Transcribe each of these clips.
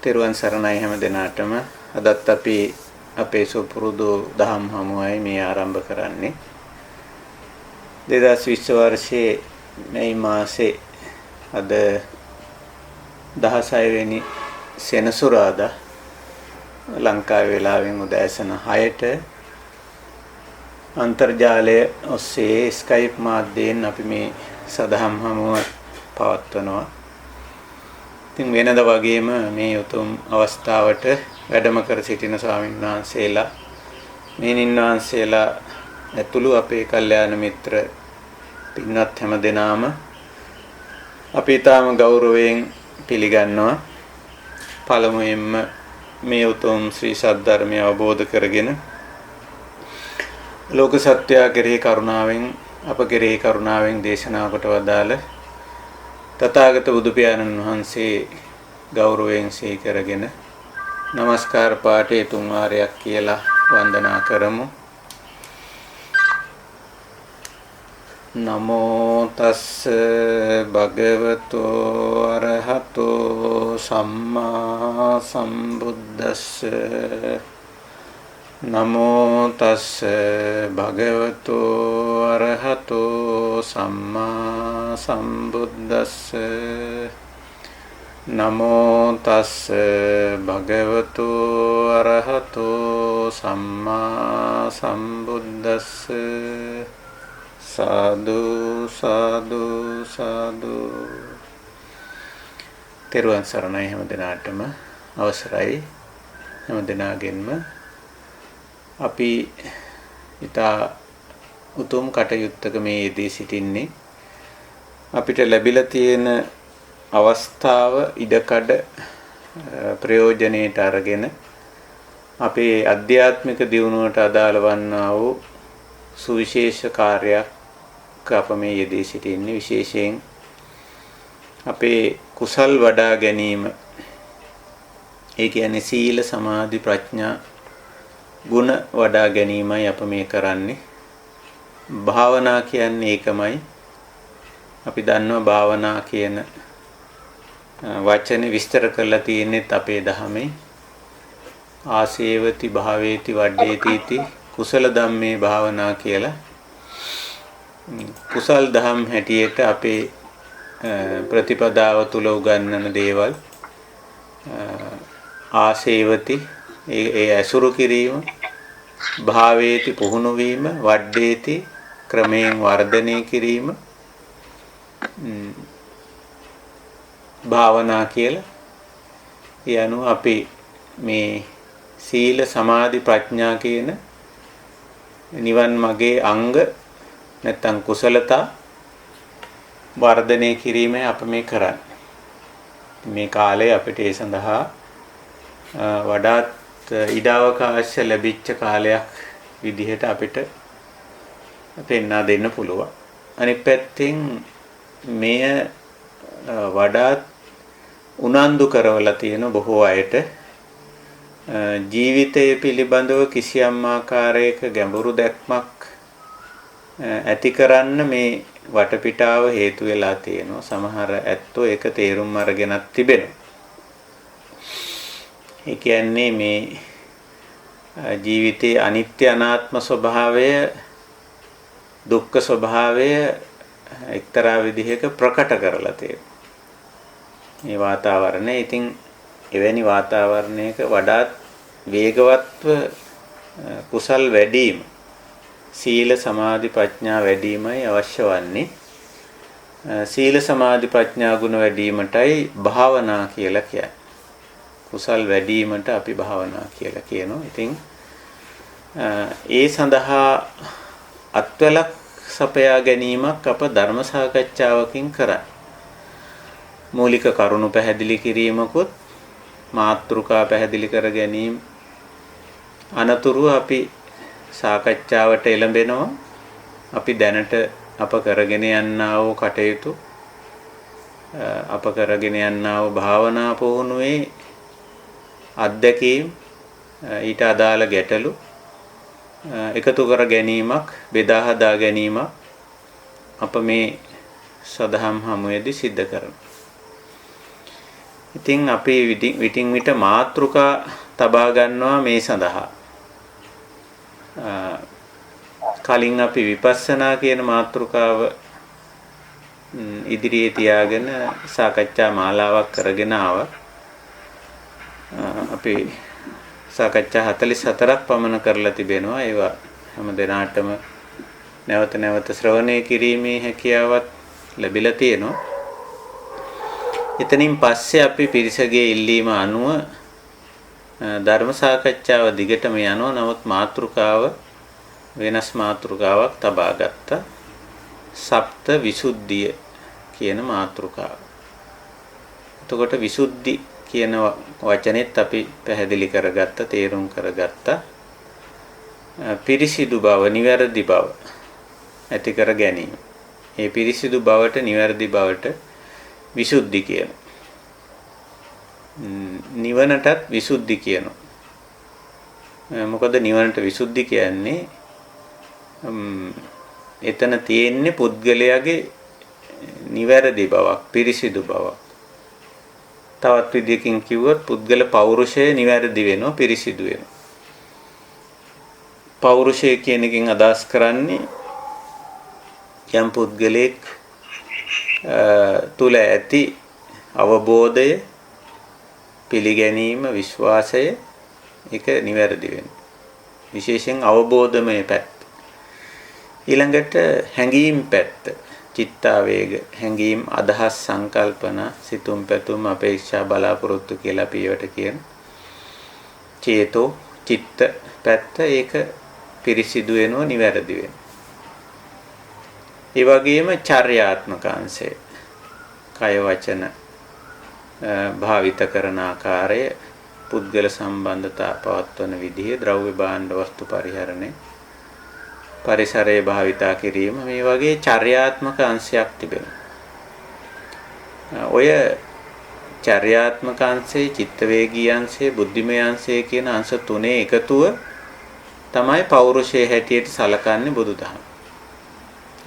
තෙරුවන් සරණයි හැම දිනාටම. අදත් අපි අපේ සුපුරුදු දහම් හමුවයි මේ ආරම්භ කරන්නේ. 2020 වර්ෂයේ මේ මාසේ අද 16 වෙනි සෙනසුරාදා ලංකාවේ වෙලාවෙන් උදෑසන 6ට අන්තර්ජාලය ඔස්සේ ස්කයිප් මාධ්‍යයෙන් අපි මේ සදහම් හමුව පවත්වනවා. ඉතින් වෙනද වගේම මේ උතුම් අවස්ථාවට වැඩම කර සිටින ස්වාමීන් වහන්සේලා, මේනින් වහන්සේලා ඇතුළු අපේ කල්යාණ මිත්‍ර පින්වත් හැම දෙනාම අපි තාම ගෞරවයෙන් පිළිගන්නවා. පළමුවෙන්ම මේ උතුම් ශ්‍රී සද්ධර්මය අවබෝධ කරගෙන ලෝක සත්‍යය කෙරෙහි කරුණාවෙන් අප කෙරෙහි කරුණාවෙන් දේශනා කොට වදාළ තථාගත බුදු පියාණන් වහන්සේ ගෞරවයෙන් සිහි කරගෙන নমස්කාර පාඨයේ තුන් වාරයක් කියලා වන්දනා කරමු. නමෝ තස්ස භගවතෝ අරහතෝ සම්මා සම්බුද්දස්ස. නමෝ තස්ස භගවතෝ අරහතෝ සම්මා සම්බුද්දස්ස. නමෝ තස්ස භගවතෝ අරහතෝ සම්මා සම්බුද්දස්ස. සාදු සාදු සාදු. තෙරුවන් සරණයි හැම දිනාටම. අවසරයි හැම දිනාගෙන්ම අපි ඊටා උතුම් කටයුත්තක මේ යෙදී සිටින්නේ. අපිට ලැබිලා තියෙන අවස්ථාව ඉඩකඩ ප්‍රයෝජනෙට අරගෙන අපේ අධ්‍යාත්මික දියුණුවට අදාළ වන්නා වූ සුවිශේෂ කාර්යයක් අප මේ යෙදී සිටින්නේ. විශේෂයෙන් අපේ කුසල් වඩා ගැනීම, ඒ කියන්නේ සීල සමාධි ප්‍රඥා ගුණ වඩා ගැනීමයි අප මේ කරන්නේ. භාවනා කියන්නේ ඒකමයි. අපි දන්නවා භාවනා කියන වචනේ විස්තර කරලා තියෙන්නේ අපේ ධර්මයේ. ආසේවති භාවේති වඩ්ඩේති इति කුසල ධම්මේ භාවනා කියලා. කුසල් ධම් හැටියට අපේ ප්‍රතිපදාව තුල උගන්වන දේවල් ආසේවති ඒ ඇසුරු කිරීම, භාවේති පුහුණු වීම, වඩ්ඩේති ක්‍රමයෙන් වර්ධනය කිරීම, භාවනා කියලා. ඒ අනුව අපි මේ සීල සමාධි ප්‍රඥා කියන නිවන් මාගේ අංග නැත්නම් කුසලතා වර්ධනය කිරීමයි අප මේ කරන්නේ. මේ කාලේ අපිට ඒ සඳහා වඩාත් ඉඩාවකාශ ලැබිච්ච කාලයක් විදිහට අපිට පෙන්වා දෙන්න පුළුවන්. අනිත් පැත්තෙන් මෙය වඩාත් උනන්දු කරවලා තියෙන බොහෝ අයට ජීවිතය පිළිබඳව කිසියම් ආකාරයක ගැඹුරු දැක්මක් ඇති කරන්න මේ වටපිටාව හේතු වෙලා තියෙනවා. සමහර ඇත්තෝ ඒක තේරුම් අරගෙනත් තිබෙනවා. ඒ කියන්නේ මේ ජීවිතයේ අනිත්‍ය අනාත්ම ස්වභාවය, දුක්ඛ ස්වභාවය එක්තරා විදිහක ප්‍රකට කරලා තියෙනවා මේ වාතාවරණය. ඉතින් එවැනි වාතාවරණයක වඩාත් වේගවත්ව කුසල් වැඩිම, සීල සමාධි ප්‍රඥා වැඩිමයි අවශ්‍ය වන්නේ. සීල සමාධි ප්‍රඥා ගුණ වැඩිමටයි භාවනා කියලා කියන්නේ. කුසල් වැඩිවීමට අපි භාවනා කියලා කියනවා. ඉතින් ඒ සඳහා අත්වලක් සපයා ගැනීමක් අප ධර්ම සාකච්ඡාවකින් කරන්නේ. මූලික කරුණු පැහැදිලි කිරීමකුත්, මාතෘකා පැහැදිලි කර ගැනීම අනතුරු අපි සාකච්ඡාවට එළඹෙනවා. අපි දැනට අප කරගෙන යන්නා වූ කටයුතු, අප කරගෙන යන්නා වූ භාවනා පුහුණුවේ අත්දැකීම්, ඊට අදාළ ගැටලු එකතු කර ගැනීමක්, බෙදා හදා ගැනීමක් අප මේ සදහම් හමුවේදී සිද්ධ කරනවා. ඉතින් අපි විටින් විට මාතෘකා තබා ගන්නවා මේ සඳහා. කලින් අපි විපස්සනා කියන මාතෘකාව ඉදිරියේ තියාගෙන සාකච්ඡා මාලාවක් කරගෙන ආවා. අපි සාකච්ඡා 44ක් පමණ කරලා තිබෙනවා. ඒවා හැම දිනාටම නැවත නැවත ශ්‍රවණය කිරීමේ හැකියාවක් ලැබිලා තියෙනවා. එතනින් පස්සේ අපි පිරිසගේ ඉල්ලීම අනුව ධර්ම සාකච්ඡාව දිගටම යනවා. නමුත් මාතෘකාව වෙනස් මාතෘකාවක් තබා ගත්තා. සප්ත විසුද්ධිය කියන මාතෘකාව. එතකොට විසුද්ධි කියන වචනේත් අපි පැහැදිලි කරගත්ත, තේරුම් කරගත්ත පිරිසිදු බව, නිවැරදි බව ඇති කර ගැනීම. මේ පිරිසිදු බවට, නිවැරදි බවට විසුද්ධි කියනවා. නිවනටත් විසුද්ධි කියනවා. මොකද නිවනට විසුද්ධි කියන්නේ එතන තියෙන්නේ පුද්ගලයාගේ නිවැරදි බවක්, පිරිසිදු බවක්. තවත් විදිහකින් කිව්වොත් පුද්ගල පෞරුෂය නිවැරදි වෙනවා, පිරිසිදු වෙනවා. පෞරුෂය කියන එකෙන් අදහස් කරන්නේ යම් පුද්ගලෙක් තුල ඇති අවබෝධය, පිළිගැනීම, විශ්වාසය ඒක නිවැරදි වෙනවා. විශේෂයෙන් අවබෝධමය පැත්ත. ඊළඟට හැඟීම් පැත්ත, චිත්තාවේග, හැඟීම්, අදහස්, සංකල්පන, සිතුම් පැතුම්, අපේක්ෂා, බලාපොරොත්තු කියලා අපි ඒවට කියන චේතෝ, චිත්ත පැත්ත ඒක පිරිසිදු වෙනවා, නිවැරදි වෙනවා. ඒ වගේම චර්යාත්මක අංශය, කය වචන භාවිත කරන ආකාරය, පුද්ගල සම්බන්ධතා පවත්වන විදිහ, ද්‍රව්‍ය භාණ්ඩ වස්තු පරිහරණය, පරිසරයේ භාවිතා කිරීම, මේ වගේ චර්යාත්මක අංශයක් තිබෙනවා. ඔය චර්යාත්මක අංශේ, චිත්තවේගී අංශේ, බුද්ධිමය අංශේ කියන අංශ තුනේ එකතුව තමයි පෞරුෂයේ හැටියට සලකන්නේ බුදුදහම.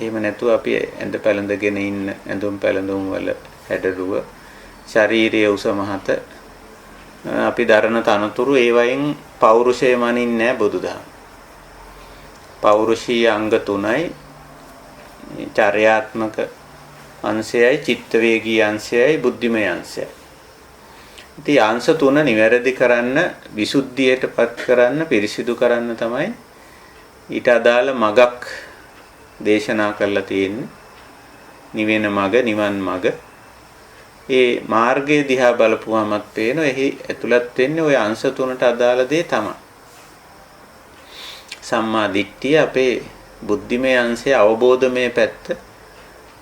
එහෙම නැතුව අපි ඇඳ පැළඳගෙන ඉන්න ඇඳුම් පැළඳුම් වල හැඩරුව, ශාරීරික උස මහත අපි දරන තනතුරු ඒවයින් පෞරුෂය මනින්නේ නැහැ බුදුදහම. පෞරුෂීය අංග තුනයි, චර්යාත්මක අංශයයි, චිත්තවේගී අංශයයි, බුද්ධිමය අංශයයි. ඉතින් අංශ තුන නිවැරදි කරන්න, විසුද්ධියටපත් කරන්න, පිරිසිදු කරන්න තමයි ඊට අදාළ මගක් දේශනා කරලා තියෙන්නේ. නිවෙන මග, නිවන් මග. ඒ මාර්ගය දිහා බලපුවාමත් පේනවා එහි ඇතුළත් වෙන්නේ ওই අංශ තුනට අදාළ දේ තමයි. සම්මා දිට්ඨිය අපේ බුද්ධිමය අංශයේ අවබෝධමය පැත්ත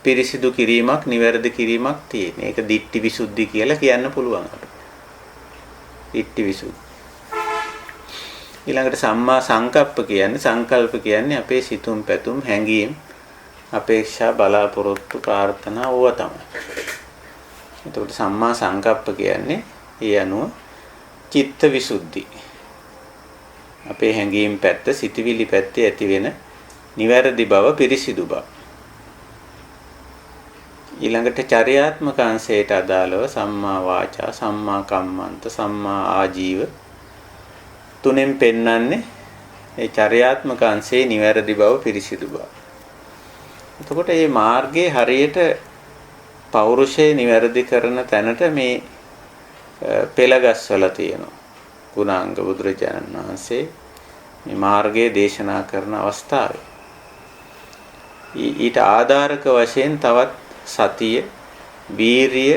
පිරිසිදු කිරීමක්, නිවැරදි කිරීමක් තියෙන. ඒක දිට්ඨි විසුද්ධි කියලා කියන්න පුළුවන් අපිට. දිට්ඨි විසුද්ධි. ඊළඟට සම්මා සංකප්ප කියන්නේ, සංකල්ප කියන්නේ අපේ සිතුම් පැතුම්, හැඟීම්, අපේක්ෂා, බලාපොරොත්තු, ප්‍රාර්ථනා ඕවා තමයි. එතකොට සම්මා සංකප්ප කියන්නේ ඒ අනුව චිත්ත විසුද්ධි. අපේ හැඟීම් පැත්ත, සිතවිලි පැත්තේ ඇති වෙන නිවැරදි බව, පිරිසිදු බව. ඊළඟට චර්යාත්මක අංශයට අදාළව සම්මා වාචා, සම්මා කම්මන්ත, සම්මා ආජීව තුනෙන් පෙන්වන්නේ ඒ චර්යාත්මක අංශයේ නිවැරදි බව, පිරිසිදු බව. එතකොට මේ මාර්ගයේ හරියට පෞරුෂය නිවැරදි කරන තැනට මේ පෙළගස්වලා තියෙනවා. ගුණාංග බුදුරජාණන් වහන්සේ මේ මාර්ගයේ දේශනා කරන අවස්ථාවේ ඊට ආධාරක වශයෙන් තවත් සතිය, වීරිය,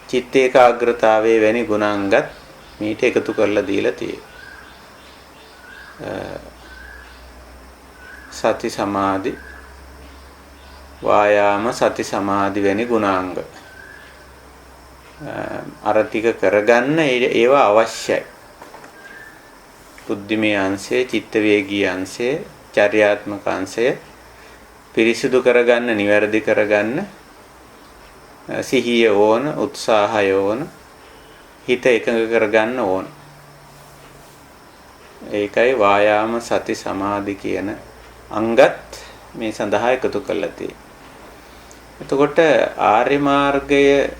චිත්ත ඒකාග්‍රතාවයේ වැනි ගුණාංගත් මීට එකතු කරලා දීලා තියෙනවා. සති සමාධි, වායාම, සති සමාධි වැනි ගුණාංග අර ටික කරගන්න ඒවා අවශ්‍යයි. බුද්ධිමය අංශය, චිත්ත වේගී අංශය, චර්යාත්මක අංශය පිරිසිදු කරගන්න, නිවැරදි කරගන්න සිහිය ඕන, උත්සාහය ඕන, හිත එකඟ කරගන්න ඕන. ඒකයි වායාම, සති, සමාධි කියන අංගත් මේ සඳහා එකතු කරලා තියෙන්නේ. එතකොට ආර්ය මාර්ගය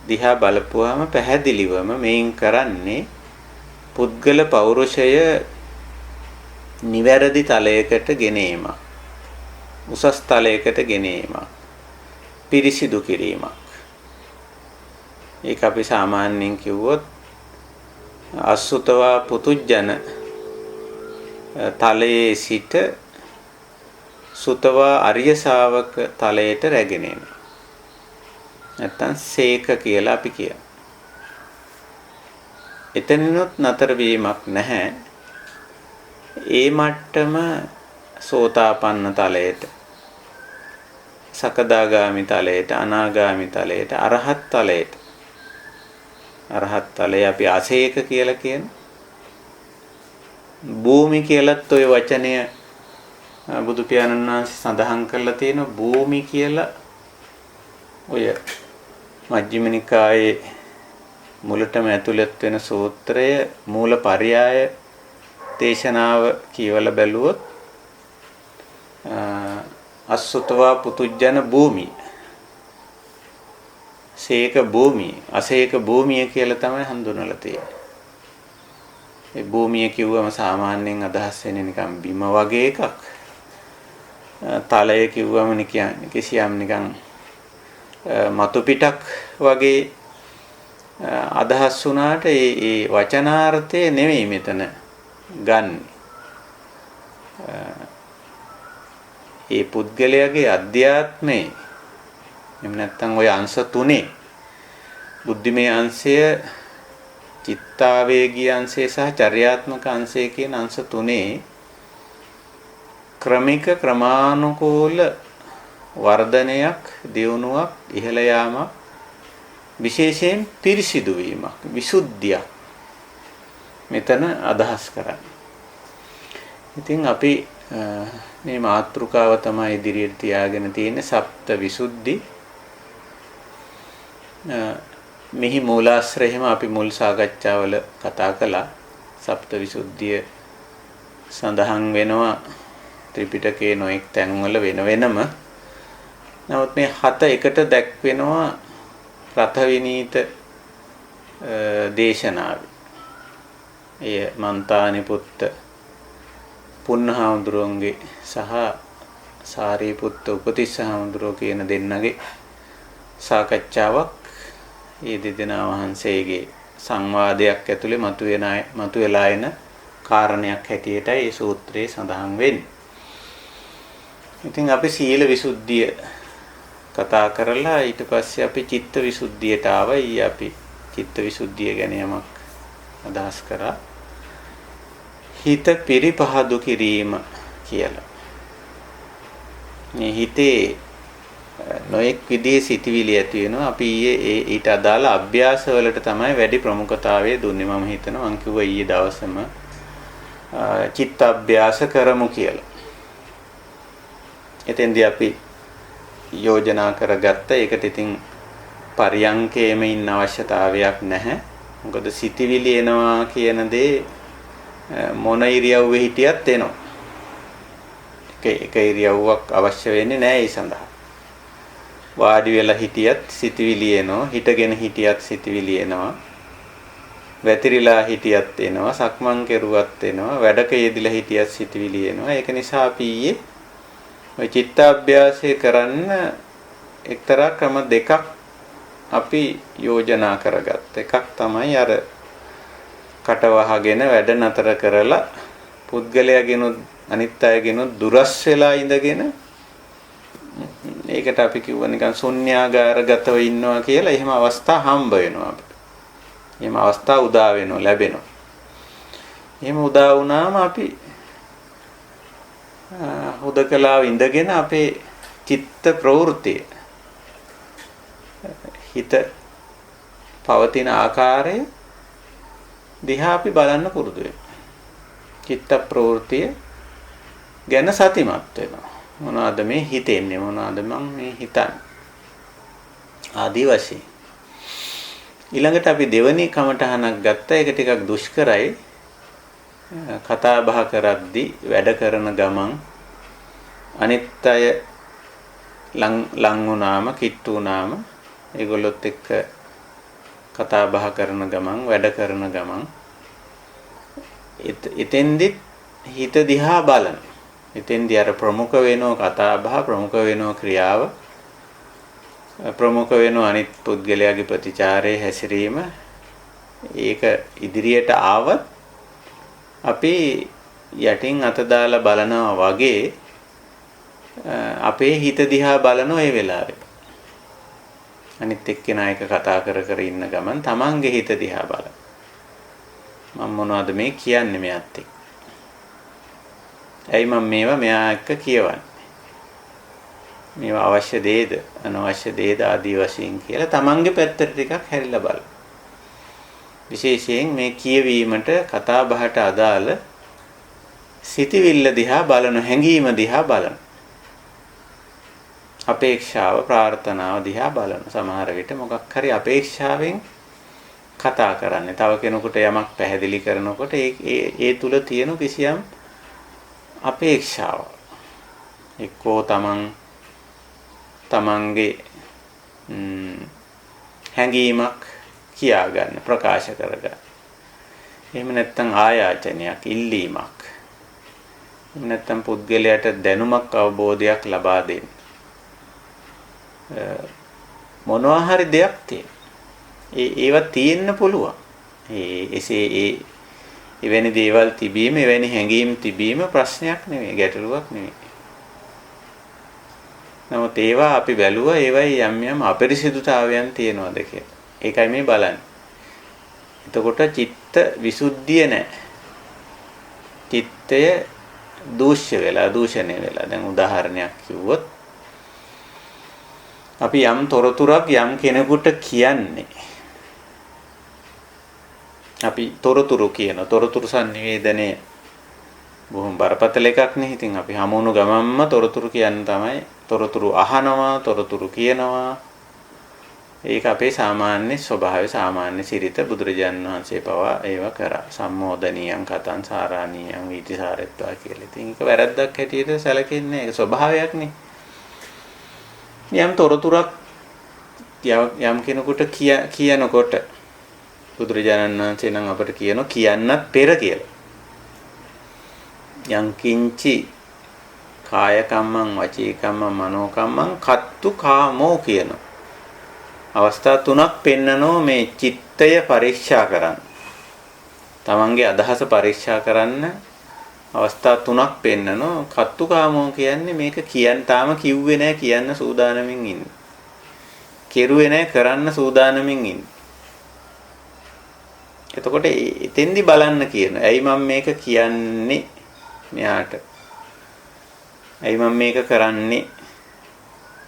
දිහා බලපුවාම පැහැදිලිවම මේන් කරන්නේ පුද්ගල පෞරුෂය නිවැරදි තලයකට ගෙනීමක්. උසස් තලයකට ගෙනීමක්. පිරිසිදු කිරීමක්. ඒක අපි සාමාන්‍යයෙන් කිව්වොත් අසුතවා පුතුජන තලයේ සිට සුතවා අරිය ශාවක තලයට රැගෙන එනවා. නැත්තම් සේක කියලා අපි කියනවා. එතනිනුත් නතර වීමක් නැහැ. ඒ මට්ටම සෝතාපන්න තලයට, සකදාගාමි තලයට, අනාගාමි තලයට, අරහත් තලයට. අරහත් තලය අපි අසේක කියලා කියන. භූමි කියලත් ওই වචනය බුදු පියාණන් වහන්සේ සඳහන් කරලා තියෙන භූමි කියලා ඔය මජ්ක්‍ධිම නිකායේ මුලටම ඇතුළත් වෙන සූත්‍රය මූල පරයය දේශනාව කියවලා බැලුවොත් අසුතවා පුතුජන භූමි, සේක භූමිය, අසේක භූමිය කියලා තමයි හඳුන්වලා තියෙන්නේ. ඒ භූමිය කිව්වම සාමාන්‍යයෙන් අදහස් වෙන්නේ නිකන් බිම වගේ එකක්. තලය කිව්වම නිකන් කිසියම් නිකන් මතු පිටක් වගේ අදහස් වුණාට ඒ වචනාර්ථය නෙමෙයි මෙතන ගන්න. ඒ පුද්ගලයාගේ අධ්‍යාත්මේ එහෙම නැත්නම් ওই අංශ තුනේ බුද්ධිමය අංශය, චිත්තාවේගී අංශය සහ චර්යාත්මක අංශය කියන අංශ තුනේ ක්‍රමික ක්‍රමානුකූල වර්ධනයක්, දියුණුවක්, ඉහළ යාමක්, විශේෂයෙන් පිරිසිදු වීමක්, විසුද්ධියක් මෙතන අදහස් කරන්නේ. ඉතින් අපි මේ මාතෘකාව තමයි ඉදිරියට තියාගෙන තියෙන්නේ සප්ත විසුද්ධි. මෙහි මූලාශ්‍රයෙම අපි මුල් සාකච්ඡාවල කතා කළා. සප්ත විසුද්ධිය සඳහන් වෙනවා ත්‍රිපිටකයේ නොඑක් තැන්වල වෙන වෙනම. නමුත් මේ හත එකට දැක්වෙනවා රතවිනීත දේශනාවේ. එය මන්තානි පුත්ත පුන්නහාමුදුරුවන්ගේ සහ සාරිපුත්ත උපතිස්සහාමුදුරුවෝ කියන දෙන්නගේ සාකච්ඡාවක්. මේ දෙදෙනා වහන්සේගේ සංවාදයක් ඇතුලේ මතුවලා එන කාරණයක් හැටියටයි මේ සූත්‍රයේ සඳහන් වෙන්නේ. ඉතින් අපි සීල විසුද්ධිය කතා කරලා ඊට පස්සේ අපි චිත්ත විසුද්ධියට ආවා. අපි චිත්ත විසුද්ධිය ගැන යමක් අදහස් කරා. හිත පිරිපහදු කිරීම කියලා. මේ හිතේ නොඑක් විදිහේ සිටිවිලි ඇති වෙනවා. අපි ඊට අදාළ අභ්‍යාස වලට තමයි වැඩි ප්‍රමුඛතාවය දුන්නේ. මම හිතනවා මං කිව්වා ඊයේ දවසේම චිත්ත අභ්‍යාස කරමු කියලා. එතෙන්දී අපි යෝජනා කරගත්ත. ඒකට ඉතින් පරියංකේම ඉන්න අවශ්‍යතාවයක් නැහැ. මොකද සිටිවිලි එනවා කියන දේ මොන ඉරියව්වේ හිටියත් එනවා. එක ඉරියව්වක් අවශ්‍ය වෙන්නේ නැහැ ඒ සඳහා. වාඩි වෙලා හිටියත් සිටිවිලි එනවා, හිටගෙන හිටියත් සිටිවිලි එනවා, වැතිරිලා හිටියත් එනවා, සක්මන් කෙරුවත් එනවා, වැඩක යෙදිලා හිටියත් සිටිවිලි එනවා. ඒක නිසා අපි ඊයේ ඔය චිත්තාභ්‍යාසය කරන්න එක්තරා ක්‍රම දෙකක් අපි යෝජනා කරගත්ත. එකක් තමයි අර කටවහගෙන වැඩ නතර කරලා පුද්ගලයාගෙනුත් අනිත් අයගෙනුත් දුරස් වෙලා ඉඳගෙන ඒකට අපි කිව්ව නිකන් ශුන්‍යාගාරගතව ඉන්නවා කියලා. එහෙම අවස්ථා හම්බ වෙනවා අපිට. එහෙම අවස්ථා උදා වෙනවා, ලැබෙනවා. එහෙම උදා වුණාම අපි හුදකලාව ඉඳගෙන අපේ චිත්ත ප්‍රවෘත්තිය, හිත පවතින ආකාරය දිහා අපි බලන්න පුරුදු වෙනවා. චිත්ත ප්‍රවෘත්තිය ගැන සතිමත් වෙනවා. මොනවාද මේ හිතෙන්නේ, මොනවාද මම මේ හිතන්නේ ආදී වශයෙන්. ඊළඟට අපි දෙවනි කමටහනක් ගත්තා. ඒක ටිකක් දුෂ්කරයි. කතා බහ කරද්දී වැඩ කරන ගමන් අනිත් අය ලං වුණාම, කිට්ටු වුණාම ඒගොල්ලොත් එක්ක කතා බහ කරන ගමන් වැඩ කරන ගමන් එතෙන්දිත් හිත දිහා බලන. එතෙන්දී අර ප්‍රමුඛ වෙනෝ කතා බහ ප්‍රමුඛ වෙනෝ ක්‍රියාව ප්‍රමුඛ වෙනෝ අනිත් පුද්ගලයාගේ ප්‍රතිචාරයේ හැසිරීම ඒක ඉදිරියට ආවත් අපි යටින් අත දාලා බලනවා වගේ අපේ හිත දිහා බලන ඒ වෙලාවේ අනිත් එක්කෙනා එක කතා කර කර ඉන්න ගමන් තමන්ගේ හිත දිහා බලන මම මොනවද මේ කියන්නේ මෙයාත් එක්ක ඇයි මම මේවා මෙයා එක්ක කියවන්නේ මේවා අවශ්‍ය දේද අනවශ්‍ය දේද ආදී වශයෙන් කියලා තමන්ගේ පැත්තට ටිකක් හැරිලා බලන්න විශේෂයෙන් මේ කියවීමට කතා බහට අදාළ සිතවිල්ල දිහා බලන හැඟීම දිහා බලන අපේක්ෂාව ප්‍රාර්ථනාව දිහා බලන සමහර විට මොකක් හරි අපේක්ෂාවෙන් කතා කරන්නේ තව කෙනෙකුට යමක් පැහැදිලි කරනකොට ඒ තුල තියෙන කිසියම් අපේක්ෂාව එක්කෝ තමන්ගේ හැඟීමක් කියා ගන්න ප්‍රකාශ කරගන්න. එහෙම නැත්නම් ආයාචනයක් ඉල්ලීමක්. එහෙම නැත්නම් පුද්ගලයාට දැනුමක් අවබෝධයක් ලබා දෙන්න. මොනවා හරි දෙයක් තියෙන. ඒවා තියෙන්න පුළුවන්. එවැනි දේවල් තිබීම, එවැනි හැඟීම් තිබීම ප්‍රශ්නයක් නෙවෙයි, ගැටලුවක් නෙවෙයි. නමුත් ඒවා අපි බැලුවා ඒවයි යම් අපරිසිදුතාවයන් තියෙනවද කියලා. ඒකයි මේ බලන්නේ. එතකොට චිත්ත විසුද්ධිය නැහැ. චිත්තය දූෂණය වෙලා. දැන් උදාහරණයක් කිව්වොත් අපි යම් තොරතුරක් යම් කෙනෙකුට කියන්නේ. අපි තොරතුරු sannivedanaye බොහොම බරපතල එකක් නේ. ඉතින් අපි හමුණු ගමන්ම තොරතුරු කියන්න තමයි. තොරතුරු අහනවා, තොරතුරු කියනවා. ඒක අපේ සාමාන්‍ය ස්වභාවය සාමාන්‍ය සිරිත බුදුරජාණන් වහන්සේ පවා ඒව කරා. සම්මෝදනියං කතං සාරාණීයං වීතිසාරෙත්වා කියලා. ඉතින් ඒක වැරද්දක් හැටියට සැලකෙන්නේ ඒක ස්වභාවයක්නේ. යම් තොරතුරක් යම් කෙනෙකුට කියනකොට බුදුරජාණන් වහන්සේ නම් අපට කියන්නත් පෙර කියලා. යං කිංචි කාය කම්මං වචී කම්මං මනෝ කම්මං කත්තු කාමෝ කියන අවස්ථා තුනක් පෙන්නනෝ මේ චිත්තය පරීක්ෂා කරන්න. තමන්ගේ අදහස පරීක්ෂා කරන්න අවස්ථා තුනක් පෙන්නනෝ කත්තු කාමෝ කියන්නේ මේක තාම කිව්වේ නැහැ කියන්න සූදානමින් ඉන්නේ. කෙරුවේ නැහැ කරන්න සූදානමින් ඉන්නේ. එතකොට එතෙන්දි බලන්න කියන. ඇයි මම මේක කියන්නේ මෙයාට? ඇයි මම මේක කරන්නේ?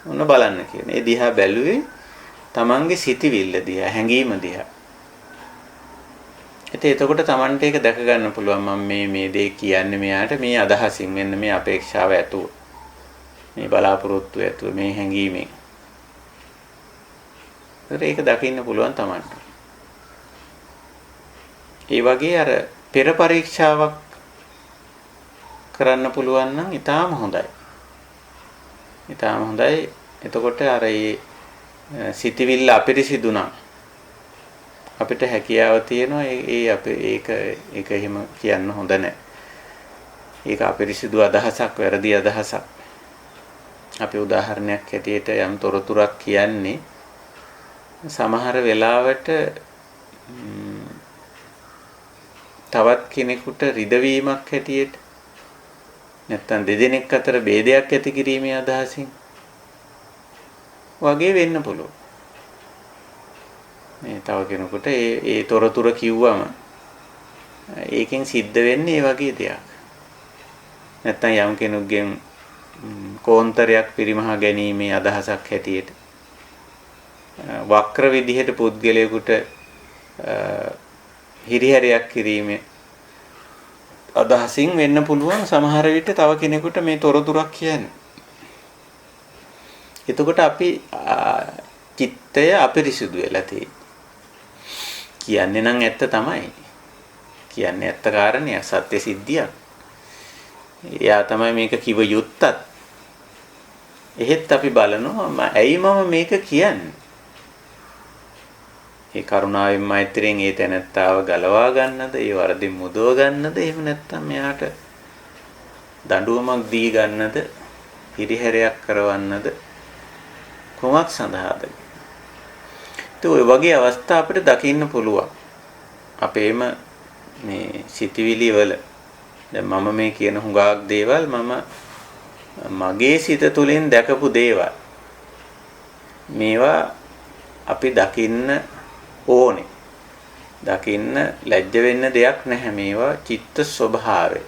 ඔන්න බලන්න කියන. ඒ දිහා බැලුවේ තමන්ගේ සිතිවිල්ල දිහා, හැඟීම දිහා. එතකොට තමන්ට ඒක දැක ගන්න පුළුවන් මම මේ දේ කියන්නේ මෙයාට මේ අදහසින් මෙන්න මේ අපේක්ෂාව ඇතුව. මේ බලාපොරොත්තු ඇතුව මේ හැඟීමෙන්. ඒක දකින්න පුළුවන් තමන්ට. ඒ වගේ අර පෙර පරීක්ෂාවක් කරන්න පුළුවන් නම් ඊටාම හොඳයි. ඊටාම හොඳයි. එතකොට අර සිතවිල්ල අපිරිසිදු නම් අපිට හැකියාව තියෙනවා ඒක එහෙම කියන්න හොඳ නැහැ. ඒක අපිරිසිදු අදහසක්, වැරදි අදහසක්. අපි උදාහරණයක් හැටියට යම් තොරතුරක් කියන්නේ සමහර වෙලාවට තවත් කෙනෙකුට රිදවීමක් හැටියට නැත්තම් දෙදෙනෙක් අතර ભેදයක් ඇති කිරීමේ අදහසින් වගේ වෙන්න පුළුවන්. මේ තව කෙනෙකුට ඒ තොරතුර කිව්වම ඒකෙන් සිද්ධ වෙන්නේ ඒ වගේ දෙයක්. නැත්තම් යම් කෙනෙකුගෙන් කෝන්තරයක් පිරිමහා ගැනීමේ අදහසක් හැටියට වක්‍ර විදිහට පුද්ගලයෙකුට හිරිහැරයක් කිරීමේ අදහසින් වෙන්න පුළුවන් සමහර විට තව කෙනෙකුට මේ තොරතුරක් කියන්නේ. එතකොට අපි චිත්තය අපිරිසුදු වෙලා තියෙන්නේ. කියන්නේ නම් ඇත්ත තමයි. කියන්නේ ඇත්ත කාරණයක්, සත්‍ය සිද්ධියක්. එයා තමයි මේක කිව යුත්තත්. එහෙත් අපි බලනවා ඇයි මම මේක කියන්නේ? ඒ කරුණාවෙන් මෛත්‍රියෙන් ඒ තැනත්තාව ගලවා ගන්නද, ඒ වරදින් මුදව ගන්නද, එහෙම නැත්නම් එයාට දඬුවමක් දී ගන්නද, හිරිහැරයක් කරවන්නද, කොමක් සඳහාද? ඒ වගේ අවස්ථා අපිට දකින්න පුළුවන්. අපේම මේ සිතවිලි වල දැන් මම මේ කියන හුඟක් දේවල් මගේ සිත තුළින් දැකපු දේවල්. මේවා අපි දකින්න ඕනේ. දකින්න ලැජ්ජ වෙන්න දෙයක් නැහැ. මේවා චිත්ත ස්වභාවය.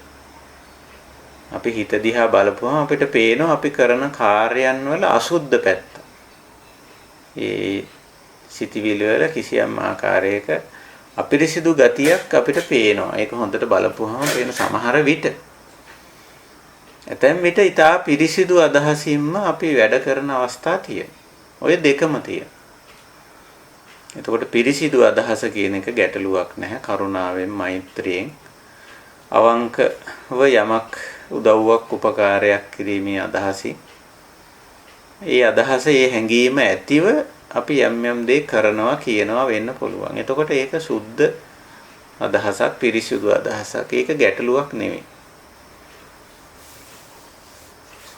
අපි හිත දිහා බලපුවම අපිට පේනවා අපි කරන කාර්යයන් වල අසුද්ධ පැත්ත. ඒ සිතවිලි වල කිසියම් ආකාරයක අපිරිසිදු ගතියක් අපිට පේනවා. ඒක හොඳට බලපුවහම පේන සමහර විට. ඇතැම් විට ඊටා පිරිසිදු අදහසින්ම අපි වැඩ කරන අවස්ථා තියෙනවා. ඔය දෙකම තියෙනවා. එතකොට පිරිසිදු අදහස කියන එක ගැටලුවක් නැහැ. කරුණාවෙන් මෛත්‍රියෙන් අවංකව යමක් උදව්වක් උපකාරයක් කිරීමේ අදහසින් ඒ අදහස ඒ හැඟීම ඇතිව අපි යම් දේ කරනවා කියනවා වෙන්න පුළුවන්. එතකොට ඒක සුද්ධ අදහසක් පිරිසිදු අදහසක්. ඒක ගැටලුවක් නෙවෙයි.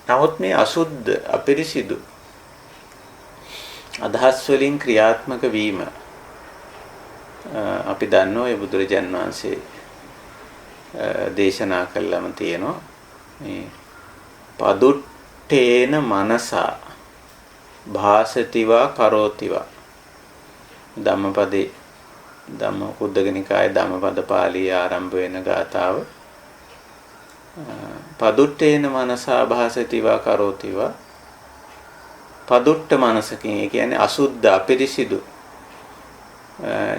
නමුත් මේ අසුද්ධ අපිරිසිදු අදහස් වලින් ක්‍රියාත්මක වීම අපි දන්නවා ඒ බුදුරජාන් වහන්සේ දේශනා කළාම තියෙනවා මේ පදුට්ඨේන මනසා භාසතිවා කරෝතිවා ධම්මපදේ ධම්මකුද්දකනිකායේ ධම්මපද පාළියේ ආරම්භ වෙන ගාථාව පදුට්ඨේන මනසා භාසතිවා කරෝතිවා පදුට්ඨ මනසකින් ඒ කියන්නේ අසුද්ධ අපිරිසිදු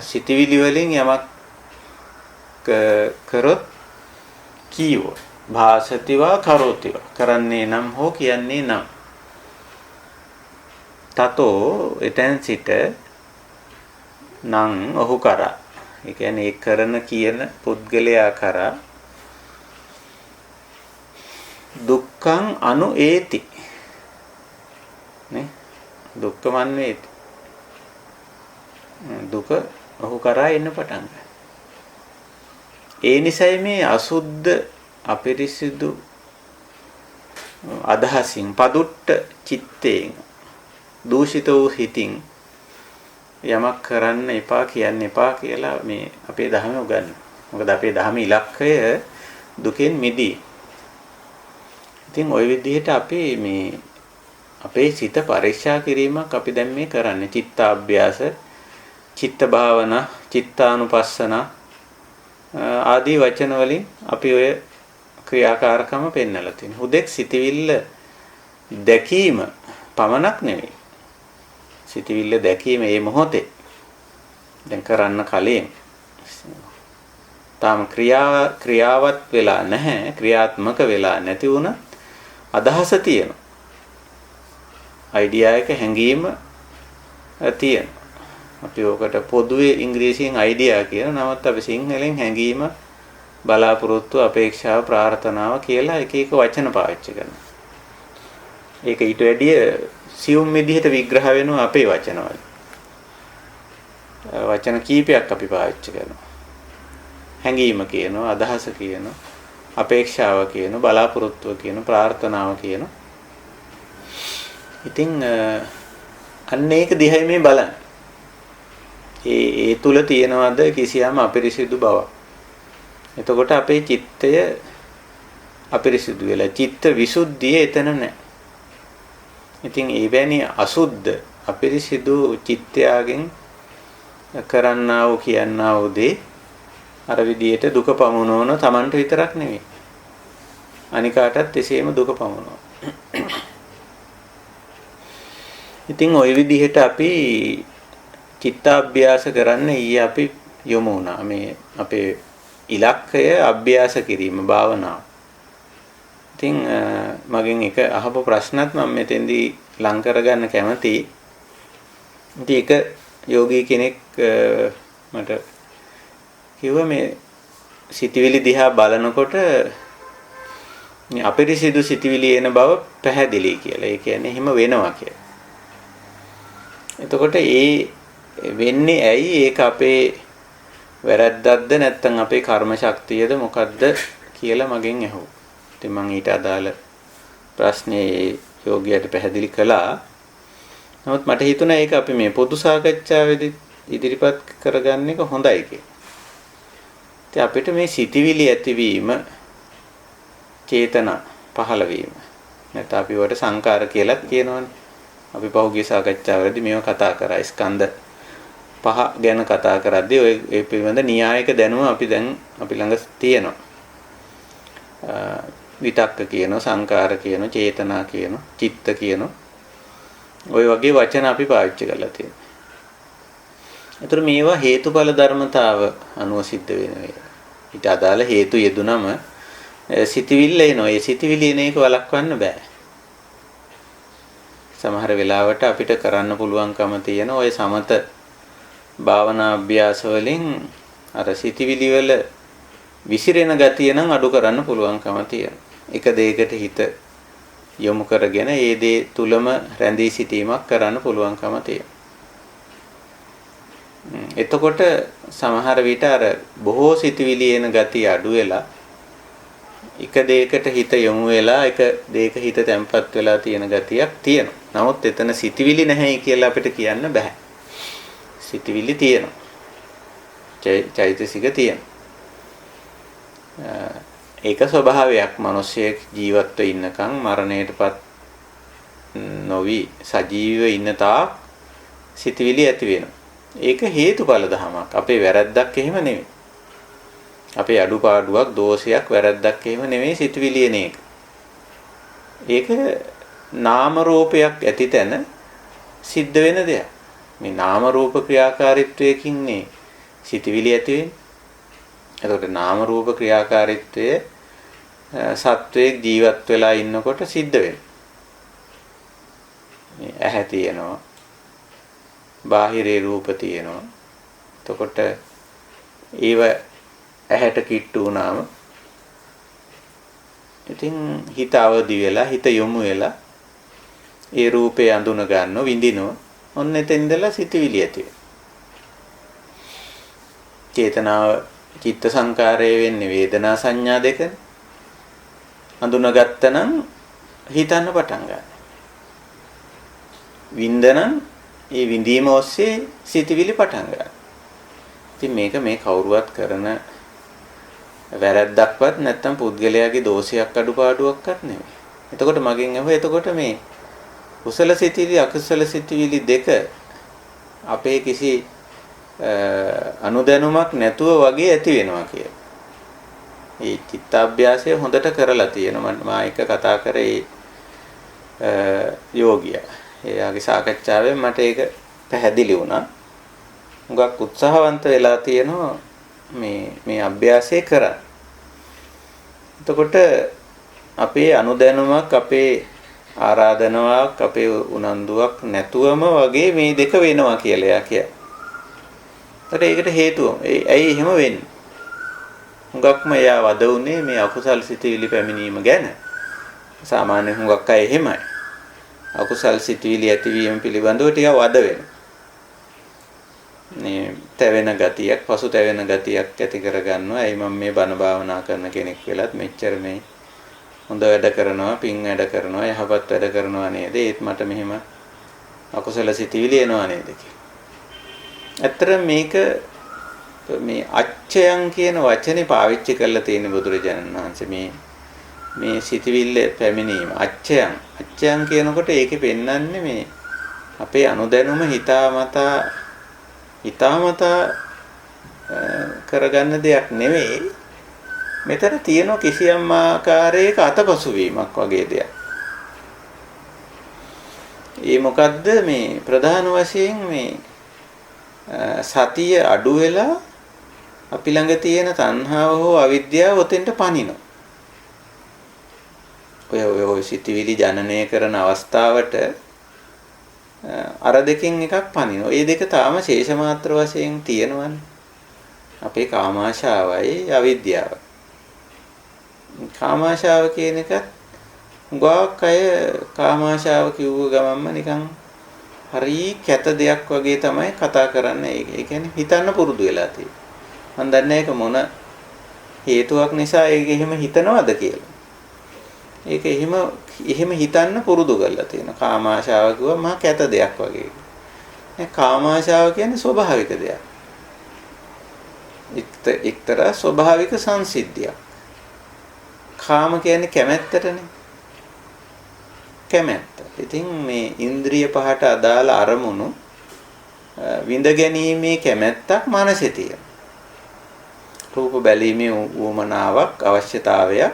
සිතවිලි වලින් යමක් කරොත් කීවෝ භාසතිවා කරෝතිවා කරන්නේ නම් හෝ කියන්නේ නම් තතෝ එතෙන් සිට නම් ඔහු කරා ඒ කියන්නේ ඒ කරන කියන පුද්ගලයා කරා දුක්ඛං අනු ඒති නේ දුක්ඛමන් වේති දුක ඔහු කරා එන්න පටන් ගන්නවා. ඒ නිසයි මේ අසුද්ධ අපිරිසිදු අදහසින් පදුට්ට චිත්තයෙන් දූෂිත වූ හිතින් යමක් කරන්න එපා කියන්න එපා කියලා මේ අපේ ධර්මයේ උගන්වනවා. මොකද අපේ ධර්මයේ ඉලක්කය දුකෙන් මිදී. ඉතින් ওই විදිහට අපි මේ අපේ සිත පරීක්ෂා කිරීමක් අපි දැන් මේ කරන්නේ. චිත්තාභ්‍යාස, චිත්ත භාවනා, චිත්තානුපස්සන ආදී වචන වලින් අපි ඔය ක්‍රියාකාරකම පෙන්වලා තියෙනවා. හුදෙක් සිතවිල්ල දැකීම පමණක් නෙවෙයි. සිතවිල්ල දැකීම මේ මොහොතේ දැන් කරන්න කලින් තාම ක්‍රියාවත් වෙලා නැහැ, ක්‍රියාත්මක වෙලා නැති වුණ අදහස තියෙනවා. අයිඩියා එක හැඟීම තියෙනවා. අපි ඔකට පොදුවේ ඉංග්‍රීසියෙන් අයිඩියා කියන නමුත් අපි සිංහලෙන් හැඟීම බලාපොරොත්තු අපේක්ෂාව ප්‍රාර්ථනාව කියලා එක එක වචන පාවිච්චි කරනවා. ඒක ඊට වැඩිය සියුම් විදිහට විග්‍රහ වෙනවා අපේ වචනවල. වචන කීපයක් අපි පාවිච්චි කරනවා. හැඟීම කියනවා, අදහස කියනවා, අපේක්ෂාව කියනවා, බලාපොරොත්තුව කියනවා, ප්‍රාර්ථනාව කියනවා. ඉතින් අන්න ඒක දිහා මේ බලන්න. ඒ තුල තියෙනවද කිසියම් අපිරිසිදු බවක්. එතකොට අපේ චිත්තය අපිරිසිදු වෙලා චිත්ත විසුද්ධිය එතන නැහැ. ඉතින් එවැනි අසුද්ධ අපිරිසිදු චිත්තයගෙන් කරන්නා වූ කියන්නා වූ දේ අර විදියට දුක පමුණවන Tamanට විතරක් නෙවෙයි. අනිකාටත් එසේම දුක පමුණවනවා. ඉතින් ওই විදිහට අපි චිත්තාභ්‍යාස කරන්න ඊයේ අපි යොමු වුණා. මේ අපේ ඉලක්කය අභ්‍යාස කිරීම භාවනාව. ඉතින් මගෙන් එක අහපු ප්‍රශ්නත් මම මෙතෙන්දී ලං කරගන්න කැමතියි. ඉතින් එක යෝගී කෙනෙක් මට කිව්වා මේ සිතවිලි දිහා බලනකොට අපිරිසිදු සිතවිලි එන බව පැහැදිලි කියලා. ඒ කියන්නේ එහෙම වෙනවා කියලා. එතකොට වෙන්නේ ඇයි? ඒක අපේ වැරද්දක්ද නැත්නම් අපේ කර්ම ශක්තියද මොකද්ද කියලා මගෙන් ඇහුවා. ඉතින් මම ඊට අදාළ ප්‍රශ්නේ යෝගියට පැහැදිලි කළා. නමුත් මට හිතුණා ඒක අපි මේ පොදු සාකච්ඡාවේදී ඉදිරිපත් කරගන්න එක හොඳයි කියලා. ඉතින් අපිට මේ සිතිවිලි ඇතිවීම, චේතනා පහළ වීම, නැත්නම් අපි වට සංකාර කියලාත් කියනවනේ. අපි පහුගිය සාකච්ඡාවේදී මේව කතා කරා. ස්කන්ධ පහ ගැන කතා කරද්දී ඒ පිළිබඳ න්‍යායික දැනුම අපි ළඟ තියෙනවා. විතක්ක කියනවා, සංකාර කියනවා, චේතනා කියනවා, චිත්ත කියනවා. ওই වගේ වචන අපි පාවිච්චි කරලා තියෙනවා. ඒතර මේවා හේතුඵල ධර්මතාව අනුව සිද්ධ වෙනවා. ඊට අදාළ හේතු යෙදුනම සිතවිල්ල එනවා. ඒ සිතවිලි එන එක වළක්වන්න බෑ. සමහර වෙලාවට අපිට කරන්න පුළුවන්කම තියෙන ওই සමත භාවනා අභ්‍යාස වලින් අර සිතවිලි වල විසිරෙන ගතිය නම් අඩු කරන්න පුළුවන්කම තියෙනවා. එක දෙයකට හිත යොමු කරගෙන ඒ දේ තුලම රැඳී සිටීමක් කරන්න පුළුවන්කම තියෙනවා. එතකොට සමහර විට අර බොහෝ සිතවිලි එන ගතිය අඩු වෙලා එක දෙයකට හිත යොමු වෙලා එක දෙයක හිත තැම්පත් වෙලා තියෙන ගතියක් තියෙනවා. නමුත් එතන සිතවිලි නැහැයි කියලා අපිට කියන්න බෑ. සිතවිලි තියෙනවා. චෛතසික තියෙනවා. ඒක ස්වභාවයක්. මිනිස්සෙක් ජීවත්ව ඉන්නකම් මරණයටපත් නොවි සජීවීව ඉන්න තාක් සිතවිලි ඇති වෙනවා. ඒක හේතුඵල ධමයක්. අපේ වැරද්දක් එහෙම නෙමෙයි. අපේ අඩුපාඩුවක්, දෝෂයක්, වැරද්දක් එහෙම නෙමෙයි සිතවිලි එන එක. ඒක නාම රූපයක් ඇති තැන සිද්ධ වෙන දෙයක්. මේ නාම රූප ක්‍රියාකාරීත්වයකින් නේ සිතවිලි ඇති වෙන්නේ. එතකොට නාම රූප ක්‍රියාකාරීත්වයේ සත්වයේ ජීවත් වෙලා ඉන්නකොට සිද්ධ වෙනවා. මේ ඇහැ තියෙනවා. බාහිරේ රූප තියෙනවා. එතකොට ඒව ඇහැට කිට්ටු වුණාම ඉතින් හිත අවදි වෙලා හිත යොමු වෙලා ඒ රූපේ අඳුන ගන්නව විඳිනවා. ඔන්න එතෙන් ඉඳලා සිතවිලි ඇති වෙනවා. චේතනාව චිත්ත සංකාරය වෙන්නේ වේදනා සංඥා දෙකනේ. අඳුනගත්තනම් හිතන්න පටන් ගන්නවා. වින්දනන් ඒ විඳීම ඔස්සේ සිතවිලි පටන් ගන්නවා. ඉතින් මේක මේ කවුරුවත් කරන වැරද්දක්වත් නැත්තම් පුද්ගලයාගේ දෝෂයක් අඩුපාඩුවක්වත් නෙමෙයි. එතකොට මගෙන් අහුව එතකොට මේ කුසල සිතිවිලි අකුසල සිතිවිලි දෙක අපේ කිසි අනුදැනුමක් නැතුව වගේ ඇති වෙනවා කියලා. මේ චිත්තාභ්‍යාසය හොඳට කරලා තියෙනවා. මම එක කතා කරේ යෝගියා. එයාගේ සාකච්ඡාවෙන් මට ඒක පැහැදිලි වුණා. හුඟක් උත්සාහවන්ත වෙලා තියෙනවා මේ අභ්‍යාසය කරා. එතකොට අපේ අනුදැනුමක්, අපේ ආරාධනාවක්, අපේ උනන්දුවක් නැතුවම වගේ මේ දෙක වෙනවා කියලා එයා කියනවා. ඒකට හේතුව ඇයි එහෙම වෙන්නේ? හුඟක්ම එයා වද උනේ මේ අකුසල් සිතිවිලි පැමිණීම ගැන. සාමාන්‍ය හුඟක් අය එහෙමයි. අකුසල් සිතිවිලි ඇතිවීම පිළිබඳව ටිකක් වද වෙනවා. මේ තැවෙන ගතියක්, පසු තැවෙන ගතියක් ඇති කරගන්නවා. එයි මම මේ බණ භාවනා කරන කෙනෙක් වෙලත් මෙච්චර මේ හොඳ වැඩ කරනවා, පින් වැඩ කරනවා, යහපත් වැඩ කරනවා නේද? ඒත් මට මෙහෙම අකුසල සිතිවිලි එනවා නේද කියලා. ඇත්තට මේක මේ අච්චයන් කියන වචනේ පාවිච්චි කරලා තියෙන බුදුරජාණන් වහන්සේ මේ සිතිවිල්ල පැමිණීම අච්චයන් කියනකොට ඒකේ පෙන්වන්නේ මේ අපේ අනුදැනුම හිතාමතා කරගන්න දෙයක් නෙවෙයි. මෙතන තියෙන කිසියම් ආකාරයක අතපසු වීමක් වගේ දෙයක්. ඒ මොකද්ද මේ ප්‍රධාන වශයෙන් මේ සතිය අඩු වෙලා අපි ළඟ තියෙන තණ්හාව හෝ අවිද්‍යාව ඔතෙන්ට පනිනවා. ඔය සිතිවිලි ජනනය කරන අවස්ථාවට අර දෙකෙන් එකක් පනිනවා. ඒ දෙක තාම ශේෂ මාත්‍ර වශයෙන් තියෙනවනේ. අපේ කාමාශාවයි අවිද්‍යාවයි. කාමාශාව කියන එකත් ගාක් අය කාමාශාව කිව්ව ගමන්ම නිකන් හරි කැත දෙයක් වගේ තමයි කතා කරන්නේ. ඒ කියන්නේ හිතන්න පුරුදු වෙලා තියෙනවා. මම දන්නේ ඒක මොන හේතුවක් නිසා ඒක එහෙම හිතනවද කියලා. ඒක එහෙම හිතන්න පුරුදු කරලා තියෙනවා. කාමාශාව කිව්වා මහා කැත දෙයක් වගේ. කාමාශාව කියන්නේ ස්වභාවික දෙයක්. එක්තරා ස්වභාවික සංසිද්ධියක්. කාම කියන්නේ කැමැත්තටනේ. කැමැත්ත. ඉතින් මේ ඉන්ද්‍රිය පහට අදාළ අරමුණු විඳ ගැනීමේ කැමැත්තක් මනසේ තියෙනවා. රූප බැලීමේ උවමනාවක් අවශ්‍යතාවයක්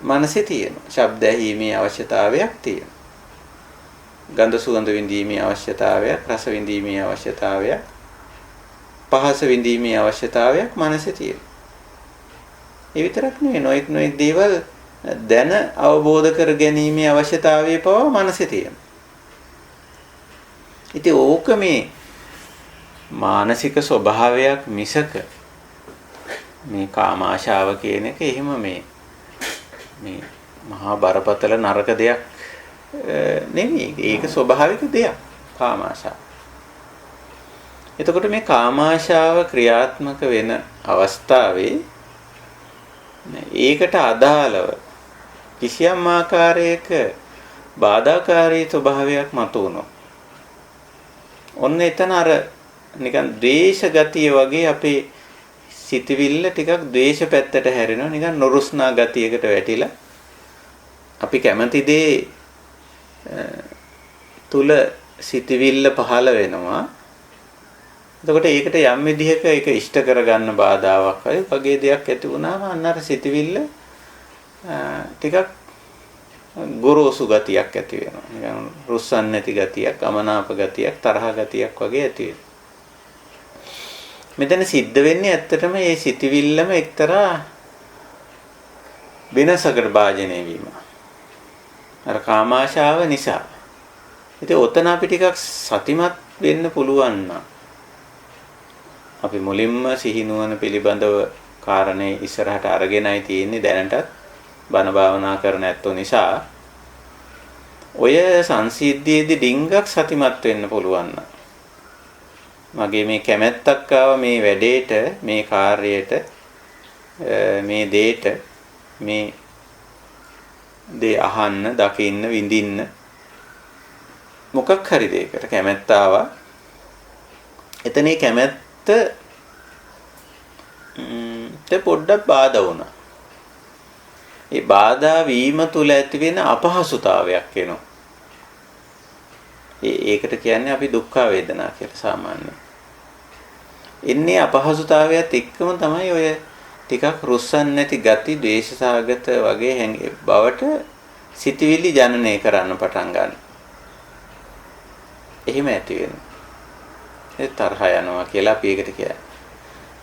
මනසේ තියෙනවා. ශබ්ද ඇහිීමේ අවශ්‍යතාවයක් තියෙනවා. ගන්ධ සුවඳ විඳීමේ අවශ්‍යතාවයක්, රස විඳීමේ අවශ්‍යතාවයක්, පහස විඳීමේ අවශ්‍යතාවයක් මනසේ තියෙනවා. ඒ විතරක් නෙවෙයි නොඑක් දේවල් දැන අවබෝධ කර ගැනීමේ අවශ්‍යතාවය පවා මනසේ තියෙනවා. ඉතින් ඕක මේ මානසික ස්වභාවයක් මිසක මේ කාමාශාව කියන එක එහෙම මේ මහා බරපතල නරක දෙයක් නෙවෙයි. ඒක ස්වභාවික දෙයක් කාමාශාව. එතකොට මේ කාමාශාව ක්‍රියාත්මක වෙන අවස්ථාවේ ඒකට අදාළව කිසියම් ආකාරයක බාධාකාරී ස්වභාවයක් මතුවනවා. ඔන්න එතන අර නිකන් ද්වේෂ ගතිය වගේ අපේ සිතවිල්ල ටිකක් ද්වේෂ පැත්තට හැරෙනවා. නිකන් නොරුස්නා ගතියකට වැටිලා අපි කැමති දේ තුල සිතවිල්ල පහළ වෙනවා. එතකොට ඒකට යම් විදිහක ඒක ඉෂ්ට කරගන්න බාධාවක් වගේ දෙයක් ඇති වුණාම අන්න අර සිතවිල්ල ටිකක් ගොරෝසු ගතියක් ඇති වෙනවා. නිකන් රුස්සන් නැති ගතියක්, අමනාප ගතියක්, තරහ ගතියක් වගේ ඇති වෙනවා. මෙතන සිද්ධ වෙන්නේ ඇත්තටම මේ සිතවිල්ලම එක්තරා වෙනසකට භාජනය වීම. අර කාමාශාව නිසා. ඉතින් ඔතන අපි ටිකක් සතිමත් වෙන්න පුළුවන් නම් අපි මුලින්ම සිහිනුවන පිළිබඳව කාරණේ ඉස්සරහට අරගෙනයි තියෙන්නේ දැනටත් බණ භාවනා කරන ඇත්තෝ නිසා ඔය සංසිද්ධියේදී ඩිංගක් සතිමත් වෙන්න පුළුවන් නම් මගේ මේ කැමැත්තක් ආව මේ වැඩේට මේ කාර්යයට මේ දේට මේ දේ අහන්න දකින්න විඳින්න මොකක් හරි දෙයකට කැමැත්ත ආවා එතනේ කැමැත්ත පොඩ්ඩක් බාධා වුණා. ඒ බාධා වීම තුල ඇති වෙන අපහසුතාවයක් එනවා. ඒකට කියන්නේ අපි දුක්ඛ වේදනා කියලා සාමාන්‍යයෙන්. එන්නේ අපහසුතාවයත් එක්කම තමයි ඔය ටිකක් රුස්සන් නැති ගති, ද්වේෂසහගත වගේ බවට සිතවිලි ජනනය කරන්න පටන් ගන්න. එහෙම ඇති වෙනවා. ඒ තරහ යනවා කියලා අපි ඒකට කියන්නේ.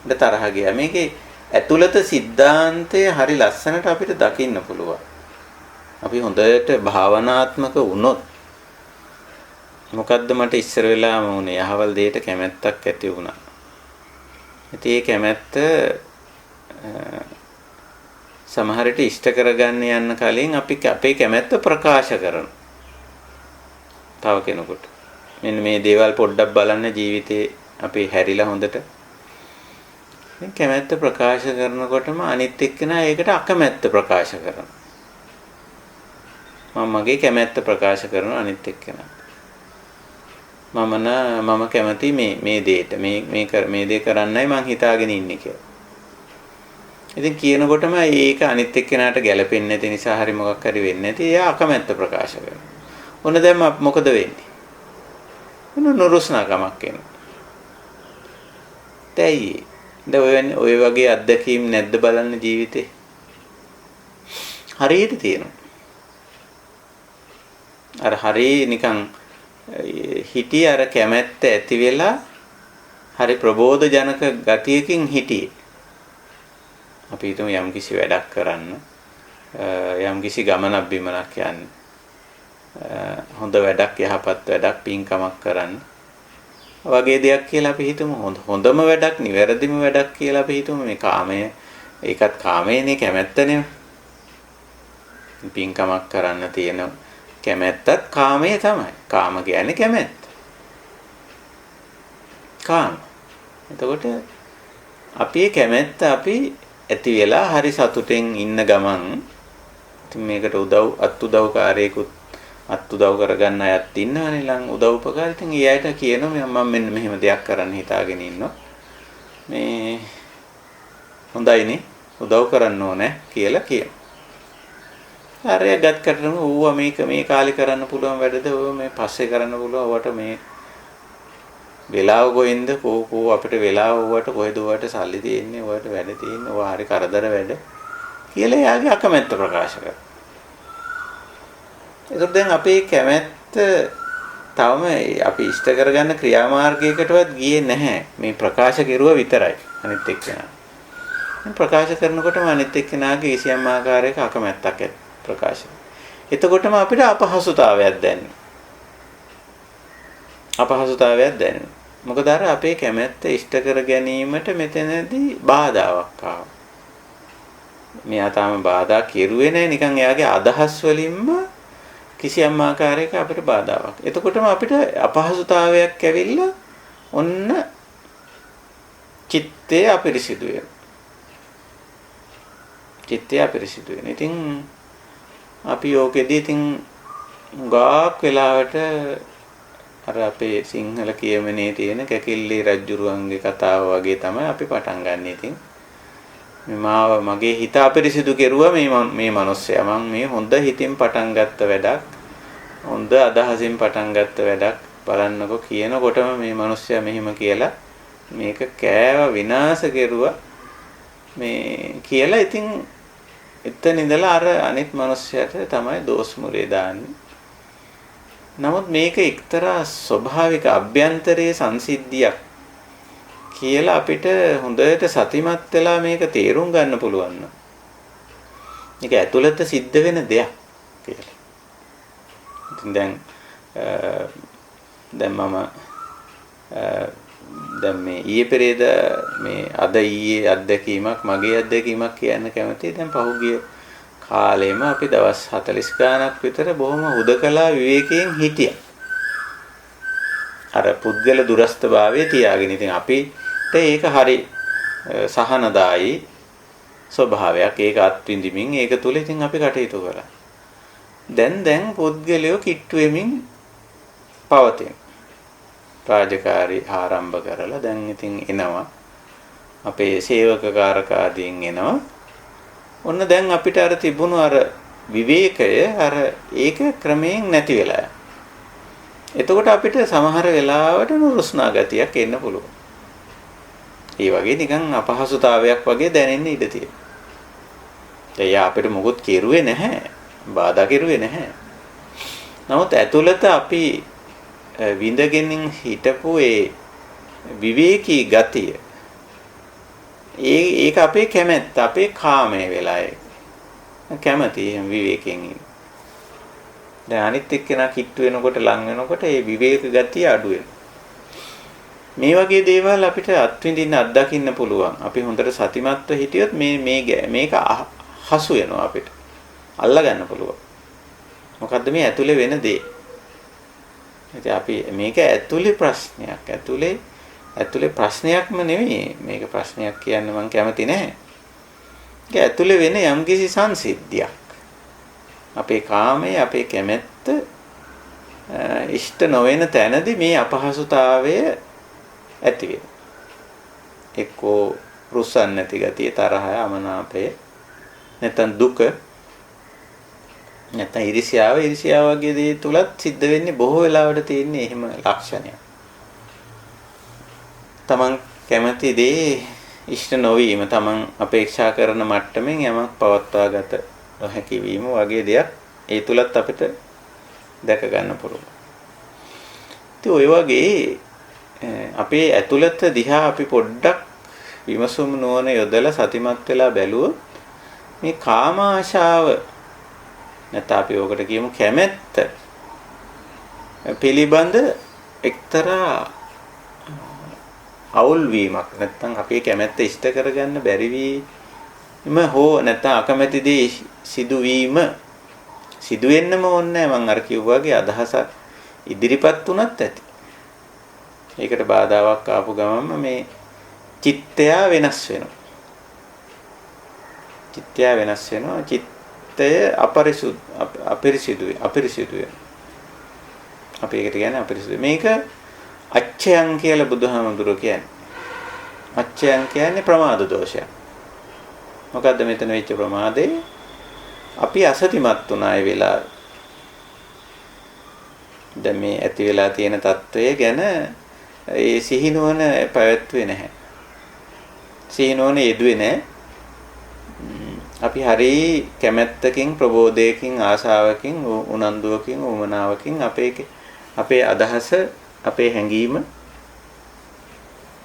ඒත් තරහ ගියා. මේකේ ඇතුළත සිද්ධාන්තය හරි ලස්සනට අපිට දකින්න පුළුවන්. අපි හොඳට භාවනාත්මක වුණොත් මොකද්ද මට ඉස්සර වෙලාම වුණේ? අහවල් දෙයට කැමැත්තක් ඇති වුණා. ඉතින් ඒ කැමැත්ත සමහර විට ඉෂ්ට කරගන්න යන්න කලින් අපි අපේ කැමැත්ත ප්‍රකාශ කරනවා. තව කෙනෙකුට. මෙන්න මේ දේවල් පොඩ්ඩක් බලන්න ජීවිතේ අපි හැරිලා හොඳට. මේ කැමැත්ත ප්‍රකාශ කරනකොටම අනිත් එක්කෙනා ඒකට අකමැත්ත ප්‍රකාශ කරනවා. මම මගේ කැමැත්ත ප්‍රකාශ කරනවා අනිත් එක්කෙනා. මම කැමති මේ දේට මේ දේ කරන්නයි මං හිතාගෙන ඉන්නේ කියලා. ඉතින් කියනකොටම ඒක අනිත් එක්කෙනාට ගැළපෙන්නේ නැති නිසා හරි මොකක් හරි වෙන්නේ නැති එයා අකමැත්ත ප්‍රකාශ කරනවා. ඔන්න දැන් මොකද වෙන්නේ? නුරුස්නාකමක් එනවා. දැයි ඔය වගේ අත්දැකීම් නැද්ද බලන්න ජීවිතේ? හරියට තියෙනවා. අර හරි නිකන් හිටියේ අර කැමැත්ත ඇති වෙලා හරි ප්‍රබෝධ ජනක ගතියකින් හිටියේ. අපි හිතමු යම්කිසි වැඩක් කරන්න යම්කිසි ගමනක් බිමනක් යන්න හොඳ වැඩක් යහපත් වැඩක් පින්කමක් කරන්න වගේ දෙයක් කියලා අපි හිතමු. හොඳම වැඩක් නිවැරදිම වැඩක් කියලා අපි හිතමු. මේ කාමය ඒකත් කාමයේනේ කැමැත්තනේ. පින්කමක් කරන්න තියෙන කැමැත්තත් කාමයේ තමයි. කාම කියන්නේ කැමැත්ත. කාම. එතකොට අපි කැමැත්ත අපි ඇති වෙලා හරි සතුටෙන් ඉන්න ගමන් ඉතින් මේකට අත්උදව්කාරයෙකුත් අත්උදව් කරගන්න අයත් ඉන්නවනේ ලං උදව්පකාර. ඉතින් ඒ අයට කියනවා මම මෙන්න මෙහෙම දෙයක් කරන්න හිතාගෙන ඉන්නවා. මේ හොඳයිනේ උදව් කරන්න ඕනේ කියලා කියනවා. හරිය ගත් කරන ඌව මේක මේ කාලේ කරන්න පුළුවන් වැඩද ඔය මේ පස්සේ කරන්න පුළුවන් ඔවට මේ වෙලාව කොහෙන්ද කෝ අපිට වෙලාව ඔවට කොහෙද ඔවට සල්ලි තියෙන්නේ ඔවට වැඩ තියෙන්නේ ඔය හරි කරදර වැඩ කියලා එයාගේ අකමැත්ත ප්‍රකාශ කරනවා. ඒක දැන් අපේ කැමැත්ත තවම අපි ඉෂ්ට කරගන්න ක්‍රියාමාර්ගයකටවත් ගියේ නැහැ. මේ ප්‍රකාශ කෙරුවා විතරයි අනිත් එක්කෙනා. ප්‍රකාශ කරනකොටම අනිත් එක්කෙනාගේ කිසියම් ආකාරයක අකමැත්තක් ප්‍රකාශ. එතකොටම අපිට අපහසුතාවයක් දැනෙනවා. අපහසුතාවයක් දැනෙනවා. මොකද අර අපේ කැමැත්ත ඉෂ්ට කර ගැනීමට මෙතනදී බාධාවක් ආවා. මෙයා තාම බාධා කෙරුවේ නැහැ නිකන් එයාගේ අදහස් වලින්ම කිසියම් ආකාරයක අපිට බාධාවක්. එතකොටම අපිට අපහසුතාවයක් ඇවිල්ලා ඔන්න චිත්තය අපිරිසිදු වෙනවා. චිත්තය අපිරිසිදු වෙනවා. ඉතින් අපි යෝගෙදී ඉතින් ගාක් වෙලාවට අර අපේ සිංහල කියමනේ තියෙන කැකිල්ලේ රජ්ජුරුවන්ගේ කතාව වගේ තමයි අපි පටන් ගන්න. ඉතින් මගේ හිත අපිරිසිදු කෙරුවා මේ මිනිස්සයා. මම මේ හොඳ හිතින් පටන් ගත්ත වැඩක්. හොඳ අදහසින් පටන් ගත්ත වැඩක්. බලන්නකො කියනකොටම මේ මිනිස්සයා මෙහෙම කියලා මේක කෑව විනාශ කෙරුවා. මේ කියලා ඉතින් එතන ඉඳලා අර අනිත් මිනිස්සයාට තමයි දෝෂ මුරේ දාන්නේ. නමුත් මේක එක්තරා ස්වභාවික අභ්‍යන්තරයේ සංසිද්ධියක් කියලා අපිට හොඳට සතිමත් වෙලා මේක තේරුම් ගන්න පුළුවන්. මේක ඇතුළත සිද්ධ වෙන දෙයක් කියලා. ඉතින් දැන් මේ ඊයේ පෙරේද මේ අද ඊයේ අත්දැකීමක් මගේ අත්දැකීමක් කියන්න කැමතියි. දැන් පහුගිය කාලෙම අපි දවස් 40 ගාණක් විතර බොහොම හුදකලා විවේකයෙන් හිටියා. අර පුද්ගල දුරස්ථභාවයේ තියාගෙන. ඉතින් අපිට ඒක හරි සහනදායි ස්වභාවයක්. ඒක අත්විඳිමින් ඒක තුල ඉතින් අපි කටයුතු කළා. දැන් පුද්ගලයෝ කිට්ටු වෙමින් පවතින. රාජකාරී ආරම්භ කරලා දැන් ඉතින් එනවා. අපේ සේවක කාරකාදීන් එනවා. ඔන්න දැන් අපිට අර තිබුණු අර විවේකය අර ඒක ක්‍රමයෙන් නැති වෙලා. එතකොට අපිට සමහර වෙලාවට නුරුස්නා ගතියක් එන්න පුළුවන්. ඒ වගේ නිකන් අපහසුතාවයක් වගේ දැනෙන්න ඉඩ තියෙනවා. එයා අපිට මොකොත් කෙරුවේ නැහැ. බාධා කෙරුවේ නැහැ. නමුත් ඇතුළත අපි විඳගෙන හිටපු ඒ විවේකී ගතිය ඒක අපේ කැමැත්ත අපේ කාමයේ වෙලා කැමැති විවේකයෙන් ඉන්න. දැන් අනිත් එක්කෙනා කිට්ටු වෙනකොට ලං වෙනකොට ඒ විවේක ගතිය අඩු වෙනවා. මේ වගේ දේවල් අපිට අත්විඳින්න අත්දකින්න පුළුවන්. අපි හොඳට සතිමත්ව හිටියොත් මේක හසු වෙනවා අපිට. අල්ලා ගන්න පුළුවන්. මොකද්ද මේ ඇතුලේ වෙන දේ? ඉතින් අපි මේක ඇතුලේ ප්‍රශ්නයක්. ඇතුලේ ප්‍රශ්නයක්ම නෙවෙයි. මේක ප්‍රශ්නයක් කියන්න මම කැමති නැහැ. ඒක ඇතුලේ වෙන යම්කිසි සංසිද්ධියක්. අපේ කාමයේ අපේ කැමැත්ත ඉෂ්ට නොවන තැනදී මේ අපහසුතාවය ඇති වෙනවා. එක්කෝ රුස්සන් නැති ගතිය, තරහය, අමනාපය, නැත්නම් දුක, නැත්නම් ඊර්ෂ්‍යාව වගේ දේ තුලත් සිද්ධ වෙන්නේ බොහෝ වෙලාවට තියෙන්නේ එහෙම ලක්ෂණයක්. තමන් කැමති දේ ඉෂ්ට නොවීම, තමන් අපේක්ෂා කරන මට්ටමින් යමක් පවත්වා ගත නොහැකි වීම වගේ දෙයක් ඒ තුලත් අපිට දැක ගන්න පුළුවන්. ඉතින් ඔය වගේ අපේ ඇතුළත දිහා අපි පොඩ්ඩක් විමසුම් නොවන යොදලා සතිමත් වෙලා බැලුවොත් මේ කාම ආශාව නැත්නම් අපි ඔකට කියමු කැමැත්ත පිළිබඳ එක්තරා අවුල් වීමක් නැත්නම් අපේ කැමැත්ත ඉෂ්ට කරගන්න බැරි වීම හෝ නැත්නම් අකමැති දේ සිදුවීම සිදු වෙන්නම ඕනේ නැහැ. මම අර කිව්වාගේ අදහසක් ඉදිරිපත් වුණත් ඇති. ඒකට බාධාවක් ආපු ගමන්ම මේ චිත්තය වෙනස් වෙනවා. චිත්තය වෙනස් වෙනවා. චිත්තය අපිරිසිදුයි. අපි ඒකට කියන්නේ අපිරිසිදු. මේක අච්ඡයන් කියලා බුදුහාමුදුරුවෝ කියන්නේ. අච්ඡයන් කියන්නේ ප්‍රමාද දෝෂයක්. මොකද්ද මෙතන වෙච්ච ප්‍රමාදේ? අපි අසතිමත් වුණා ඒ වෙලාවේ. දැන් මේ ඇති වෙලා තියෙන తত্ত্বය ගැන ඒ සිහිනුවන පැවැත්වුවේ නැහැ. සිහිනුවන යෙදුවේ නැහැ. අපි හරි කැමැත්තකින්, ප්‍රබෝධයකින්, ආශාවකින්, උනන්දුවකින්, උමනාවකින් අපේ අදහස, අපේ හැඟීම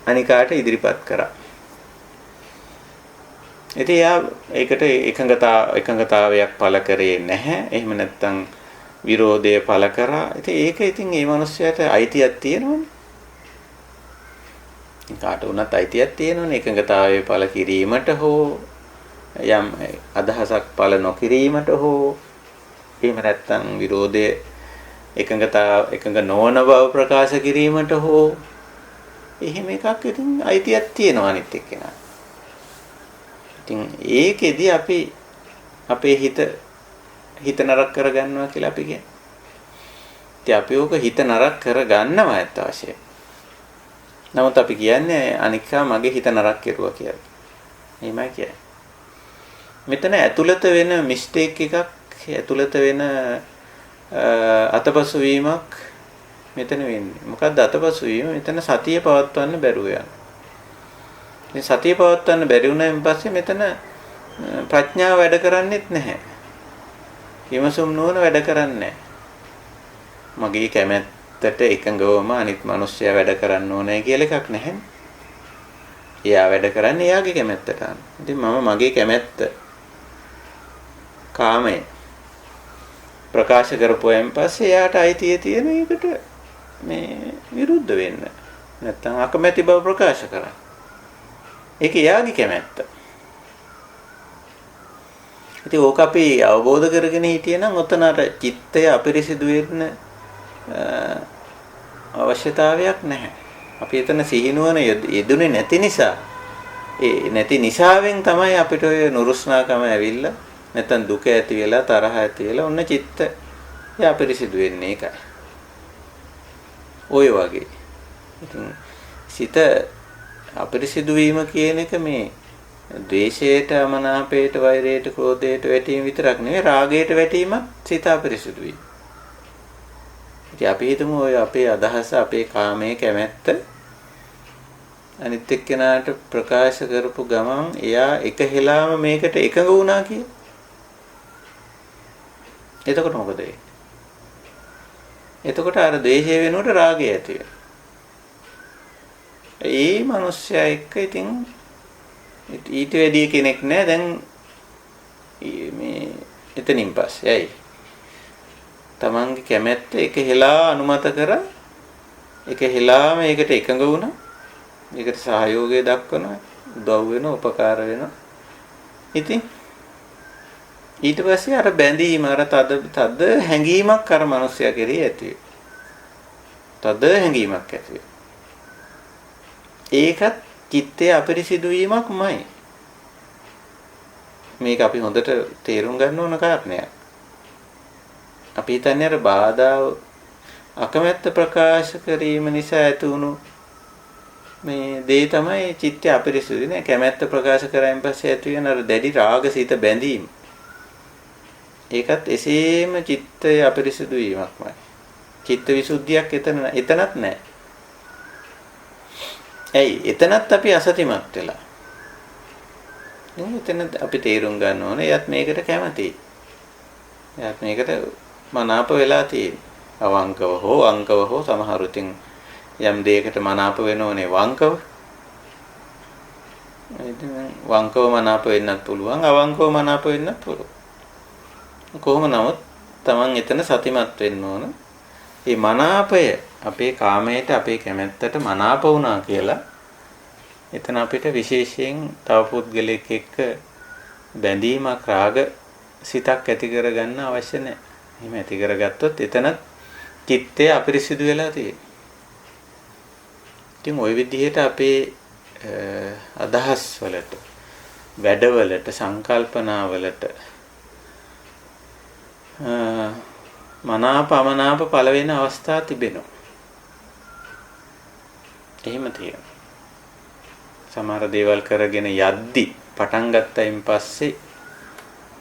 අනිකාට ඉදිරිපත් කරා. ඉතින් යා ඒකට එකඟතාවයක් පළ කරේ නැහැ. එහෙම නැත්නම් විරෝධය පළ කරා. ඉතින් මේ මිනිස්සයාට අයිතියක් තියෙනවනේ. කාට වුණත් අයිතියක් තියෙනවනේ එකඟතාවය පළ කිරීමට හෝ යම් අදහසක් පළ නොකිරීමට හෝ එහෙම නැත්නම් විරෝධය එකඟ නොවන බව ප්‍රකාශ කිරීමට හෝ එහෙම එකක් ඉතින් අයිතියක් තියෙනවා අනිත් එක්කෙනා. ඉතින් ඒකෙදි අපි අපේ හිත නරක කරගන්නවා කියලා අපි කියන්නේ. ඉතින් අපි ඕක හිත නරක කරගන්නවා ඇත්ත වශයෙන්ම. නමුත් අපි කියන්නේ අනිකා මගේ හිත නරක කෙරුවා කියලා. එහෙමයි කියන්නේ. මෙතන ඇතුළත වෙන මිස්ටේක් එකක්, ඇතුළත වෙන අතපසු වීමක් මෙතන වෙන්නේ. මොකද්ද අතපසු වීම? මෙතන සතිය පවත්වන්න බැරුව යනවා. මේ සතිය පවත්වන්න බැරි වුණාන් පස්සේ මෙතන ප්‍රඥාව වැඩ කරන්නේත් නැහැ. විමසුම් නුවණ වැඩ කරන්නේ නැහැ. මගේ කැමැත්තට එකඟවම අනිත් මිනිස්සයා වැඩ කරන්න ඕනේ කියලා එකක් නැහැ. එයා වැඩ කරන්නේ එයාගේ කැමැත්තට අනුව. ඉතින් මම මගේ කැමැත්ත කාමය ප්‍රකාශ කරපුවාන් පස්සේ එයාට අයිතිය තියෙන එකට මේ විරුද්ධ වෙන්න. නැත්තම් අකමැති බව ප්‍රකාශ කරන්න. ඒක එයාගේ කැමැත්ත. ඉතින් ඕක අපි අවබෝධ කරගෙන හිටියනම් ඔතන අර චිත්තය අපිරිසිදු වෙන්න අවශ්‍යතාවයක් නැහැ. අපි එතන සිහිනුවන යෙදුනේ නැති නිසා ඒ නැති නිසාවෙන් තමයි අපිට ඔය නුරුස්නාකම ඇවිල්ලා නැත්නම් දුක ඇති වෙලා තරහ ඇති වෙලා ඔන්න චිත්තය අපිරිසිදු වෙන්නේ ඒකයි. ඔය වගේ. ඉතින් සිත අපිරිසිදු වීම කියන එක මේ ද්වේෂයට, අමනාපයට, වෛරයට, ක්‍රෝධයට වැටීම විතරක් නෙවෙයි රාගයට වැටීමත් සිත අපිරිසිදු වීම. ඉතින් අපි හිතමු ඔය අපේ අදහස, අපේ කාමයේ කැමැත්ත අනිත් එක්කෙනාට ප්‍රකාශ කරපු ගමන් එයා එක හෙලාම මේකට එකඟ වුණා කියලා. එතකොට මොකද වෙන්නේ? එතකොට අර ද්වේෂය වෙනුවට රාගය ඇති වෙනවා. ඒ මිනිස්සයා එක්ක ඉතින් ඊට වැඩි කෙනෙක් නැහැ දැන් මේ එතනින් පස්සේ. ඇයි? තමන්ගේ කැමැත්ත එක හෙලා අනුමත කර එක හෙලා මේකට එකඟ වුණා. මේකට සහයෝගය දක්වනවා, උදව් වෙනවා, උපකාර වෙනවා. ඉතින් ඊට පස්සේ අර බැඳීම අර තද හැඟීමක් අර මිනිස්සයා කෙරෙහි ඇති වෙනවා. තද හැඟීමක් ඇති වෙනවා. ඒකත් චිත්තයේ අපිරිසිදු වීමක්මයි. මේක අපි හොඳට තේරුම් ගන්න ඕන කාරණයක්. අපි හිතන්නේ අර බාධා අකමැත්ත ප්‍රකාශ කිරීම නිසා ඇති වුණු මේ දේ තමයි චිත්තය අපිරිසිදු නේ. කැමැත්ත ප්‍රකාශ කරායින් පස්සේ ඇති වෙන අර දැඩි රාගසිත බැඳීම. ඒකත් එසේම චිත්තය අපිරිසිදු වීමක්මයි. චිත්ත විසුද්ධියක් එතනත් නැහැ. ඇයි? එතනත් අපි අසතිමත් වෙලා. එතන අපි තේරුම් ගන්න ඕනේ එයත් මේකට කැමතියි. එයත් මේකට මනාප වෙලා තියෙන්නේ. අවංකව හෝ අංකව හෝ සමහර උතින් යම් දෙයකට මනාප වෙනෝනේ වංකව. ඉතින් වංකව මනාප වෙන්නත් පුළුවන්, අවංකව මනාප වෙන්නත් පුළුවන්. කොහොම නමුත් Taman එතන සතිමත් වෙන්න ඕන. මේ මනාපය අපේ කාමයට, අපේ කැමැත්තට මනාප වුණා කියලා එතන අපිට විශේෂයෙන් තව පුද්ගලයෙක් එක්ක බැඳීමක්, රාග සිතක් ඇති කරගන්න අවශ්‍ය නැහැ. එහෙම ඇති කරගත්තොත් එතන චිත්තය අපිරිසිදු වෙලා තියෙන්නේ. ඉතින් ওই විදිහට අපේ අදහස් වලට, වැඩවලට, සංකල්පනාවලට මනාප අමනාප පළ වෙන අවස්ථා තිබෙනවා. එහෙම තියෙනවා. සමහර දේවල් කරගෙන යද්දි පටන් ගත්තයින් පස්සේ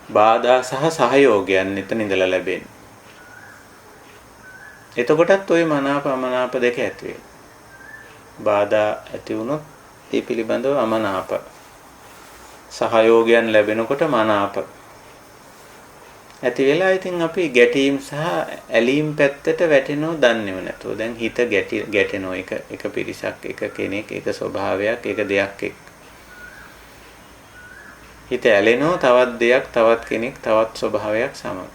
බාධා සහ සහයෝගයන් එතන ඉඳලා ලැබෙන්නේ. එතකොටත් ওই මනාප අමනාප දෙක ඇති වෙනවා. බාධා ඇති වුණොත් ඒ පිළිබඳව අමනාප, සහයෝගයන් ලැබෙනකොට මනාප ඇති වෙලා ඉතින් අපි ගැටීම් සහ ඇලීම් පැත්තට වැටෙනව දන්නේව නැතුව. දැන් හිත ගැටෙනව එක පිරිසක්, එක කෙනෙක්, එක ස්වභාවයක්, එක දෙයක් එක්ක. හිත ඇලෙනව තවත් දෙයක්, තවත් කෙනෙක්, තවත් ස්වභාවයක් සමග.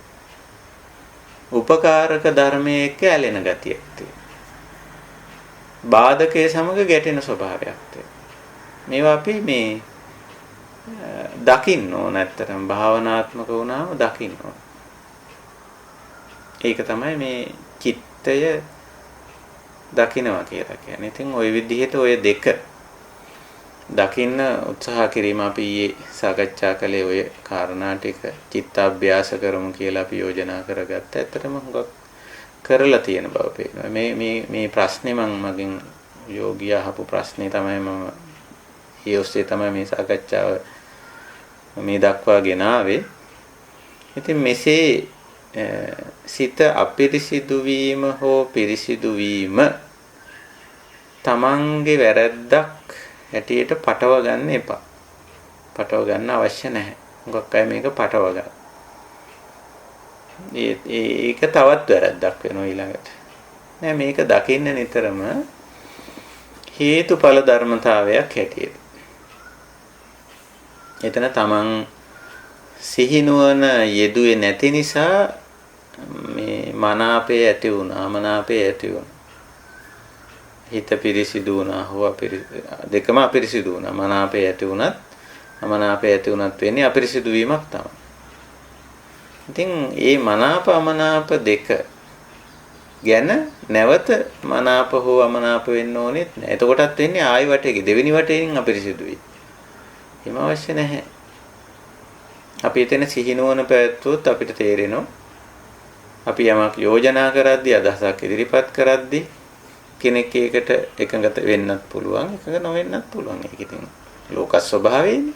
උපකාරක ධර්මයේ එක්ක ඇලෙන ගතියක් තියෙනවා. බාධකයේ සමග ගැටෙන ස්වභාවයක් තියෙනවා. මේවා අපි මේ දකින්න ඕන. ඇත්තටම භාවනාත්මක වුණාම දකින්න ඕන. ඒක තමයි මේ චිත්තය දකින්නවා කියලා කියන්නේ. ඉතින් ওই විදිහට ওই දෙක දකින්න උත්සාහ කිරීම අපි ඊයේ සාකච්ඡා කළේ ওই කාරණා ටික චිත්තාභ්‍යාස කරමු කියලා අපි යෝජනා කරගත්තා. ඇත්තටම හුඟක් කරලා තියෙන බව පේනවා. මේ ප්‍රශ්නේ මගෙන් යෝගියා අහපු ප්‍රශ්නේ තමයි මම ඒ ඔස්සේ තමයි මේ සාකච්ඡාව මේ දක්වා ගෙනාවේ. ඉතින් මෙසේ සිත අපිරිසිදු වීම හෝ පිරිසිදු වීම තමන්ගේ වැරැද්දක් හැටියට පටව ගන්න එපා. පටව ගන්න අවශ්‍ය නැහැ. මොකක් අය මේක පටව ගන්න. ඒක තවත් වැරැද්දක් වෙනවා ඊළඟට. නෑ මේක දකින්න නිතරම හේතුඵල ධර්මතාවයක් හැටියට. එතන තමන් සිහිනුවන යෙදුවේ නැති නිසා මේ මනාපය ඇති වුණා, අමනාපය ඇති වුණා. හිත පිරිසිදු වුණා හෝ දෙකම අපිරිසිදු වුණා. මනාපය ඇති වුණත්, අමනාපය ඇති වුණත් වෙන්නේ අපිරිසිදු වීමක් තමයි. ඉතින් මේ මනාප අමනාප දෙක ගැන නැවත මනාප හෝ අමනාප වෙන්න ඕනෙත් නෑ. එතකොටත් වෙන්නේ ආයි වටේක දෙවෙනි වටේකින් අපිරිසිදුයි. එහෙම අවශ්‍ය නැහැ. අපි එතන සිහිනුවන පැවැත්වුවොත් අපිට තේරෙනවා අපි යමක් යෝජනා කරද්දී, අදහසක් ඉදිරිපත් කරද්දී කෙනෙක් ඒකට එකඟ වෙන්නත් පුළුවන්, එකඟ නොවෙන්නත් පුළුවන්. ඒක ඉතින් ලෝක ස්වභාවයනේ.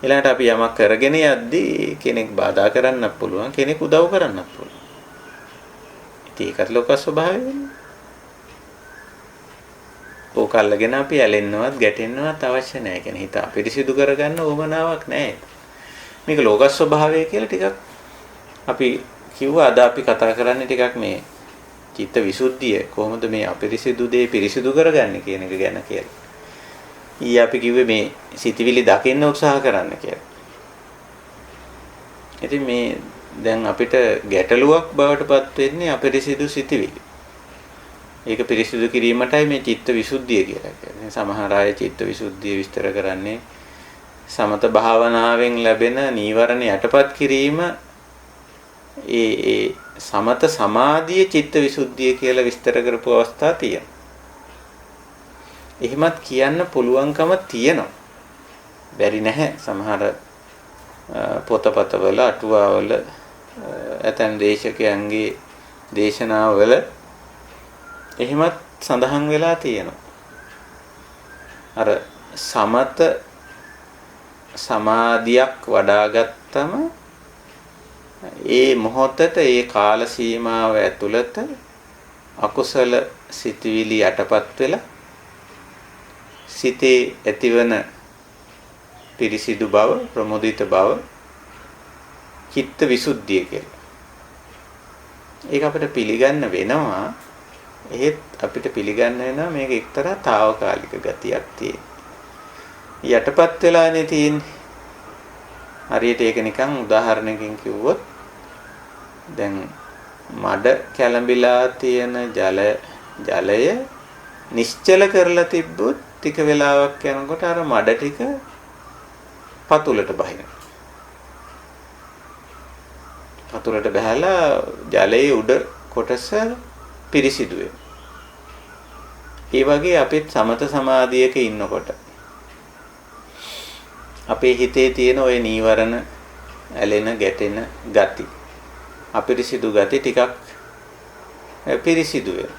ඊළඟට අපි යමක් කරගෙන යද්දී කෙනෙක් බාධා කරන්නත් පුළුවන්, කෙනෙක් උදව් කරන්නත් පුළුවන්. ඉතින් ඒකත් ලෝක ස්වභාවයනේ. ඕක අල්ලගෙන අපි ඇලෙන්නවත් ගැටෙන්නවත් අවශ්‍ය නැහැ. කියන්නේ හිත අපිරිසිදු කරගන්න ඕමනාවක් නැහැ. මේක ලෝක ස්වභාවය කියලා ටිකක් අපි කිව්වා. අද අපි කතා කරන්නේ ටිකක් මේ චිත්ත විසුද්ධිය කොහොමද මේ අපිරිසිදු දේ පිරිසිදු කරගන්නේ කියන එක ගැන කියලා. ඊයේ අපි කිව්වේ මේ සිතවිලි දකින්න උත්සාහ කරන්න කියලා. ඉතින් මේ දැන් අපිට ගැටලුවක් බවට පත් වෙන්නේ අපිරිසිදු සිතවිලි. ඒක පිරිසිදු කිරීමටයි මේ චිත්ත විසුද්ධිය කියලා කියන්නේ. සමහර අය චිත්ත විසුද්ධිය විස්තර කරන්නේ සමත භාවනාවෙන් ලැබෙන නීවරණ යටපත් කිරීම ඒ සමත සමාධිය චිත්ත විසුද්ධිය කියලා විස්තර කරපු අවස්ථා තියෙනවා. එහෙමත් කියන්න පුළුවන්කම තියෙනවා. බැරි නැහැ. සමහර පොතපතවල, අටුවාවල, ඇතැම් දේශකයන්ගේ දේශනාවල එහෙමත් සඳහන් වෙලා තියෙනවා. අර සමත සමාධියක් වඩාගත්තම ඒ මොහොතට, ඒ කාල සීමාව ඇතුළත අකුසල සිතුවිලි යටපත් වෙලා සිතේ ඇතිවන පිරිසිදු බව, ප්‍රමුදිත බව චිත්ත විසුද්ධිය කියලා. ඒක අපිට පිළිගන්න වෙනවා. එහෙත් අපිට පිළිගන්න වෙනවා මේක එක්තරා తాවකාලික ගතියක් තියෙන. යටපත් වෙලානේ තියෙන්නේ. හරියට ඒක නිකන් උදාහරණයකින් කිව්වොත් දැන් මඩ කැළඹිලා තියෙන ජලය නිශ්චල කරලා තිබ්බොත් ටික වෙලාවක් යනකොට අර මඩ ටික පතුලට බහිනවා. වතුරට බහැලා ජලයේ උඩ කොටස පිරිසිදු වෙනවා. ඒ වගේ අපිත් සමත සමාධියක ඉන්නකොට අපේ හිතේ තියෙන ওই නීවරණ ඇලෙන ගැටෙන ගති අපිරිසිදු ගති ටිකක් පිරිසිදු වෙනවා.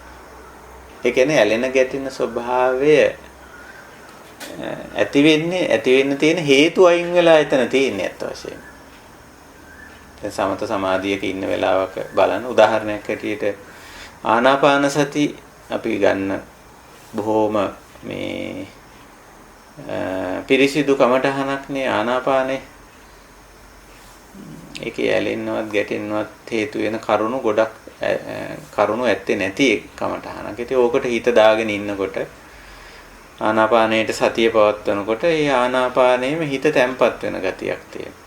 ඒ කියන්නේ ඇලෙන ගැටෙන ස්වභාවය ඇති වෙන්න තියෙන හේතු අයින් වෙලා එතන තියෙන්නේ අත් වශයෙන්. දැන් සමත සමාධියක ඉන්න වෙලාවක බලන්න උදාහරණයක් ඇටියට ආනාපාන සති අපි ගන්න බොහෝම මේ පිරිසිදු කමටහනක් නේ ආනාපානේ. ඒකේ ඇලෙන්නවත් ගැටෙන්නවත් හේතු වෙන කරුණු ගොඩක් කරුණු ඇත්තේ නැති කමටහනක්. ඉතින් ඕකට හිත දාගෙන ඉන්නකොට ආනාපානයට සතිය පවත්වනකොට ඒ ආනාපානයේම හිත තැම්පත් වෙන ගතියක් තියෙනවා.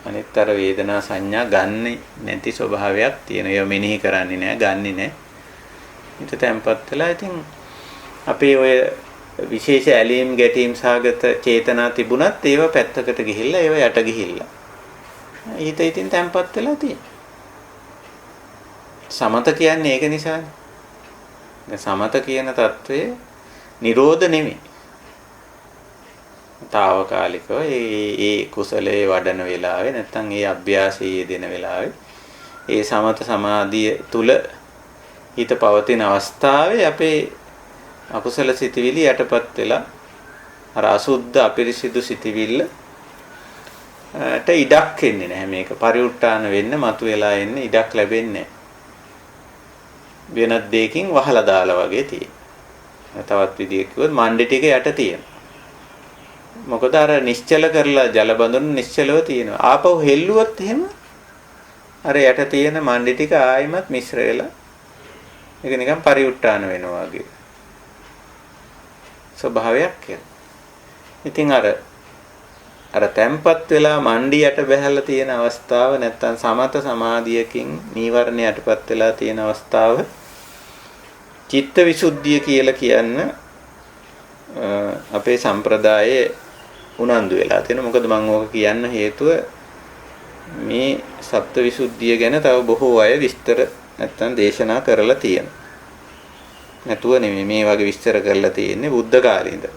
අනිත් අර වේදනා සංඥා ගන්නෙ නැති ස්වභාවයක් තියෙනවා. ඒව මෙනෙහි කරන්නේ නැහැ, ගන්නෙ නැහැ. හිත තැම්පත් වෙලා ඉතින් අපේ ඔය විශේෂ ඇලීම් ගැටීම් සාගත චේතනා තිබුණත් ඒව පැත්තකට ගිහිල්ලා ඒව යට ගිහිල්ලා හිත ඉතින් තැම්පත් වෙලා තියෙනවා. සමත කියන්නේ ඒක නිසානේ. සමත කියන తත්වය නිරෝධ නෙමෙයි. తాවකාලිකව ඒ කුසලයේ වඩන වෙලාවේ නැත්නම් ඒ අභ්‍යාසයේ දෙන වෙලාවේ ඒ සමත සමාධිය තුල හිත පවතින අවස්ථාවේ අපේ අකුසල සිතිවිලි යටපත් වෙලා අර අසුද්ධ අපිරිසිදු සිතිවිල්ල ට ඉඩක් එන්නේ නැහැ. මේක පරිඋත් ทาน වෙන්න මතුවලා එන්නේ ඉඩක් ලැබෙන්නේ නැහැ. වෙනත් දෙයකින් වහලා දාලා වගේ තියෙනවා. තවත් විදිහක් කිව්වොත් මණ්ඩි ටික යට තියෙනවා. මොකද අර නිශ්චල කරලා ජල බඳුන නිශ්චලව තියෙනවා. ආපහු හෙල්ලුවොත් එහෙම අර යට තියෙන මණ්ඩි ටික ආයිමත් මිශ්‍ර වෙලා ඒක නිකන් පරිඋත් ทาน වෙනවා වගේ ස්වභාවයක් කියලා. ඉතින් අර තැම්පත් වෙලා මණ්ඩි යට බැහැලා තියෙන අවස්ථාව නැත්තම් සමත සමාධියකින් නීවරණ යටපත් වෙලා තියෙන අවස්ථාව චිත්ත විසුද්ධිය කියලා කියන්න අපේ සම්ප්‍රදායේ උනන්දු වෙලා තියෙනවා. මොකද මම ඕක කියන්න හේතුව මේ සප්ත විසුද්ධිය ගැන තව බොහෝ අය විස්තර නැත්තම් දේශනා කරලා තියෙනවා. නැතුව නෙමෙයි මේ වගේ විස්තර කරලා තියෙන්නේ බුද්ධ කාලේ ඉඳලා.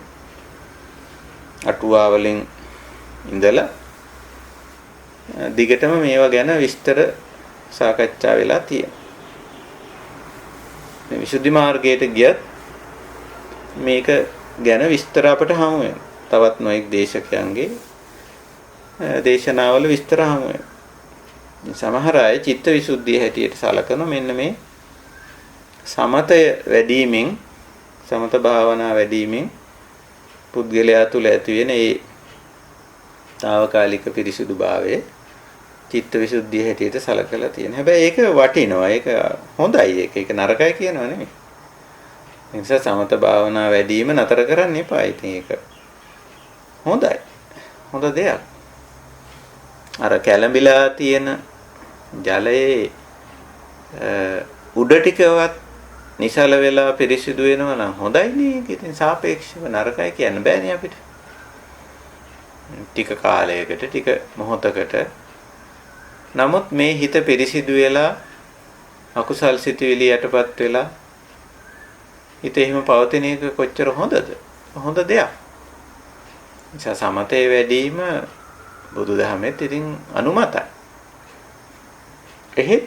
අටුවා වලින් ඉඳලා දිගටම මේවා ගැන විස්තර සාකච්ඡා වෙලා තියෙනවා. මේ විසුද්ධි මාර්ගයට ගියත් මේක ගැන විස්තර අපට හමු වෙනවා. තවත් නොඑක් දේශකයන්ගේ දේශනාවල විස්තර හමු වෙනවා. සමහර අය චිත්ත විසුද්ධිය හැටියට සලකන මෙන්න මේ සමතය වැඩිමින් සමත භාවනා වැඩිමින් පුද්ගලයා තුළ ඇති වෙන ඒ తాවකාලික පිරිසුදු භාවය චිත්ත විසුද්ධිය හැටියට සලකලා තියෙනවා. හැබැයි ඒක වටිනවා. ඒක හොඳයි. ඒක නරකයි කියනවා නෙමෙයි. ඒ නිසා සමත භාවනා වැඩිම නතර කරන්න එපා. ඉතින් ඒක හොඳයි. හොඳ දෙයක්. අර කැළඹිලා තියෙන ජලයේ උඩ ටිකවත් නිසල වෙලා පිරිසිදු වෙනවා නම් හොඳයි නේ. ඒක ඉතින් සාපේක්ෂව නරකයි කියන්න බෑනේ අපිට. ටික කාලයකට ටික මොහොතකට නමුත් මේ හිත පිරිසිදු වෙලා අකුසල් සිතුවිලි යටපත් වෙලා හිත එහෙම පවතින එක කොච්චර හොඳද? හොඳ දෙයක්. නිසා සමතේ වැඩිම බුදුදහමෙත් ඉතින් අනුමතයි. එහෙත්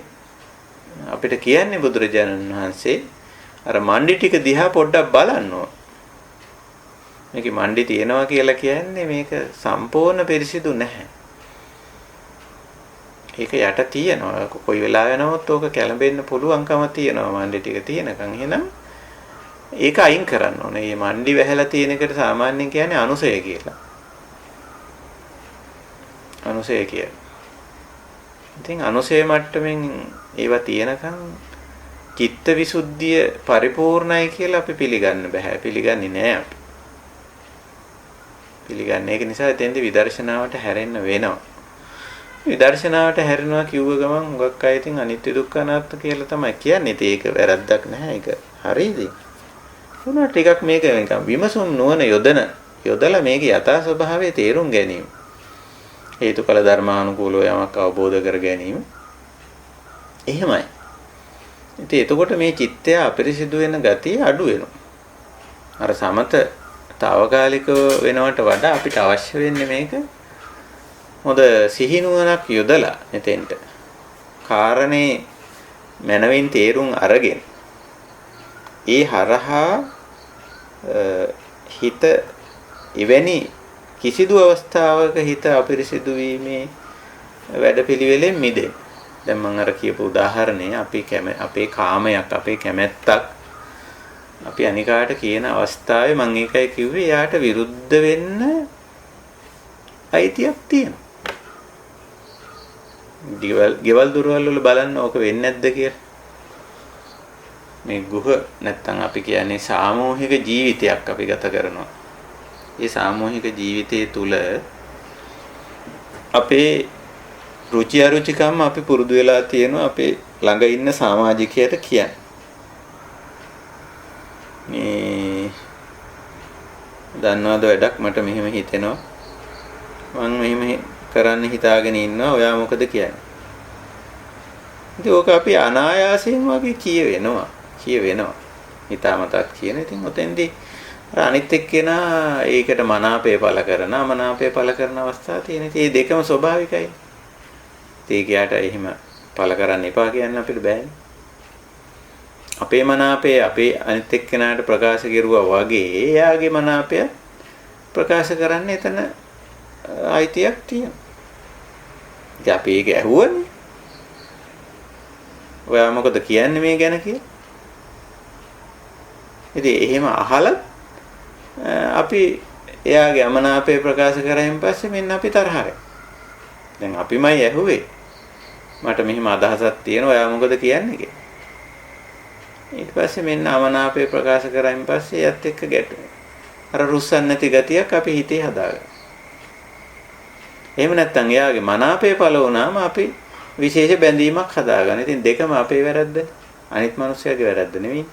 අපිට කියන්නේ බුදුරජාණන් වහන්සේ අර මණ්ඩි ටික දිහා පොඩ්ඩක් බලන්න ඕන. මේකේ මණ්ඩි තියෙනවා කියලා කියන්නේ මේක සම්පූර්ණ පිරිසිදු නැහැ. ඒක යට තියෙනවා. කොයි වෙලාවෙ නමුත් ඕක කැළඹෙන්න පුළුවන්කම තියෙනවා මණ්ඩි ටික තියෙනකන්. එහෙනම් ඒක අයින් කරන්න ඕනේ. මේ මණ්ඩි වැහැලා තියෙන එකට සාමාන්‍යයෙන් කියන්නේ අනුසය කියලා. අනුසය කියලා. ඉතින් අනුසය මට්ටමින් ඒවා තියෙනකන් චිත්ත විසුද්ධිය පරිපූර්ණයි කියලා අපි පිළිගන්න බෑ. පිළිගන්නේ නෑ අපි. පිළිගන්නේ ඒක නිසා එතෙන්දී විදර්ශනාවට හැරෙන්න වෙනවා. විදර්ශනාවට හැරෙනවා කිව්ව ගමන් හුඟක් අය ඉතින් අනිත්‍ය දුක්ඛ අනාත්ම කියලා තමයි කියන්නේ. ඒක වැරද්දක් නැහැ. ඒක හරියද? උනා ටිකක් මේක නිකන් විමසුම් නොවන යොදලා මේකේ යථා ස්වභාවය තේරුම් ගැනීම. හේතුඵල ධර්මානුකූලව යමක් අවබෝධ කර ගැනීම. එහෙමයි. ඉතින් එතකොට මේ චිත්තය අපිරිසිදු වෙන ගතිය අඩු වෙනවා. අර සමත తాවකාලිකව වෙනවට වඩා අපිට අවශ්‍ය වෙන්නේ මේක හොඳ සිහිනුවණක් යොදලා මෙතෙන්ට. කාරණේ මනවින් තේරුම් අරගෙන ඒ හරහා හිත එවැනි කිසිදු අවස්ථාවක හිත අපිරිසිදු වීමේ වැඩපිළිවෙලෙන් මිදෙන්න. දැන් මම අර කියපු උදාහරණේ අපේ කාමයක් අපේ කැමැත්තක් අපි අනිකාට කියන අවස්ථාවේ මම ඒකයි කිව්වේ යාට විරුද්ධ වෙන්න අයිතියක් තියෙනවා. ගෙවල් දොරවල් වල බලන්න ඕක වෙන්නේ නැද්ද කියලා. මේ ගුහ නැත්තම් අපි කියන්නේ සාමූහික ජීවිතයක් අපි ගත කරනවා. මේ සාමූහික ජීවිතයේ තුල අපේ රුචි අරුචිකම් අපි පුරුදු වෙලා තියෙනවා අපේ ළඟ ඉන්න සමාජිකයට කියන්න. මේ දන්නවද වැඩක් මට මෙහෙම හිතෙනවා. මම මෙහෙම කරන්න හිතාගෙන ඉන්නවා. ඔයා මොකද කියන්නේ? ඉතින් ඕක අපි අනායාසයෙන් වගේ කියවෙනවා. හිතාමතක් කියන. ඉතින් ඔතෙන්දී අර අනිත් එක්කෙනා ඒකට මනාපය පළ කරන, අමනාපය පළ කරන අවස්ථා තියෙන. ඉතින් මේ දෙකම ස්වභාවිකයි. ඒකයට එහෙම පළ කරන්න එපා කියන්න අපිට බෑනේ. අපේ මනාපය අපේ අනිත් එක්කෙනාට ප්‍රකාශ කෙරුවා වගේ එයාගේ මනාපය ප්‍රකාශ කරන්න එතන අයිතියක් තියෙනවා. ඉතින් අපි ඒක ඇහුවනේ. ඔයා මොකද කියන්නේ මේ ගැන කියලා? ඉතින් එහෙම අහලා අපි එයාගේ අමනාපය ප්‍රකාශ කරායින් පස්සේ මෙන්න අපි තරහයි. දැන් අපිමයි ඇහුවේ. මට මෙහෙම අදහසක් තියෙනවා. ඔයා මොකද කියන්නේ කියලා. ඊට පස්සේ මෙන්න අමනාපය ප්‍රකාශ කරායින් පස්සේ යත් එක්ක ගැටුනේ. අර රුස්සන් නැති ගතියක් අපි හිතේ හදාගන්න. එහෙම නැත්නම් එයාගේ මනාපය පළ වුණාම අපි විශේෂ බැඳීමක් හදාගන්න. ඉතින් දෙකම අපේ වැරද්ද. අනිත් මිනිස්සයාගේ වැරද්ද නෙවෙයි.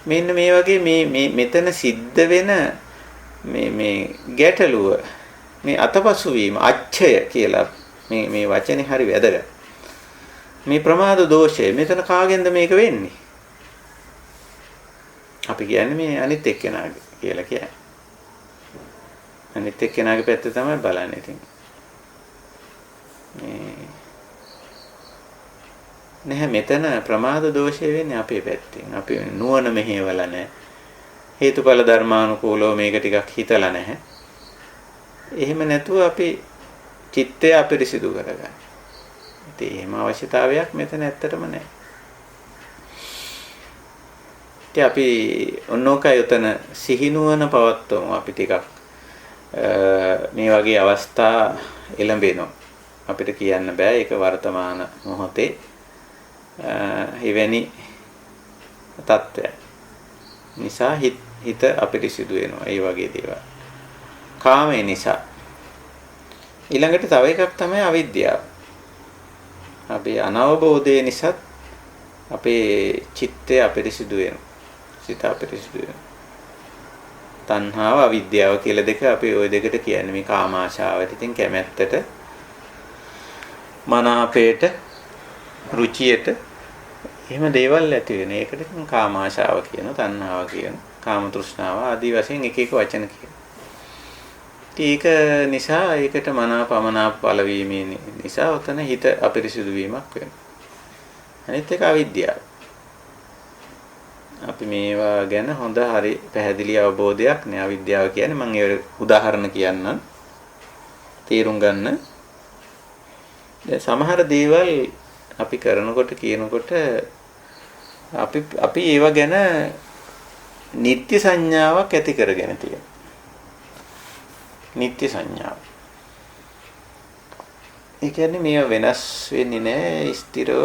මෙන්න මේ වගේ මේ මෙතන සිද්ධ වෙන මේ ගැටලුව මේ අතපසු වීම අච්ඡය කියලා මේ වචනේ හරි වැදගත්. මේ ප්‍රමාද දෝෂය මෙතන කාගෙන්ද මේක වෙන්නේ? අපි කියන්නේ මේ අනිත් එක්කෙනාගේ කියලා කියන්නේ. අනිත් එක්කෙනාගේ පැත්ත තමයි බලන්නේ ඉතින්. නැහැ මෙතන ප්‍රමාද දෝෂය වෙන්නේ අපේ පැත්තෙන්. අපි නුවණ මෙහෙवला නැහැ. හේතුඵල ධර්මානුකූලව මේක ටිකක් හිතලා නැහැ. එහෙම නැතුව අපි චිත්තය අපිරිසිදු කරගන්න. ඉතින් එහෙම අවශ්‍යතාවයක් මෙතන ඇත්තටම නැහැ. ඉතින් අපි ඔන්නෝකයි උතන සිහිනුවන පවත්වමු අපි ටිකක් මේ වගේ අවස්ථා එළඹෙනවා. අපිට කියන්න බෑ ඒක වර්තමාන මොහොතේ එවැනි තත්ත්වයක් නිසා හිත අපිරිසිදු වෙනවා. ඒ වගේ දේවල්. කාමය නිසා. ඊළඟට තව එකක් තමයි අවිද්‍යාව. අපේ අනවබෝධය නිසා අපේ චිත්තය අපිරිසිදු වෙනවා. සිත අපිරිසිදු වෙනවා. තණ්හාව අවිද්‍යාව කියලා දෙක අපි ওই දෙකට කියන්නේ මේ කාමාශාවට. ඉතින් කැමැත්තට මනාපයට රුචියට එහෙම දේවල් ඇති වෙන. ඒකට ඉතින් කාමාශාව කියන, තණ්හාව කියන, කාම තෘෂ්ණාව ආදී වශයෙන් එක එක වචන කියන. ඒක නිසා ඒකට මනාපමනාප පළවීමේ නිසා උතන හිත අපිරිසිදු වීමක් වෙනවා. අනිත් එක අවිද්‍යාව. අපි මේවා ගැන හොඳ හරි පැහැදිලි අවබෝධයක් නෑ. අවිද්‍යාව කියන්නේ මම ඒ උදාහරණ කියන්නම් තේරුම් ගන්න. දැන් සමහර දේවල් අපි කරනකොට කියනකොට අපි ඒව ගැන නිත්‍ය සංඥාවක් ඇති කරගෙන තියෙනවා. නිත්‍ය සංඥාව. ඒ කියන්නේ මේව වෙනස් වෙන්නේ නැහැ. ස්ථිරව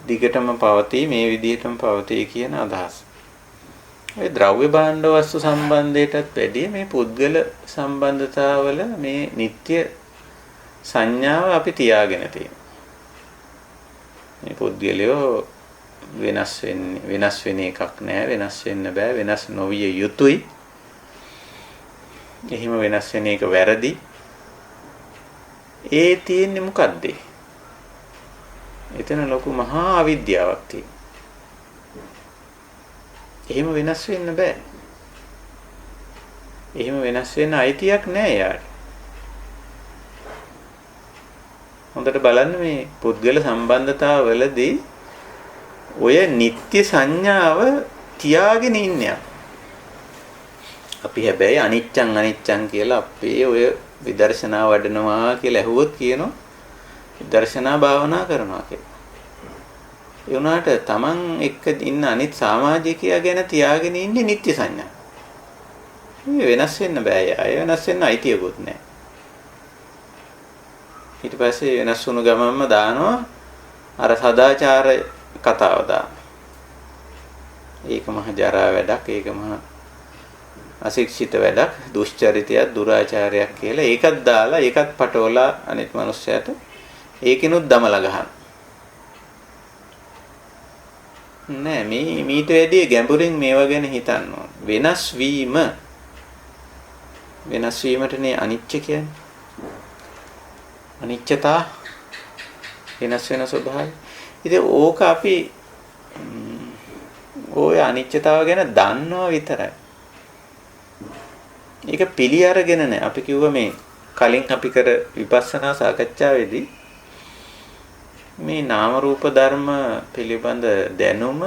දිගටම පවතී, මේ විදිහටම පවතී කියන අදහස. ඒ ද්‍රව්‍ය භාණ්ඩ වස්තු සම්බන්ධයටත් වැඩිය මේ පුද්ගල සම්බන්ධතාවල මේ නිත්‍ය සංඥාව අපි තියාගෙන තියෙනවා. මේ පුද්ගලයෝ වෙනස් වෙන එකක් නෑ. වෙනස් වෙන්න බෑ. වෙනස් නොවිය යුතුයි. එහෙම වෙනස් වෙන එක වැරදි. ඒ තියෙන්නේ මොකද්ද? එතන ලොකු මහා අවිද්‍යාවක් තියෙනවා. එහෙම වෙනස් වෙන්න බෑ. එහෙම වෙනස් වෙන්න අයිතියක් නෑ යාට. හොඳට බලන්න මේ පුද්ගල සම්බන්ධතාවවලදී ඔය නিত্য සංඥාව තියාගෙන ඉන්නේ. අපි හැබැයි අනිච්චං අනිච්චං කියලා අපේ ඔය විදර්ශනා වඩනවා කියලා ඇහුවොත් කියනවා විදර්ශනා භාවනා කරනවා කියලා. ඒ වුණාට Taman එක්ක ඉන්න අනිත් සමාජිකයා ගැන තියාගෙන ඉන්නේ නিত্য සංඥා. මේ වෙනස් වෙන්න බෑ. අය වෙනස් වෙන්න අයිතියකුත් නැහැ. ඊට පස්සේ වෙනස් වුණු ගමන්ම දානවා අර සදාචාර කතාව දාන. ඒක මහ ජරා වැඩක්, ඒක මහ අශික්ෂිත වැඩක්, දුෂ්චරිතයක්, දුරාචාරයක් කියලා ඒකත් දාලා ඒකත් පටවලා අනිත් මිනිස්සයාට ඒකිනුත් දමලා ගහන. නෑ මේ මීට වැඩිය ගැඹුරින් මේවා ගැන හිතන්න ඕන. වෙනස් වීමටනේ අනිච්ච කියන්නේ. අනිච්චතා වෙනස් වෙන ස්වභාවය. ඉතින් ඕක අපි ඔය අනිච්චතාව ගැන දන්නවා විතරයි. ඒක පිළි අරගෙන නැහැ. අපි කිව්වා මේ කලින් අපි කර විපස්සනා සාකච්ඡාවේදී මේ නාම රූප ධර්ම පිළිබඳ දැනුම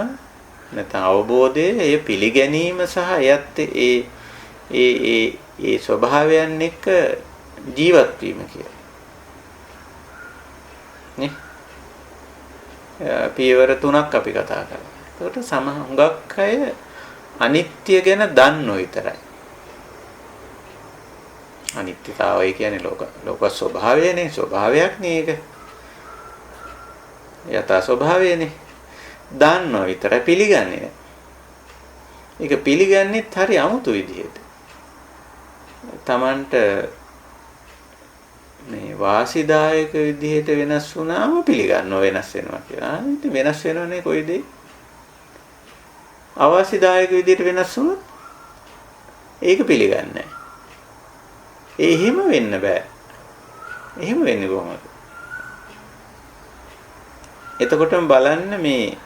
නැත්නම් අවබෝධය, ඒ පිළිගැනීම සහ එයත් ඒ ස්වභාවයන් එක්ක ජීවත් වීම කියලා. නේ? පියවර තුනක් අපි කතා කරා. ඒකට හුඟක් අය අනිත්‍ය ගැන දන්නෝ විතරයි. අනිත්‍යතාවය කියන්නේ ලෝක ස්වභාවයනේ, ස්වභාවයක් නේ ඒක. යථා ස්වභාවයනේ. දන්නෝ විතරයි, පිළිගන්නේ නැහැ. ඒක පිළිගන්නෙත් හරි අමුතු විදිහට. Tamanට මේ වාසිදායක විදිහට වෙනස් වුණාම පිළිගන්නව වෙනස් වෙනවා කියලා. ඉතින් වෙනස් වෙනවනේ කොයි දෙයක්. අවාසිදායක විදිහට වෙනස් වුණොත් ඒක පිළිගන්නේ නැහැ. එහෙම වෙන්න බෑ. එහෙම වෙන්නේ කොහොමද? එතකොටම බලන්න මේ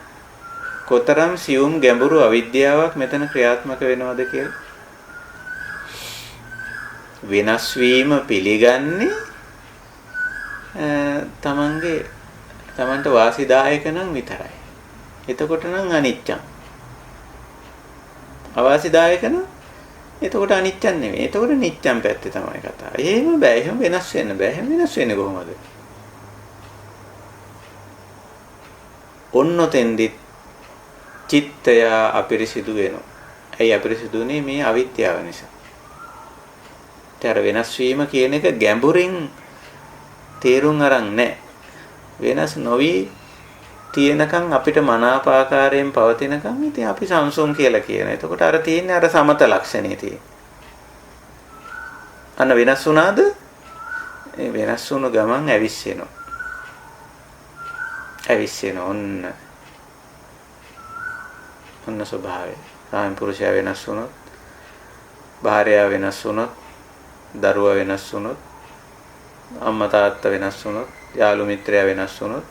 කොතරම් සියුම් ගැඹුරු අවිද්‍යාවක් මෙතන ක්‍රියාත්මක වෙනවද කියලා. වෙනස් වීම පිළිගන්නේ තමන්ට වාසිදායක නම් විතරයි. එතකොට නම් අනිච්චං. අවාසිදායක නම් එතකොට අනිච්චං නෙමෙයි. එතකොට නිච්චං පැත්තේ තමයි කතාව. එහෙම බෑ. එහෙම වෙනස් වෙන්න බෑ. එහෙම වෙනස් වෙන්නේ කොහොමද? ඔන්නතෙන්දි චිත්තය අපිරිසිදු වෙනවා. ඇයි අපිරිසිදුනේ? මේ අවිද්‍යාව නිසා. තර වෙනස් වීම කියන එක ගැඹුරින් තේරුම් අරන් නැහැ. වෙනස් නොවි තියෙනකන් අපිට මනාපාකාරයෙන් පවතිනකන් ඉතින් අපි සංසුන් කියලා කියන. එතකොට අර තියෙන්නේ අර සමත ලක්ෂණේ තියෙන. අන්න වෙනස් වුණාද? ඒ වෙනස් වුණු ගමන් ඇවිස්සෙනවා. ඔන්න ස්වභාවය. රාම පුරුෂයා වෙනස් වුණොත්, භාර්යාව වෙනස් වුණොත්, දරුවා වෙනස් වුණොත්, අම්මා තාත්තා වෙනස් වුණොත්, යාළු මිත්‍රයා වෙනස් වුණොත්,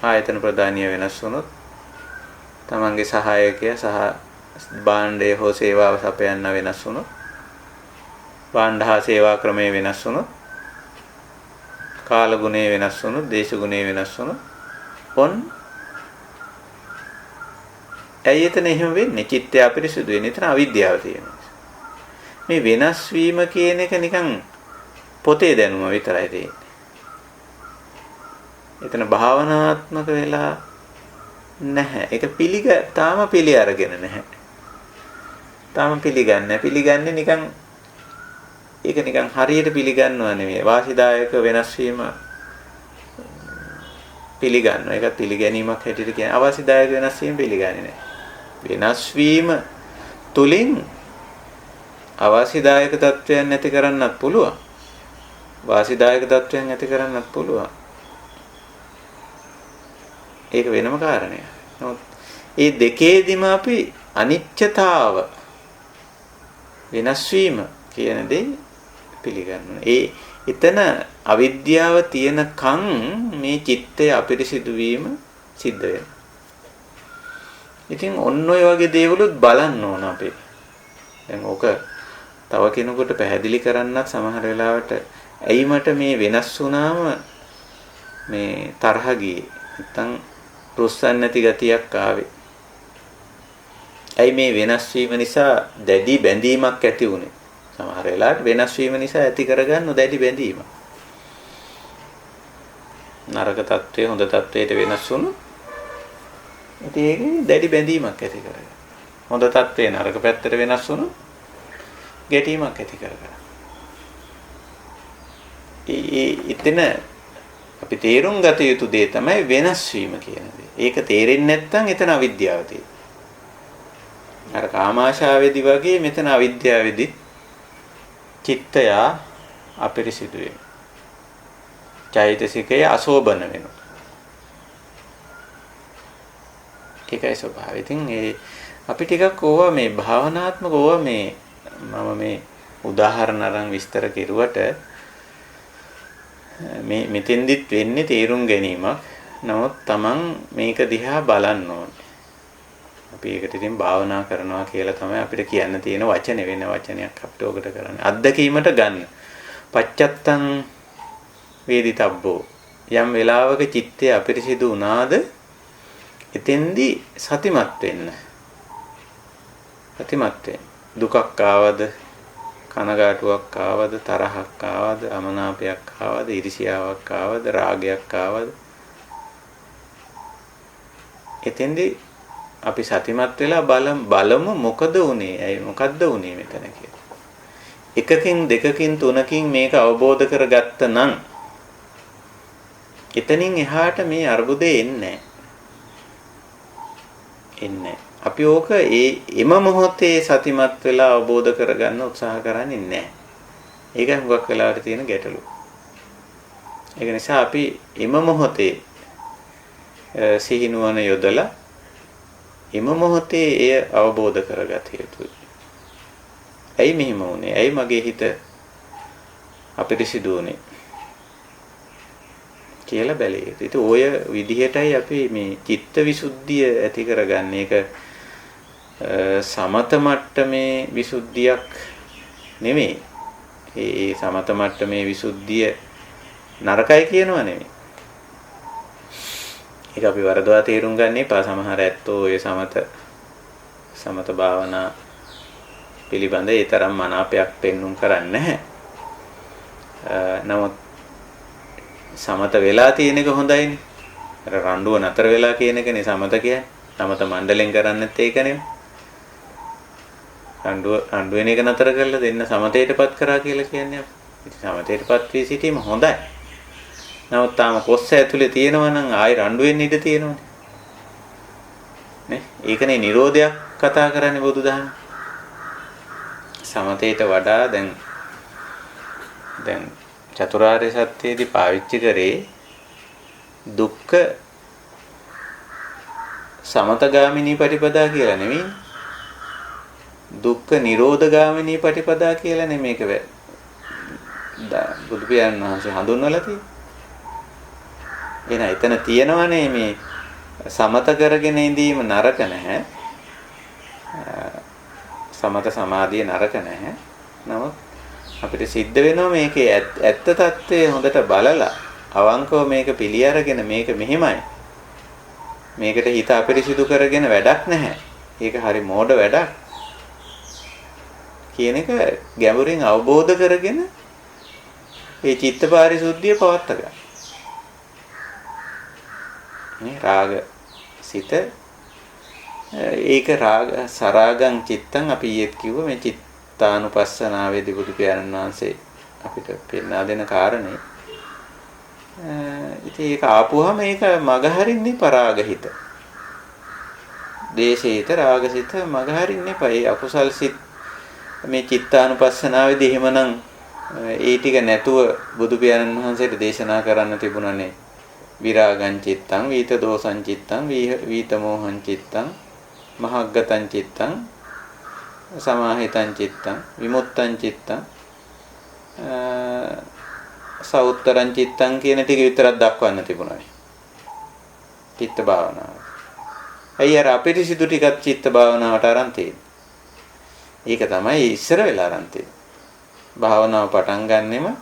ආයතන ප්‍රධානිය වෙනස් වුණොත්, තමන්ගේ සහායකයා සහ භාණ්ඩය හෝ සේවාව සපයන්න වෙනස් වුණොත්, භාණ්ඩ හා සේවා ක්‍රමය වෙනස් වුණොත්, කාල ගුණය වෙනස් වුණොත්, දේශ ගුණය වෙනස් වුණොත්, ඇයි එතන එහෙම වෙන්නේ? චිත්තය අපිරිසුදු වෙන්නේ. එතන අවිද්‍යාව තියෙනවා. මේ වෙනස් වීම කියන එක නිකන් පොතේ දැනුම විතරයි තියෙන්නේ. එතන භාවනාත්මක වෙලා නැහැ. ඒක තාම පිළි අරගෙන නැහැ. තාම පිළිගන්නේ නිකන් ඒක නිකන් හරියට පිළිගන්නව නෙමෙයි. වාසිදායක වෙනස් වීම පිළිගන්නවා. ඒකත් පිළිගැනීමක් හැටියට කියන්නේ. අවාසිදායක වෙනස් වීම පිළිගන්නේ නැහැ. වෙනස් වීම තුලින් අවාසිදායක තත්වයන් නැති කරන්නත් පුළුවන්. වාසිදායක තත්වයන් නැති කරන්නත් පුළුවන්. ඒක වෙනම කාරණයක්. නමුත් මේ දෙකේදීම අපි අනිච්චතාව වෙනස් වීම කියන දේ පිළිගන්නවා. එතන අවිද්‍යාව තියෙනකන් මේ චිත්තය අපිරිසිදු වීම සිද්ධ වෙනවා. ඉතින් ඔන්න ඔය වගේ දේවලුත් බලන්න ඕන අපි. දැන් ඕක තව කෙනෙකුට පැහැදිලි කරන්නත් සමහර වෙලාවට ඇයි මට මේ වෙනස් වුණාම මේ තරහ ගියේ නැත්තම් රුස්සන් නැති ගතියක් ආවේ. ඇයි මේ වෙනස් වීම නිසා දැඩි බැඳීමක් ඇති වුනේ? සමහර වෙලාවට වෙනස් වීම නිසා ඇති කරගන්න දැඩි බැඳීමක්. නරක තත්ත්වය හොඳ තත්ත්වයට වෙනස් වුණොත් ඉතින් ඒකේ දැඩි බැඳීමක් ඇති කරගන්න. හොඳ තත්ත්වය නරක පැත්තට වෙනස් වුණොත් ගැටීමක් ඇති කරගන්න. ඉතින් අපි තේරුම් ගත යුතු දේ තමයි වෙනස් වීම කියන දේ. ඒක තේරෙන්නේ නැත්නම් එතන අවිද්‍යාව තියෙනවා. අර කාමාශාවේදී වගේ මෙතන අවිද්‍යාවේදී චිත්තය අපිරිසිදු වෙනවා. චෛතසිකය අශෝභන වෙනවා. ඒකයි ස්වභාවය. ඉතින් අපි ටිකක් ඕවා මේ භාවනාත්මක ඕවා මම මේ උදාහරණ අරන් විස්තර කෙරුවට මේ මෙතෙන්දිත් වෙන්නේ තේරුම් ගැනීමක්. නමුත් Taman මේක දිහා බලන්න ඕනේ. අපි ඒකට ඉතින් භාවනා කරනවා කියලා තමයි අපිට කියන්න තියෙන වචනේ වෙන වචනයක් අපිට ඔකට කරන්නේ. අත්දැකීමට ගන්න. පච්චත්තං වේදිතබ්බෝ යම් වෙලාවක චිත්තය අපිරිසිදු වුණාද එතෙන්දී සතිමත් වෙන්න. සතිමත් වෙන්න. දුකක් ආවද කනගාටුවක් ආවද තරහක් ආවද අමනාපයක් ආවද ඊර්ෂියාවක් ආවද රාගයක් ආවද එතෙන්දී අපි සතිමත් වෙලා බලමු මොකද උනේ? ඇයි මොකද්ද උනේ මෙතන කියලා. එකකින් දෙකකින් තුනකින් මේක අවබෝධ කරගත්ත නම් එතනින් එහාට මේ අර්බුදේ එන්නේ අපි ඕක එම මොහොතේ සතිමත් වෙලා අවබෝධ කරගන්න උත්සාහ කරන්නේ නැහැ. ඒක හුඟක් වෙලාවට තියෙන ගැටලුව. ඒක නිසා අපි එම මොහොතේ සිහිනුවන යොදලා එම මොහොතේ එය අවබෝධ කරගත යුතුයි. ඇයි මෙහෙම වුනේ? ඇයි මගේ හිත අපිරිසිදු වුනේ? කියලා බැලිය යුතුයි. ඉතින් ඔය විදිහටයි අපි මේ චිත්ත විසුද්ධිය ඇති කරගන්නේ. ඒක සමත මට්ටමේ විසුද්ධියක් නෙමෙයි. ඒ සමත මට්ටමේ විසුද්ධිය නරකයි කියනවා නෙමෙයි. ඒක අපි වරදවා තේරුම් ගන්න එපා. සමහර ඇත්තෝ ඔය සමත භාවනා පිළිබඳ ඒ තරම් මනාපයක් පෙන්눔 කරන්නේ නැහැ. නමුත් සමත වෙලා තියෙන එක හොඳයිනේ. අර රණ්ඩුව නතර වෙලා කියන එකනේ සමත කියන්නේ. සමත මණ්ඩලෙන් කරන්නත් ඒකනේ. රණ්ඩුව වෙන එක නතර කරලා දෙන්න සමතේටපත් කරා කියලා කියන්නේ. ඉතින් සමතේටපත් වී සිටීම හොඳයි. නමුත් තාම කොස්ස ඇතුලේ තියෙනවා නම් ආයි රණ්ඩු වෙන්න ඉඩ තියෙනවනේ. නේ? ඒකනේ නිරෝධයක් කතා කරන්නේ බුදුදහම. සමතේට වඩා දැන් චතුරාර්ය සත්‍යයේදී පාවිච්චි කරේ දුක්ඛ සමතගාමිනී පටිපදා කියලා නෙමෙයි. දුක්ඛ නිරෝධගාමිනී පටිපදා කියලා නෙමෙයි මේක බුදු පියාණන් වහන්සේ හඳුන්වලා තියෙන්නේ. එහෙනම් එතන තියෙනවනේ මේ සමත කරගෙන ඉඳීම නරක නැහැ. සමත සමාධිය නරක නැහැ. නමුත් අපිට සිද්ධ වෙනවා මේකේ ඇත්ත తත්වය හොඳට බලලා අවංකව මේක පිළි අරගෙන මේක මෙහෙමයි. මේකට හිත අපිරිසිදු කරගෙන වැඩක් නැහැ. ඒක හරි මෝඩ වැඩක්. කියන එක ගැඹුරින් අවබෝධ කරගෙන මේ චිත්ත පාරිශුද්ධිය පවත්ත ගන්න. මේ රාග සිත ඒක සරාගං චිත්තං අපි ඊයේත් කිව්ව මේ චිත්තානුපස්සනාවේදී බුදු පියාණන් වහන්සේ අපිට පෙන්වා දෙන කාරණේ. ඉතින් ඒක ආපුවාම ඒක මගහරින්නේ පරාගහිත. දේශේත රාගසිත මගහරින්නේ පයි අකුසල් සිත් මේ චිත්තානුපස්සනාවේදී එහෙමනම් ඒ ටික නැතුව බුදු පියාණන් වහන්සේට දේශනා කරන්න තිබුණනේ. විරාගං චිත්තං වීත දෝසං චිත්තං වීත මෝහං චිත්තං මහග්ගතං චිත්තං සමාහිතං චිත්තං විමුක්තං චිත්තං සවුත්තරං චිත්තං කියන ටික විතරක් දක්වන්න තිබුණානේ. චිත්ත භාවනාව. ඇයි අර අපිරිසිදු ටිකක් චිත්ත භාවනාවට අරන් තියෙන්නේ? ඒක තමයි ඉස්සර වෙලා අරන් තියෙන්නේ. භාවනාව පටන් ගන්නෙම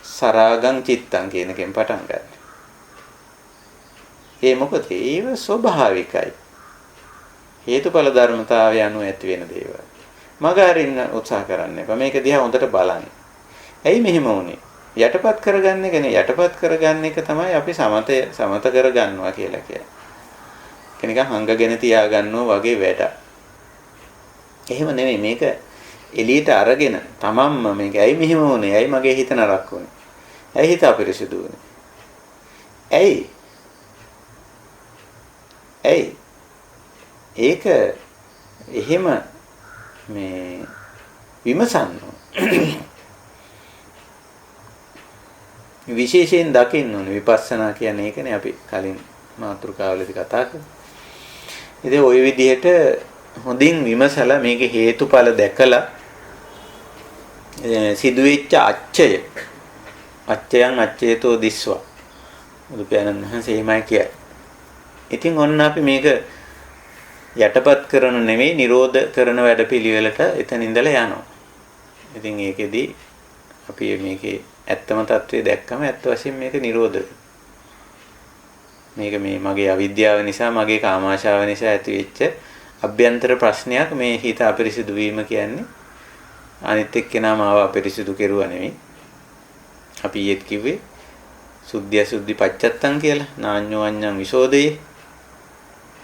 සරාගං චිත්තං කියන එකෙන් පටන් ගන්න. ඒ මොකද ඒව ස්වභාවිකයි. හේතුඵල ධර්මතාවය අනුව ඇති වෙන දේවල්. මග අරින්න උත්සාහ කරන්න එපා. මේක දිහා හොඳට බලන්න. ඇයි මෙහෙම වුනේ? යටපත් කරගන්න එකනේ. යටපත් කරගන්න එක තමයි අපි සමත කරගන්නවා කියලා කියන්නේ. කෙනිකන් හංගගෙන තියාගන්නවා වගේ වැඩ. එහෙම නෙමෙයි මේක එළියට අරගෙන තමන්ම මේක ඇයි මෙහෙම වුනේ? ඇයි මගේ හිත නරක වුනේ? ඇයි හිත අපිරිසිදු වුනේ? ඇයි? ඒක එහෙම මේ විමසන්න විශේෂයෙන් දකින්න ඕනේ. විපස්සනා කියන්නේ ඒකනේ අපි කලින් මාතෘකාවලදී කතා කරා. ඉතින් ওই විදිහට හොඳින් විමසලා මේකේ හේතුඵල දැකලා සිදුවෙච්ච අච්චයන් අච්චේතෝ දිස්වා බුදු පියාණන් වහන්සේ එහෙමයි කියයි. ඉතින් ඔන්න අපි මේක යටපත් කරන නෙමෙයි නිරෝධ කරන වැඩපිළිවෙලට එතන ඉඳලා යනවා. ඉතින් ඒකෙදි අපි මේකේ ඇත්තම தત્ත්වය දැක්කම ඇත්ත වශයෙන් මේක නිරෝධ මේක මේ මගේ අවිද්‍යාව නිසා මගේ කාමාශාව නිසා ඇතිවෙච්ච අභ්‍යන්තර ප්‍රශ්නයක්. මේ හිත අපිරිසිදු වීම කියන්නේ අනිත් එක්කෙනාම ආව අපිරිසිදු කෙරුවා නෙමෙයි. අපි ඊයේත් කිව්වේ සුද්ධිය සුද්ධි පච්චත්තං කියලා. නාඤ්ඤෝ අඤ්ඤං විසෝදේ.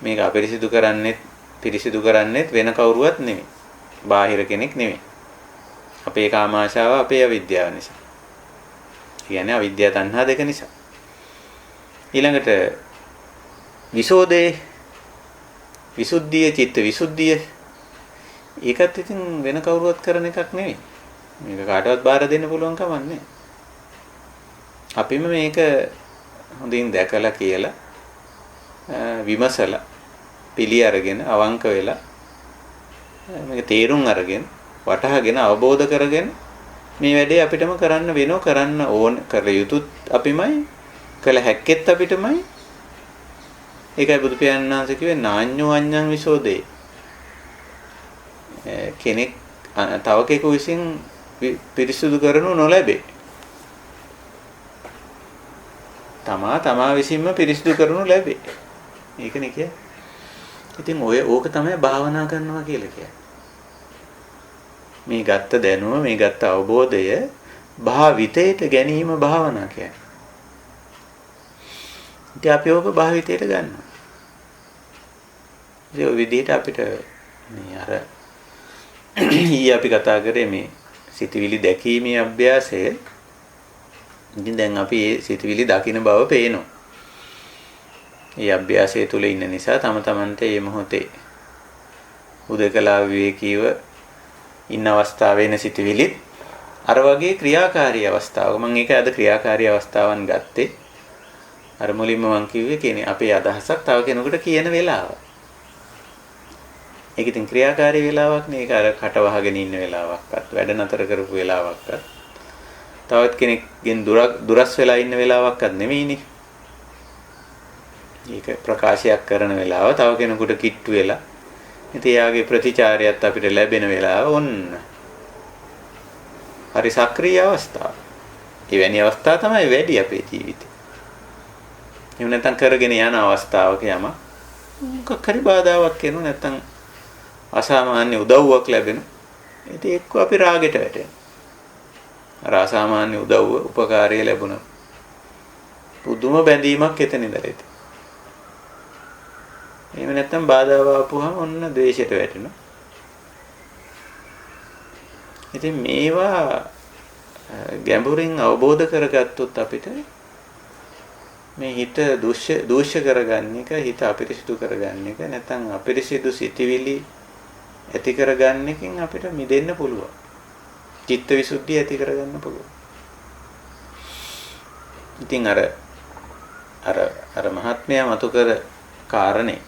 මේක අපිරිසිදු කරන්නේත් පිරිසිදු කරන්නේත් වෙන කවුරුවත් නෙමෙයි. බාහිර කෙනෙක් නෙමෙයි. අපේ කාමාශාව අපේ අවිද්‍යාව නිසා. කියන්නේ අවිද්‍යාව තණ්හා දෙක නිසා. ඊළඟට විසෝදේ විසුද්ධිය චිත්ත විසුද්ධිය ඒකත් ඉතින් වෙන කවුරුවත් කරන එකක් නෙමෙයි. මේක කාටවත් බාර දෙන්න පුළුවන් කමක් නැහැ. අපිම මේක හොඳින් දැකලා කියලා විමසලා පිළි අරගෙන අවංක වෙලා මේක තේරුම් අරගෙන වටහාගෙන අවබෝධ කරගෙන මේ වැඩේ අපිටම කරන්න වෙනව කරන්න ඕන කළ යුතුත් අපිමයි කළ හැක්කෙත් අපිටමයි. ඒකයි බුදු පියාණන් වහන්සේ කිව්වේ නාඤ්ඤෝ අඤ්ඤං විසෝදේ. කෙනෙක් තව කෙනෙකු විසින් පිරිසුදු කරනු නොලැබේ. තමා විසින්ම පිරිසුදු කරනු ලැබේ. ඒකනේ කියන්නේ. ඉතින් ඕක තමයි භාවනා කරනවා කියලා කියන්නේ. මේ ගත්ත දැනුම මේ ගත්ත අවබෝධය භාවිතයට ගැනීම භාවනා කියන්නේ. ඉතින් අපි ඕක භාවිතයට ගන්නවා. ඒ විදිහට අපිට මේ අර අපි කතා කරේ මේ සිතවිලි දැකීමේ අභ්‍යාසය. ඉතින් දැන් අපි මේ සිතවිලි දකින බව පේනවා. මේ අභ්‍යාසය තුල ඉන්න නිසා තම තමන්ට මේ මොහොතේ උදකලා විවේකීව ඉන්න අවස්ථාවේ ඉන සිතවිලි අර වගේ ක්‍රියාකාරී අවස්ථාවක මම ඒක අද ක්‍රියාකාරී අවස්ථාවන් ගත්තේ. අර මුලින්ම මම කිව්වේ කියන්නේ අපේ අදහසක් තව කෙනෙකුට කියන වෙලාව. ඒක ඉතින් ක්‍රියාකාරී වෙලාවක් නේ. ඒක අර කට වහගෙන ඉන්න වෙලාවක්වත් වැඩ නතර කරපු වෙලාවක්වත් තවත් කෙනෙක්ගෙන් දුරස් වෙලා ඉන්න වෙලාවක්වත් නෙමෙයිනේ. ඒක ප්‍රකාශයක් කරන වෙලාව තව කෙනෙකුට කිට්ටු වෙලා ඉතින් එයාගේ ප්‍රතිචාරයත් අපිට ලැබෙන වෙලාව ඔන්න. හරි සක්‍රීය අවස්ථාව. එවැනි අවස්ථා තමයි වැඩි අපේ ජීවිතේ. එහෙම නැත්නම් කරගෙන යන අවස්ථාවක යම මොකක් හරි බාධාවක් එනවා නැත්නම් අසාමාන්‍ය උදව්වක් ලැබෙනවා. ඉතින් එක්ක අපි රාගෙට වැටෙනවා. අර අසාමාන්‍ය උදව්ව උපකාරය ලැබුණා. පුදුම බැඳීමක් එතන ඉඳලා ඉතින්. එහෙම නැත්නම් බාධාව ආපුවම ඔන්න ද්වේෂයට වැටෙනවා. ඉතින් මේවා ගැඹුරින් අවබෝධ කරගත්තොත් අපිට මේ හිත දූෂ්‍ය කරගන්න එක, හිත අපිරිසිදු කරගන්න එක, නැත්නම් අපිරිසිදු සිටිවිලි ඇති කරගන්න එකෙන් අපිට මිදෙන්න පුළුවන්. චිත්ත විසුද්ධිය ඇති කරගන්න පුළුවන්. ඉතින් අර මහත්මයා මතු කර කාරණේ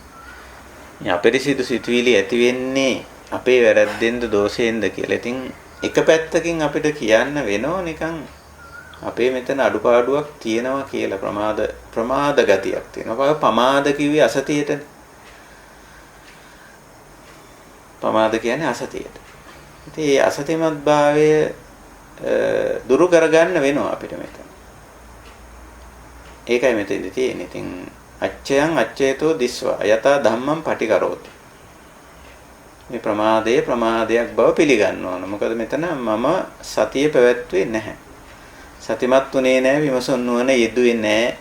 මේ අපිරිසිදු සිතුවිලි ඇති වෙන්නේ අපේ වැරද්දෙන්ද දෝෂයෙන්ද කියලා. ඉතින් එක පැත්තකින් අපිට කියන්න වෙනව නිකන් අපේ මෙතන අඩුපාඩුවක් තියෙනවා කියලා ප්‍රමාද ගතියක් තියෙනවා. පමාද කිව්වේ අසතියටනේ. පමාද කියන්නේ අසතියට. ඉතින් මේ අසතිමත් භාවය දුරු කරගන්න වෙනවා අපිට මෙතන. ඒකයි මෙතෙන්දි තියෙන්නේ. ඉතින් අච්චයන් අච්චේතෝ දිස්වා යතා ධම්මං පටිකරෝති. මේ ප්‍රමාදයක් බව පිළිගන්න ඕන. මොකද මෙතන මම සතිය පැවැත්වුවේ නැහැ. සතිමත් උනේ නැහැ, විමසුන් නුවණ යෙදුවේ නැහැ.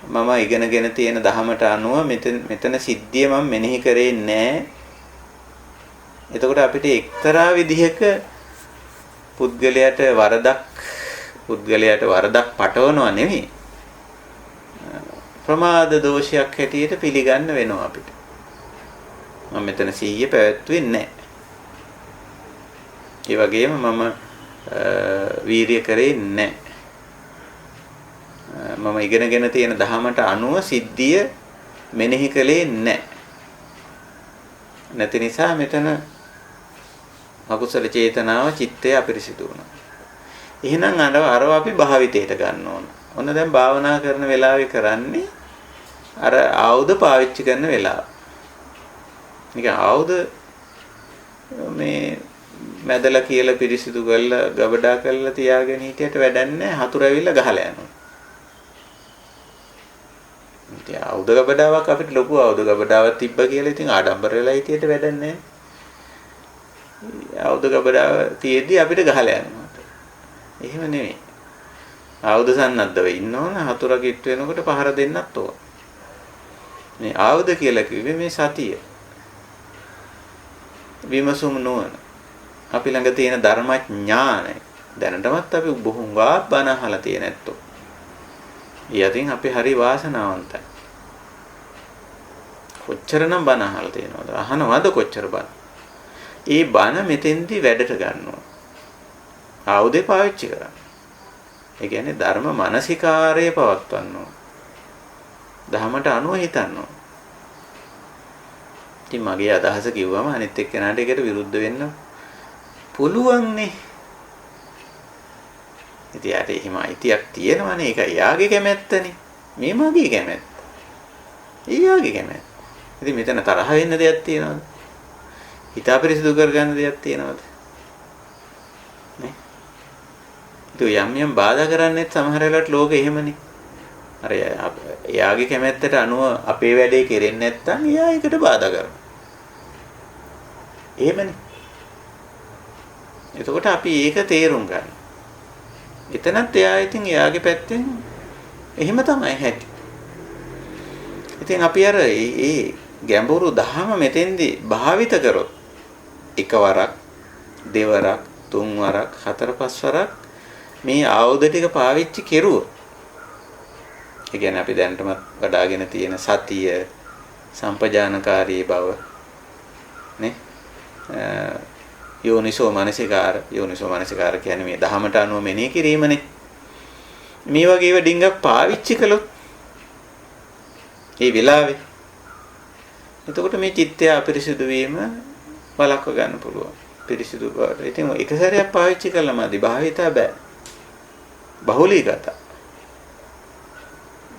මම ඉගෙනගෙන තියෙන ධහමට අනුව මෙතන සිද්ධිය මම මෙනෙහි කරේ නැහැ. එතකොට අපිට එක්තරා විදිහක පුද්ගලයාට වරදක් පටවනවා නෙමෙයි. ප්‍රමාද දෝෂයක් හැටියට පිළිගන්න වෙනවා අපිට. මම මෙතන සිහිය පැවැත්වුවේ නැහැ. ඒ වගේම මම වීර්ය කරේ නැහැ. මම ඉගෙනගෙන තියෙන ධහමට අනුව සිද්ධිය මෙනෙහි කළේ නැහැ. නැති නිසා මෙතන අකුසල චේතනාව චිත්තය අපිරිසිදු වුණා. එහෙනම් අරව අපි භාවිතයට ගන්න ඕන. ඔන්න දැන් භාවනා කරන වෙලාවේ කරන්නේ අර ආයුධ පාවිච්චි කරන වෙලාව. නිකන් ආයුධ මේ මැදලා කියලා පිරිසිදු කරලා ගබඩා කරලා තියාගෙන හිටියට වැඩක් නැහැ. හතුරු ඇවිල්ලා ගහලා යනවා. ඉතින් ආයුධ ගබඩාවක් අපිට ලොකු ආයුධ ගබඩාවක් තිබ්බ කියලා ඉතින් ආඩම්බර වෙලා හිටියට වැඩක් නැහැ. ආයුධ ගබඩාව තියෙද්දි අපිට ගහලා යනවා. එහෙම නෙමෙයි. ආයුධ සන්නද්ධව ඉන්න ඕන. හතුරා කිට්ටු වෙනකොට පහර දෙන්නත් ඕන. මේ ආයුධ කියලා කිව්වේ මේ සතිය. විමසුම් නුවණ. අපි ළඟ තියෙන ධර්මඥානය. දැනටමත් අපි බොහොමවා බණ අහලා තියෙන ඇත්තෝ. ඊයතින් අපි හරි වාසනාවන්තයි. කොච්චරනම් බණ අහලා තියෙනවද? අහනවද කොච්චර බණ? ඒ බණ මෙතෙන්දි වැඩට ගන්නවා. ආයුධේ පාවිච්චි කරන්න. ඒ කියන්නේ ධර්ම මානසිකාරය පවත්වන්න ඕන. ධහමට අනුව හිතන්න ඕන. ඉතින් මගේ අදහස කිව්වම අනිත් එක්කෙනාට ඒකට විරුද්ධ වෙන්න පුළුවන් නේ. ඉතින් යාට එහෙම අයිතියක් තියෙනවනේ. ඒක යාගේ කැමැත්තනේ. මේ මගේ කැමැත්ත. යාගේ කැමැත්ත. ඉතින් මෙතන තරහ වෙන්න දෙයක් තියෙනවද? හිත අපිරිසිදු කරගන්න දෙයක් තියෙනවද? නේ? ඒක යම් බාධා කරන්නේත් සමහර වෙලාවට ලෝකෙ එහෙමනේ. අර යාගේ කැමැත්තට අනුව අපේ වැඩේ කෙරෙන්නේ නැත්නම් එයා ඒකට බාධා කරනවා. එහෙමනේ. එතකොට අපි ඒක තේරුම් ගන්න. එතනත් එයා ඉතින් එයාගේ පැත්තෙන් එහෙම තමයි හැටි. ඉතින් අපි අර ඒ ගැඹුරු දහම මෙතෙන්දී භාවිත කරොත් එකවරක් දෙවරක් තුන්වරක් හතර පස්වරක් මේ ආයුධ ටික පාවිච්චි කෙරුවොත් ඒ කියන්නේ අපි දැනටමත් වඩාගෙන තියෙන සතිය සම්පජානකාරී බව නේ යෝනිසෝ මනසිකාර කියන්නේ මේ දහමට අනුව මෙනෙහි කිරීමනේ. මේ වගේ ඒවා ඩිංගක් පාවිච්චි කළොත් ඒ වෙලාවේ එතකොට මේ චිත්තය අපිරිසිදු වීම වළක්ව ගන්න පුළුවන්. පිරිසිදු බවට. ඉතින් එක සැරයක් පාවිච්චි කළාමදි භාවිතා බෑ. බහුලීගත.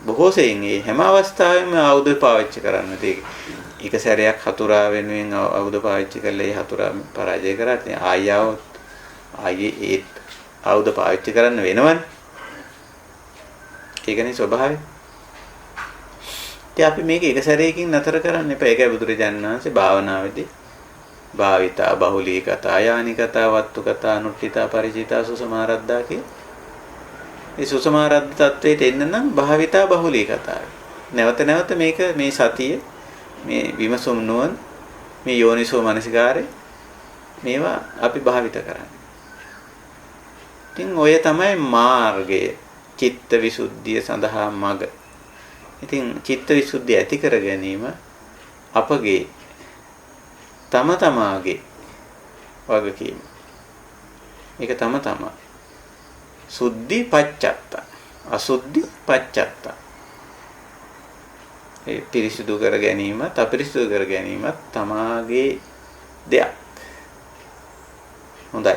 බොහෝ සෙයින් මේ හැම අවස්ථාවෙම ආයුධ පාවිච්චි කරන්න තියෙන්නේ. එක සැරයක් හතුරා වෙනුවෙන් ආයුධ පාවිච්චි කළා ඒ හතුරා පරාජය කරා. ඉතින් ආයේ ඒ ආයුධ පාවිච්චි කරන්න වෙනවනේ. ඒකනේ ස්වභාවය. ඉතින් අපි මේක එක සැරයකින් නතර කරන්න එපා. ඒකයි බුදුරජාණන් වහන්සේ භාවනාවේදී භාවිතා බහුලීගතා යානිගතා වත්තුගතා අනුට්ඨිතා පරිචිතා සුසමාරද්දා කිය. මේ සුසමාරද්ද තත්වයට එන්න නම් භාවිතා බහුලීගතා. නැවත නැවත මේක මේ සතිය මේ විමසුම් නුවණ මේ යෝනිසෝ මනසිකාරය මේවා අපි භාවිත කරන්නේ. ඉතින් ඔය තමයි මාර්ගය. චිත්ත විසුද්ධිය සඳහා මඟ. ඉතින් චිත්ත විසුද්ධිය ඇති කර ගැනීම අපගේ තම තමාගේ වගකීම. මේක තම තමා. සුද්ධි පච්චත්ත. අසුද්ධි පච්චත්ත. ඒ පිරිසිදු කර ගැනීමත් අපිරිසිදු කර ගැනීමත් තමාගේ දෙයක්. හොඳයි.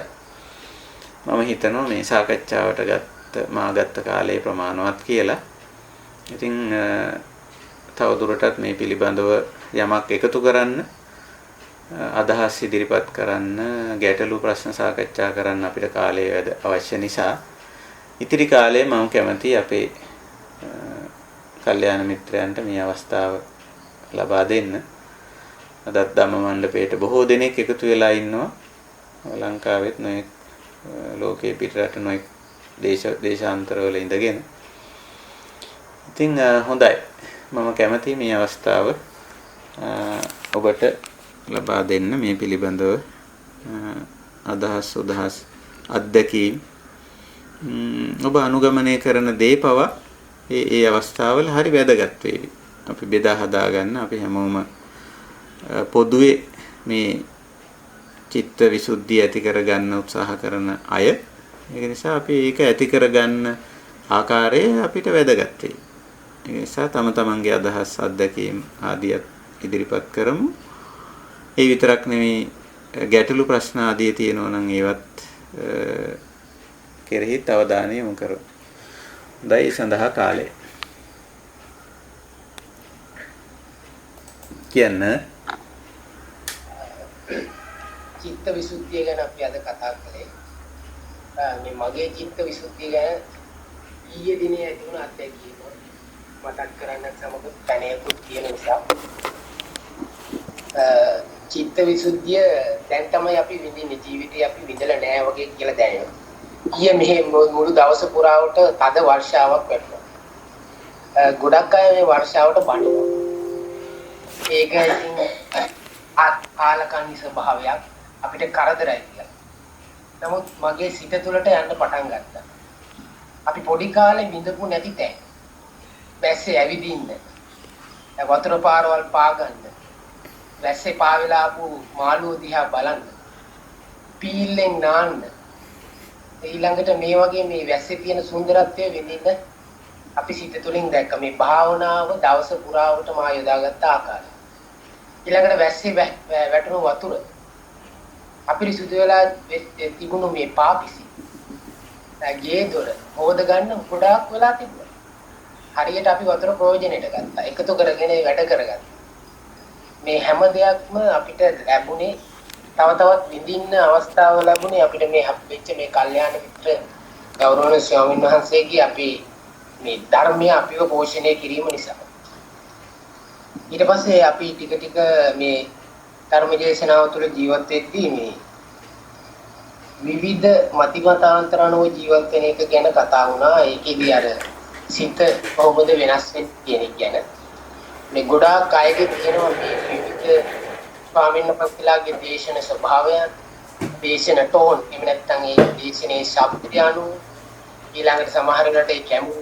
මම හිතනවා මේ සාකච්ඡාවට මාගත්ත කාලයේ ප්‍රමාණවත් කියලා. ඉතින් තවදුරටත් මේ පිළිබඳව යමක් එකතු කරන්න, අදහස් ඉදිරිපත් කරන්න, ගැටලු ප්‍රශ්න සාකච්ඡා කරන්න අපිට කාලය අවශ්‍ය නිසා ඉතිරි කාලයේ මම කැමතියි අපේ කල්යාණ මිත්‍රයන්ට මේ අවස්ථාව ලබා දෙන්න. අදත් ධම්ම මණ්ඩපයේට බොහෝ දෙනෙක් එකතු වෙලා ඉන්නවා. ලංකාවෙත් නොයෙක් ලෝකයේ පිටරට නොයෙක් දේශාන්තරවල ඉඳගෙන. ඉතින් හොඳයි. මම කැමතියි මේ අවස්ථාව ඔබට ලබා දෙන්න මේ පිළිබඳව අදහස් අත්දැකීම් ඔබ අනුගමනය කරන දේ පවා ඒ අවස්ථාවල හරි වැදගත් වේවි. අපි බෙදා හදා ගන්න අපි හැමෝම පොදුවේ මේ චිත්ත විසුද්ධිය ඇති කර ගන්න උත්සාහ කරන අය. ඒ නිසා අපි ඒක ඇති කර ගන්න ආකාරය අපිට වැදගත් වෙයි. ඒ නිසා තම තමන්ගේ අදහස් අත්දැකීම් ආදිය ඉදිරිපත් කරමු. ඒ විතරක් නෙමෙයි ගැටලු ප්‍රශ්න ආදී තියෙනවා නම් ඒවත් කෙරෙහි අවධානය යොමු කරමු. හොඳයි සඳහා කාලය. කියන්න චිත්ත විසුද්ධිය ගැන අපි අද කතා කළේ. මේ මගේ චිත්ත විසුද්ධිය ගැන ඊයේ දිනේ ඇති වුණ අත්දැකීම මතක් කරන්න සමග පැනයකුත් තියෙන නිසා චිත්ත විසුද්ධිය දැන් තමයි අපි විඳින්නේ. ජීවිතේ අපි විඳලා නැහැ වගේ කියලා දැනෙනවා. ඊයේ මෙහෙ මුළු දවස පුරාවට තද වර්ෂාවක් වැටුණා. ගොඩක් අය මේ වර්ෂාවට බනිනවා. ඒක ඉතින් ආලකන්ණි ස්වභාවයක් අපිට කරදරයි කියලා. නමුත් මගේ සිත තුළට යන්න පටන් ගත්තා. අපි පොඩි කාලේ විඳපු නැති තැන්. වැස්සේ ඇවිදින්න. වතුර පාරවල් පාගන්න. වැස්සේ පාවෙලා ආපු මාළුව දිහා බලන්න. පීල්ලෙන් නාන්න. ඊළඟට මේ වගේ මේ වැස්සේ තියෙන සුන්දරත්වය විඳින්න අපි සිත තුළින් දැක්ක මේ භාවනාව දවස පුරාවටම ආයොදාගත්ත ආකාරය. ඊළඟට වැස්සේ වැටුණු වතුර අපිරිසුදු වෙලා තිබුණු මේ පාපිසි ගේ දොර හොද ගන්න ගොඩාක් වෙලා තිබුණා. හරියට අපි වතුර ප්‍රයෝජනෙට ගත්තා. එකතු කරගෙන වැඩ කරගත්තා. මේ හැම දෙයක්ම අපිට ලැබුණේ තව තවත් විඳින්න අවස්ථාව ලැබුණේ අපිට මේ හම්බෙච්ච මේ කල්යාණ මිත්‍ර ගෞරවනීය ස්වාමීන් වහන්සේගේ අපි මේ ධර්මය අපිව පෝෂණය කිරීම නිසා. ඊට පස්සේ අපි ටික ටික මේ ධර්ම දේශනාව තුළ ජීවත් වෙද්දී මේ විවිධ මතිමතාන්තරණෝ ජීවත් වෙන එක ගැන කතා වුණා. ඒකෙදී අර සිත කොහොමද වෙනස් වෙන්නේ කියන එක ගැන. මේ ගොඩාක් අයගේ තියෙනවා මේ විවිධ ස්වාමීන් වහන්සේලාගේ දේශන ස්වභාවයන්, දේශන ටෝන්, එහෙම නැත්නම් ඒ දේශනේ ශබ්ද අනුව ඊළඟට සමහර වෙලාවට ඒ කැමු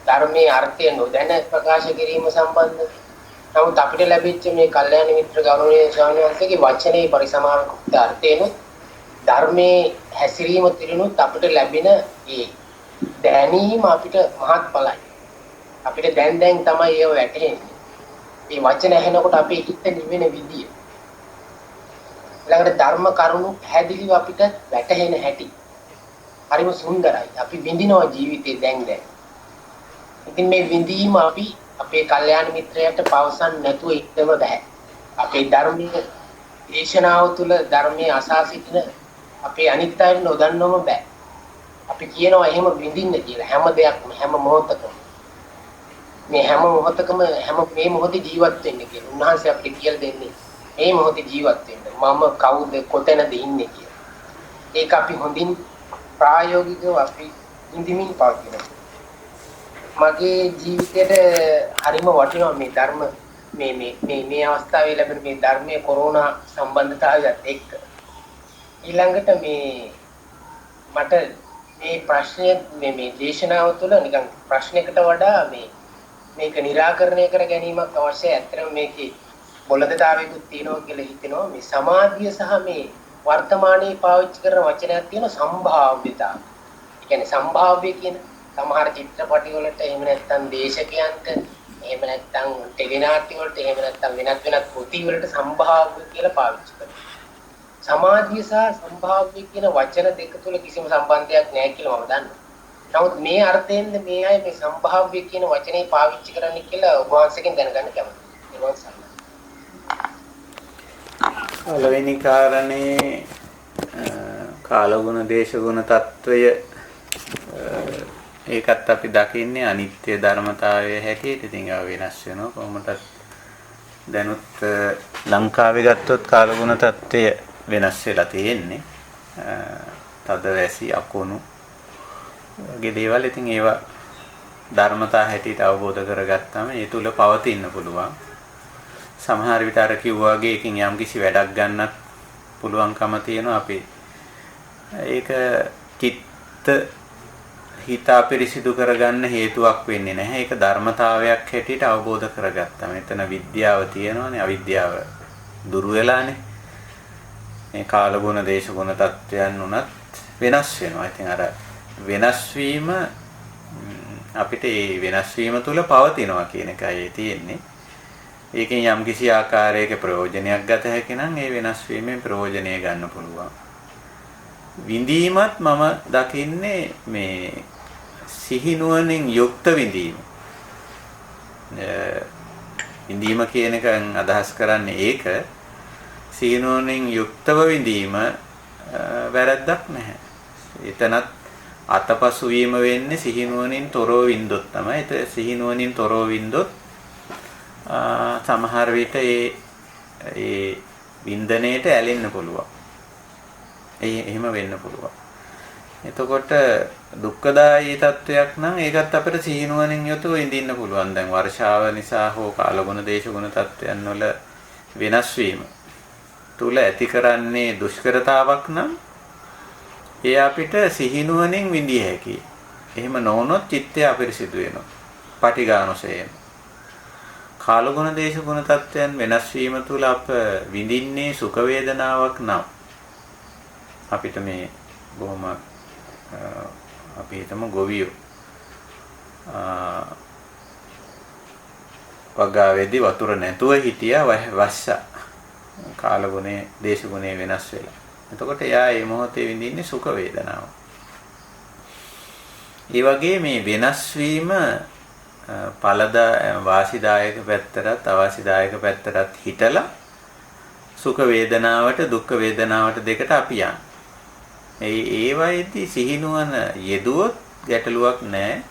ධර්මයේ අර්ථය නොදැන ප්‍රකාශ කිරීම සම්බන්ධ. නමුත් අපිට ලැබිච්ච මේ කල්යාණ මිත්‍ර ගෞරවනීය ස්වාමීන් වහන්සේගේ වචනේ පරිසමාවක අර්ථයනොත් ධර්මයේ හැසිරීම තිරිනුත් අපිට ලැබෙන ඒ දැනීම අපිට මහත්ඵලයි. අපිට දැන් තමයි ඒව වැටහෙන්නේ. මේ වචන ඇහෙනකොට අපේ හිත නිවෙන විදිය. ඊළඟට ධර්ම කරුණු පැහැදිලිව අපිට වැටහෙන හැටි. හරිම සුන්දරයි. අපි විඳිනවා ජීවිතේ දැන්. ඉතින් මේ විඳීම අපි අපේ කල්යාණ මිත්‍රයාට පවසන්න නැතුව ඉන්නම බෑ. අපේ ධර්මයේ දේශනාව තුළ ධර්මයේ අසා සිටින අපේ අනිත් අය නොදන්නවම බෑ. අපි කියනවා එහෙම විඳින්න කියලා හැම දෙයක්ම හැම මොහොතකම. මේ හැම මොහොතකම මේ මොහොතේ ජීවත් වෙන්න කියලා. උන්වහන්සේ අපිට කියලා දෙන්නේ මේ මොහොතේ ජීවත් වෙන්න. මම කවුද කොතැනද ඉන්නේ කියලා. ඒක අපි හොඳින් ප්‍රායෝගිකව අපි ඉඳිමින් පවතිනවා. මගේ ජීවිතේට හරිම වටිනවා මේ ධර්ම මේ අවස්ථාවේ ලැබෙන මේ ධර්මයේ කොරෝනා සම්බන්ධතාවයත් එක්ක. ඊළඟට මට මේ ප්‍රශ්නය මේ දේශනාව තුළ නිකන් ප්‍රශ්නයකට වඩා මේක निराකරණය කර ගැනීමක් අවශ්‍යයි. ඇත්තටම මේකේ බොළඳතාවයකුත් තියෙනවා කියලා හිතෙනවා. මේ සමාධිය සහ මේ වර්තමානයේ පාවිච්චි කරන වචනයක් තියෙන සම්භාව්‍යතාව. ඒ කියන්නේ සම්භාව්‍ය කියන සමහර චිත්‍රපටි වලට එහෙම නැත්නම් දේශකයන්ට එහෙම නැත්නම් ටෙලිනාට්‍ය වලට එහෙම නැත්නම් වෙනත් කෘති වලට සම්භාව්‍ය කියලා පාවිච්චි කරනවා. සමාධිය සහ සම්භාව්‍ය කියන වචන දෙක තුල කිසිම සම්බන්ධයක් නැහැ කියලා මම දන්නවා. නමුත් මේ අර්ථයෙන්ද මේ අය මේ සම්භාව්‍ය කියන වචනේ පාවිච්චි කරන්න කියලා ඔබ වහන්සේගෙන් දැනගන්න කැමතියි. පළවෙනි කාරණේ කාලගුණ දේශගුණ తত্ত্বය ඒකත් අපි දකින්නේ අනිත්‍ය ධර්මතාවය හැටියට. ඉතින් ඒවා වෙනස් වෙනවා කොහොමදත්. දැනුත් ලංකාවේ ගත්තොත් කාලගුණ తত্ত্বය වෙනස් වෙලා තියෙන්නේ. තද වැසි අකුණු වගේ දේවල්. ඉතින් ඒවා ධර්මතා හැටියට අවබෝධ කරගත්තාම ඒ තුල පවතින්න පුළුවන්. සමහර විට අර කිව්වා වගේ එකකින් යම්කිසි වැඩක් ගන්නත් පුළුවන්කම තියෙනවා. අපි ඒක චිත්ත හිත අපිරිසිදු කරගන්න හේතුවක් වෙන්නේ නැහැ. ඒක ධර්මතාවයක් හැටියට අවබෝධ කරගත්තා. මෙතන විද්‍යාව තියෙනවානේ, අවිද්‍යාව දුරු වෙලානේ. මේ කාලගුණ දේශගුණ තත්ත්වයන් උනත් වෙනස් වෙනවා. ඉතින් අර වෙනස් වීම අපිට ඒ වෙනස් වීම තුල පවතිනවා කියන එකයි තියෙන්නේ. ඒකෙන් යම් කිසි ආකාරයක ප්‍රයෝජනයක් ගත හැකි නම් ඒ වෙනස් වීමෙන් ප්‍රයෝජනය ගන්න පුළුවන්. විඳීමත් මම දකින්නේ මේ සිහිනුවණින් යුක්ත විඳීම. විඳීම කියන එකෙන් අදහස් කරන්නේ ඒක. සිහිනුවණින් යුක්තව විඳීම වැරද්දක් නැහැ. එතනත් අතපසු වීම වෙන්නේ සිහිනුවණින් තොරව විඳොත් තමයි. ඒක සිහිනුවණින් තොරව විඳොත් සමහර විට ඒ වින්දනයේට ඇලෙන්න පුළුවන්. එහෙම වෙන්න පුළුවන්. එතකොට දුක්ඛදායී තත්වයක් නම් ඒකත් අපිට සිහිනුවණින් යුතුව ඉඳින්න පුළුවන්. දැන් වර්ෂාව නිසා හෝ කාලගුණ දේශගුණ තත්වයන් වල වෙනස් වීම තුල ඇති කරන්නේ දුෂ්කරතාවක් නම් ඒ අපිට සිහිනුවණින් විඳිය හැකියි. එහෙම නොවුනොත් චිත්තය අපිරිසිදු වෙනවා. පටිඝානුසයෙන්. කාලගුණ දේශගුණ තත්වයන් වෙනස් වීම තුල අප විඳින්නේ සුඛ වේදනාවක් නම් අපිට මේ බොහොම අපි හිතමු ගොවියෝ වගාවේදී වතුර නැතුව හිටියා වස්සා කාලගුණේ දේශගුණේ වෙනස් වෙලා. එතකොට එයා මේ මොහොතේ විඳින්නේ සුඛ වේදනාව. ඒ වගේ මේ වෙනස් වීම වාසිදායක පැත්තටත් අවාසිදායක පැත්තටත් හිටලා සුඛ වේදනාවට දුක්ඛ වේදනාවට දෙකට අපි යන්නේ. ඒවයිදී සිහිනුවන යෙදුවොත් ගැටලුවක් නැහැ.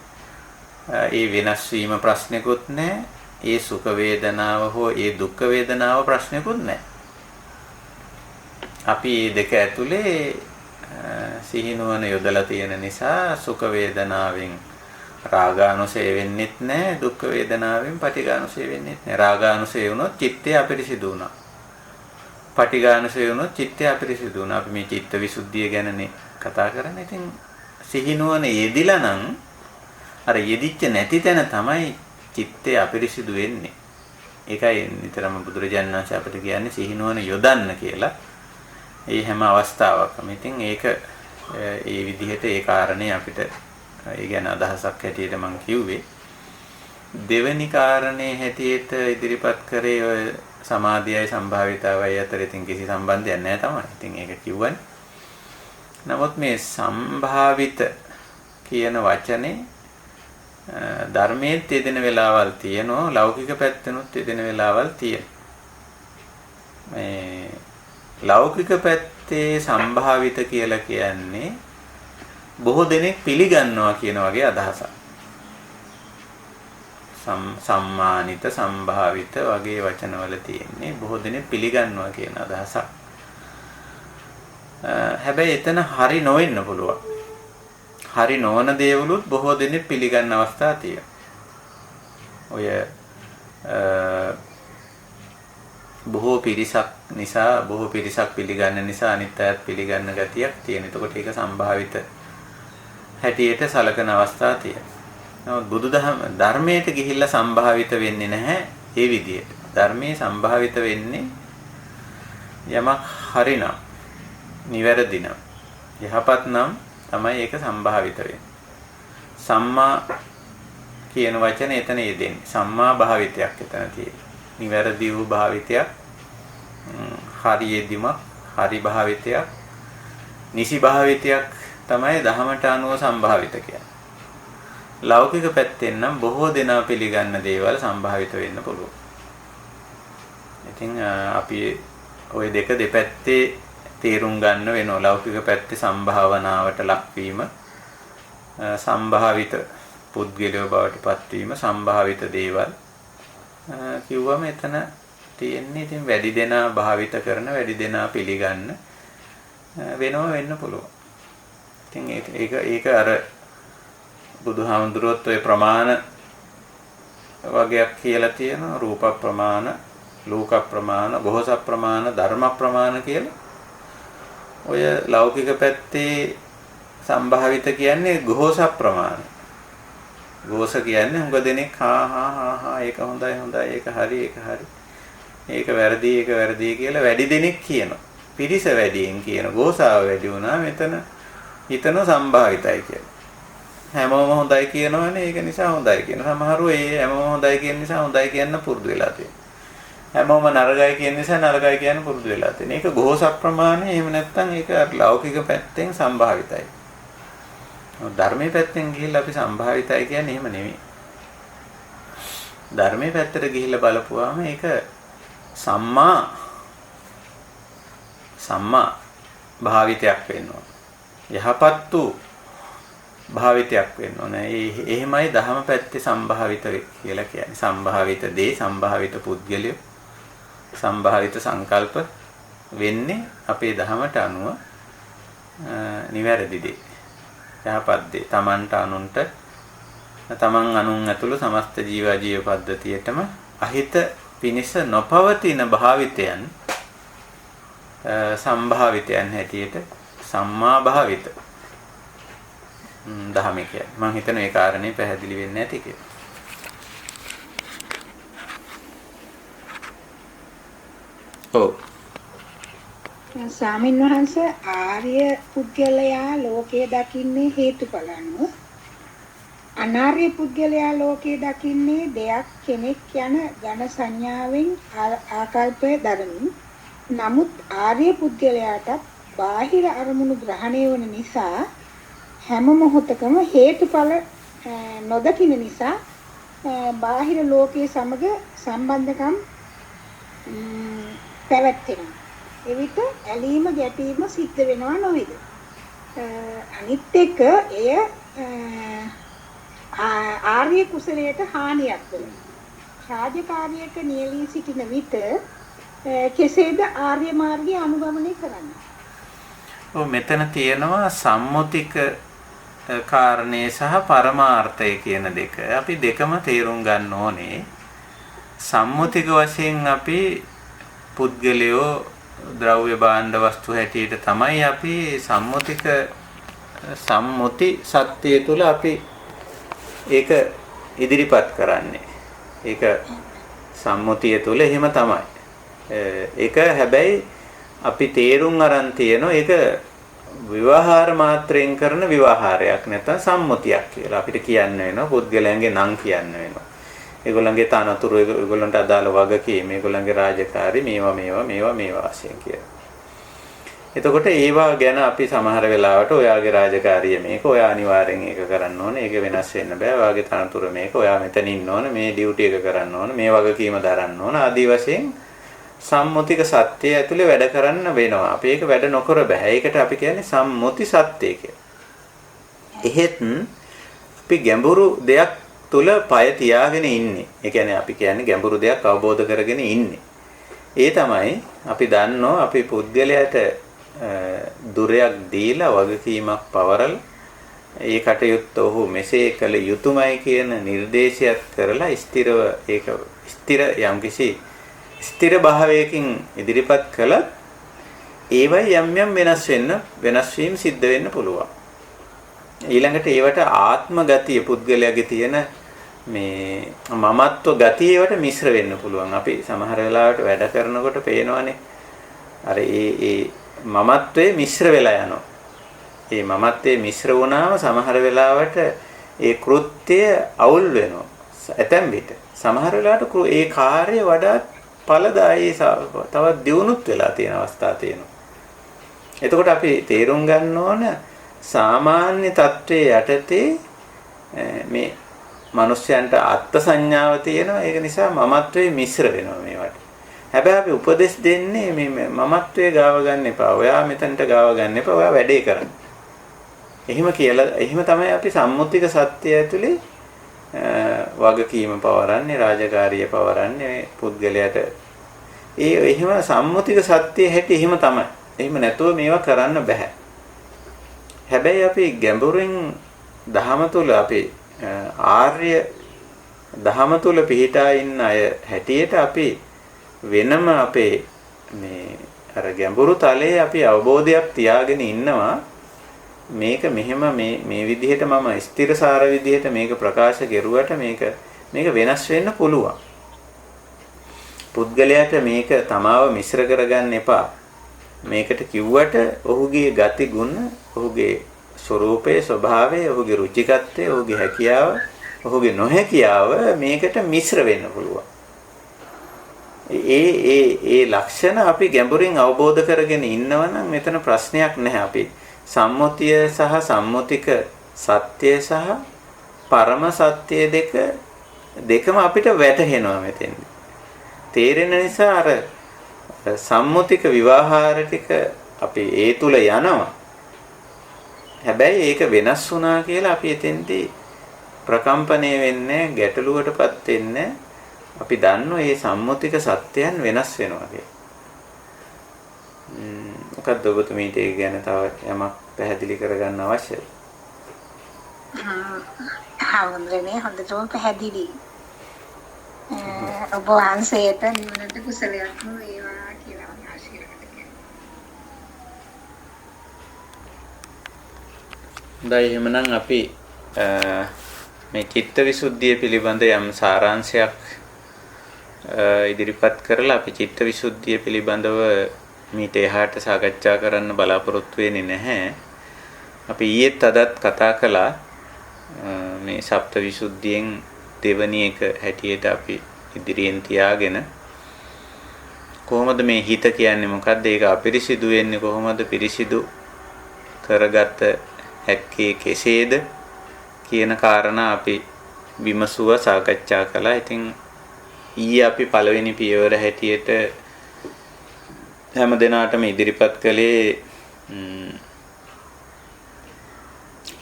ඒ වෙනස් වීම ප්‍රශ්නකුත් නැහැ. ඒ සුඛ වේදනාව හෝ ඒ දුක්ඛ වේදනාව ප්‍රශ්නකුත් නැහැ. අපි මේ දෙක ඇතුලේ සිහිනුවන යොදලා තියෙන නිසා සුඛ වේදනාවෙන් රාගානුසය වෙන්නෙත් නැහැ. දුක්ඛ වේදනාවෙන් පටිඝානුසය වෙන්නෙත් නැහැ. රාගානුසය වුණොත් චිත්තය අපිරිසිදු වුණා. පටිඝානුසය වුණොත් චිත්තය අපිරිසිදු වුණා. අපි මේ චිත්ත විසුද්ධිය ගැනනේ කතා කරන්නේ. ඉතින් සිහිනුවන යෙදිලා නම් අර යෙදිච්ච නැති තැන තමයි චිත්තය අපිරිසිදු වෙන්නේ. ඒකයි නිතරම බුදුරජාණන් වහන්සේ අපිට කියන්නේ සිහිනුවන යොදන්න කියලා. ඒ හැම අවස්ථාවකම. ඉතින් ඒක ඒ විදිහට ඒ කාරණේ අපිට ඒ ගැන අදහසක් හැටියට මම කිව්වේ. දෙවෙනි කාරණේ හැටියට ඉදිරිපත් කරේ ඔය සමාධියයි සම්භාවිතාවයි අතර ඉතින් කිසි සම්බන්ධයක් නැහැ තමයි. ඉතින් ඒක කිව්වනේ. නමුත් මේ සම්භාවිත කියන වචනේ ධර්මයේ යෙදෙන වෙලාවල් තියෙනවා. ලෞකික පැත්තෙනුත් යෙදෙන වෙලාවල් තියෙනවා. මේ ලෞකික පැත්තේ සම්භාවිත කියලා කියන්නේ බොහෝ දෙනෙක් පිළිගන්නවා කියන වගේ අදහසක්. සම්මානිත සම්භාවිත වගේ වචනවල තියෙන්නේ බොහෝ දෙනෙක් පිළිගන්නවා කියන අදහසක්. හැබැයි එතන හරි නොවෙන්න පුළුවන්. හරි නොවන දේවලුත් බොහෝ දෙනෙක් පිළිගන්න අවස්ථා තියෙනවා. ඔය බොහෝ පිරිසක් පිළිගන්න නිසා අනිත් අයත් පිළිගන්න ගතියක් තියෙන. එතකොට ඒක සම්භාවිත හැටියට සලකන අවස්ථා තියෙනවා. නමුත් බුදුදහම ධර්මයට ගිහිල්ලා සම්භාවිත වෙන්නේ නැහැ ඒ විදිහට. ධර්මයේ සම්භාවිත වෙන්නේ යමක් හරිනම්, නිවැරදි නම්, යහපත් නම් තමයි ඒක සම්භාවිත වෙන්නේ. සම්මා කියන වචනේ එතන යෙදෙන්නේ. සම්මා භාවිතයක් එතන තියෙන්නේ. නිවැරදි වූ භාවිතයක්, හරි යෙදීමක්, හරි භාවිතයක්, නිසි භාවිතයක් තමයි ධහමට අනුව සම්භාවිත කියන්නේ. ලෞකික පැත්තෙන් නම් බොහෝ දෙනා පිළිගන්න දේවල් සම්භාවිත වෙන්න පුළුවන්. ඉතින් අපි ওই දෙක දෙපැත්තේ තේරුම් ගන්න වෙනවා. ලෞකික පැත්තේ සම්භාවනාවට ලක්වීම, සම්භාවිත පුද්ගලයෝ බවට පත්වීම, සම්භාවිත දේවල් කිව්වම එතන තියෙන්නේ ඉතින් වැඩි දෙනා භාවිත කරන, වැඩි දෙනා පිළිගන්න වෙන්න පුළුවන්. ඉතින් ඒක අර බුදුහාමුදුරුවොත් ඔය ප්‍රමාණ වගේක් කියලා තියෙනවා. රූප ප්‍රමාණ, ලෝක ප්‍රමාණ, ගෝස ප්‍රමාණ, ධර්ම ප්‍රමාණ කියලා. ඔය ලෞකික පැත්තේ සම්භාවිත කියන්නේ ගෝස ප්‍රමාණ. ගෝස කියන්නේ හුඟ දෙනෙක් හා ඒක හොඳයි ඒක හරි ඒක වැරදි කියලා වැඩි දෙනෙක් කියනවා. පිරිස වැඩියෙන් කියන ගෝසාව වැඩි වුණා මෙතන හිතන සම්භාවිතයි කියලා. හැමෝම හොඳයි කියනවනේ ඒක නිසා හොඳයි කියන. සමහරව ඒ හැමෝම හොඳයි කියන නිසා හොඳයි කියන්න පුරුදු වෙලා තියෙනවා. හැමෝම නරකයි කියන නිසා නරකයි කියන්න පුරුදු වෙලා තියෙනවා. ඒක ගෝස ප්‍රමාණය. එහෙම නැත්නම් ඒක ලෞකික පැත්තෙන් සම්භාවිතයි. ධර්මයේ පැත්තෙන් ගිහිල්ලා අපි සම්භාවිතයි කියන්නේ එහෙම නෙමෙයි. ධර්මයේ පැත්තට ගිහිල්ලා බලපුවාම ඒක සම්මා භාවිතයක් වෙන්න ඕන. යහපත් වූ භාවිතයක් වෙන්න ඕන. එහෙමයි දහම පැත්තේ සම්භාවිත කියලා කියන්නේ. සම්භාවිත දේ, සම්භාවිත පුද්ගලය, සම්භාවිත සංකල්ප වෙන්නේ අපේ දහමට අනුව නිවැරදි දේ. යහපත් දේ. තමන්ට අනුන්ට, තමන් අනුන් ඇතුළු සමස්ත ජීව පද්ධතියටම අහිත පිනිස නොපවතින භාවිතයන් සම්භාවිතයන් හැටියට සම්මා භාවිත දහම කියන්නේ. මම හිතන ඒ කාරණේ පැහැදිලි වෙන්නේ නැති කියලා. ඔව්. ස්වාමීන් වහන්සේ ආර්ය පුද්ගලයා ලෝකයේ දකින්නේ හේතුඵල අනුව. අනාර්ය පුද්ගලයා ලෝකයේ දකින්නේ දෙයක් කෙනෙක් යන ඝන සංඥාවෙන් ආකල්පය දරමින්. නමුත් ආර්ය පුද්ගලයාට බාහිර අරමුණු ග්‍රහණය වන නිසා හැම මොහොතකම හේතුඵල නොදකින නිසා බාහිර ලෝකයේ සමග සම්බන්ධකම් පැවැත්වෙනවා. එවිට ඇලීම ගැටීම සිද්ධ වෙනවා නොවේද? අනිත් එක එය ආර්ය කුසලයට හානියක් වෙනවා. රාජකාරියක නියැලී සිටින විට කෙසේද ආර්ය මාර්ගය අනුගමනය කරන්නේ? ඔව් මෙතන තියෙනවා සම්මුතික කාරණේ සහ පරමාර්ථය කියන දෙක. අපි දෙකම තේරුම් ගන්න ඕනේ. සම්මුතික වශයෙන් අපි පුද්ගලයෝ ද්‍රව්‍ය භාණ්ඩ වස්තු හැටියට තමයි අපි සම්මුති සත්‍යය තුළ අපි ඒක ඉදිරිපත් කරන්නේ. ඒක සම්මුතිය තුළ එහෙම තමයි. ඒක හැබැයි අපි තේරුම් අරන් තියෙනවා ඒක විවහාර මාත්‍රයෙන් කරන විවහාරයක් නැත්නම් සම්මුතියක් කියලා අපිට කියන්න වෙනවා. පුද්ගලයන්ගේ නම් කියන්න වෙනවා. ඒගොල්ලන්ගේ තනතුරු, ඒගොල්ලන්ට අදාළ වගකීම්, ඒගොල්ලන්ගේ රාජකාරි මේවා වශයෙන් කියලා. එතකොට ඒවා ගැන අපි සමහර වෙලාවට ඔයාගේ රාජකාරිය මේක, ඔයා අනිවාර්යෙන් ඒක කරන්න ඕනේ, ඒක වෙනස් වෙන්න බෑ. ඔයාගේ තනතුර මේක, ඔයා මෙතන ඉන්න ඕනේ, මේ ඩියුටි එක කරන්න ඕනේ, මේ වගකීම දරන්න ඕනේ ආදී වශයෙන් සම්මුතික සත්‍යය ඇතුලේ වැඩ කරන්න වෙනවා. අපි ඒක වැඩ නොකර බෑ. ඒකට අපි කියන්නේ සම්මුති සත්‍යය කියලා. එහෙත් අපි ගැඹුරු දෙයක් තුල පය තියාගෙන ඉන්නේ. ඒ කියන්නේ අපි කියන්නේ ගැඹුරු දෙයක් අවබෝධ කරගෙන ඉන්නේ. ඒ තමයි අපි දන්නෝ අපි පුද්ගලයාට දුරයක් දීලා වගකීමක් පවරලා ඒ කටයුත්ත ඔහු මෙසේ කළ යුතුයමයි කියන නිර්දේශයක් කරලා ස්ථිර යම්කිසි ස්ථිර භාවයකින් ඉදිරිපත් කළත් ඒවයි යම් වෙනස් වීම සිද්ධ වෙන්න පුළුවන්. ඊළඟට ඒවට ආත්ම ගතිය පුද්ගලයාගේ තියෙන මේ මමත්ව ගතිය ඒවට මිශ්‍ර වෙන්න පුළුවන්. අපි සමහර වෙලාවට වැඩ කරනකොට පේනවනේ අර ඒ මමත්වයේ මිශ්‍ර වෙලා යනවා. ඒ මමත්වයේ මිශ්‍ර වුණාම සමහර වෙලාවට ඒ කෘත්‍ය අවුල් වෙනවා. ඇතැම් විට සමහර වෙලාවට ඒ කාර්ය වඩා ඵලදායී තවත් දියුණුත් වෙලා තියෙන අවස්ථා තියෙනවා. එතකොට අපි තේරුම් ගන්න ඕන සාමාන්‍ය තත්ත්වයේ යටතේ මේ මිනිස්යන්ට අත්ත් සංඥාව තියෙනවා. ඒක නිසා මමත්වයේ මිශ්‍ර වෙනවා මේවට. හැබැයි අපි උපදෙස් දෙන්නේ මේ මමත්වයේ ගාව ගන්න එපා. ඔයා මෙතනට ගාව ගන්න එපා. ඔයා වැඩේ කරන්න. එහෙම කියලා එහෙම තමයි අපි සම්මුතික සත්‍ය ඇතුලේ වගකීම පවරන්නේ, රාජකාරිය පවරන්නේ පුද්ගලයාට. එහෙම සම්මුතික සත්‍යයේ හැටි එහෙම තමයි. එහෙම නැතුව මේවා කරන්න බෑ. හැබැයි අපි ගැඹුරින් දහම තුල අපි ආර්ය දහම තුල පිහිටා ඉන්න අය හැටියට අපි වෙනම අපේ මේ අර ගැඹුරු තලයේ අපි අවබෝධයක් තියාගෙන ඉන්නවා. මේක මෙහෙම මේ විදිහට මම ස්ථිරසාර විදිහට මේක ප්‍රකාශ කෙරුවට මේක වෙනස් වෙන්න පුළුවන්. පුද්ගලයාට මේක තමාව මිශ්‍ර කරගන්න එපා. මේකට කිව්වට ඔහුගේ ගති ගුණ, ඔහුගේ ස්වરૂපයේ ස්වභාවය, ඔහුගේ රුචිකත්වය, ඔහුගේ හැකියාව, ඔහුගේ නොහැකියාව මේකට මිශ්‍ර වෙන්න පුළුවන්. ඒ ලක්ෂණ අපි ගැඹුරින් අවබෝධ කරගෙන ඉන්නවනම් මෙතන ප්‍රශ්නයක් නැහැ. අපි සම්මුතිය සහ සම්මුතික සත්‍ය සහ පරම සත්‍ය දෙකම අපිට වැටහෙනවා මෙතෙන්දී. තේරෙන නිසා අර සම්මුතික විවාහාර ටික අපි ඒ තුල යනවා. හැබැයි ඒක වෙනස් වුණා කියලා අපි එතෙන්දී ප්‍රකම්පණය වෙන්නේ, ගැටලුවටපත් වෙන්නේ. අපි දන්නවා මේ සම්මුතික සත්‍යයන් වෙනස් වෙනවා කියලා. මොකක්ද ඔබතුමීට ඒක ගැන තව යමක් පැහැදිලි කරගන්න අවශ්‍යද? හවුන්දනේ හොඳටම පැහැදිලි. ඔබ වහන්සේට නිවනට කුසලයක් වේවා කියලා මම ආශිර්වාද කරනවා. දැන් එහෙමනම් අපි මේ චිත්තවිසුද්ධිය පිළිබඳ යම් සාරාංශයක් ඉදිරිපත් කරලා අපි චිත්තවිසුද්ධිය පිළිබඳව මීට එහාට සාකච්ඡා කරන්න බලාපොරොත්තු වෙන්නේ නැහැ. අපි ඊයේත් අදත් කතා කළා මේ සප්තවිසුද්ධියෙන් දෙවනි එක හැටියට අපි ඉදිරියෙන් තියාගෙන කොහොමද මේ හිත කියන්නේ මොකද්ද? ඒක අපිරිසිදු වෙන්නේ කොහොමද? පිරිසිදු කරගත හැක්කේ කෙසේද කියන කාරණා අපි විමසුව සාකච්ඡා කළා. ඉතින් ඊයේ අපි පළවෙනි පියවර හැටියට හැම දිනාටම ඉදිරිපත් කළේ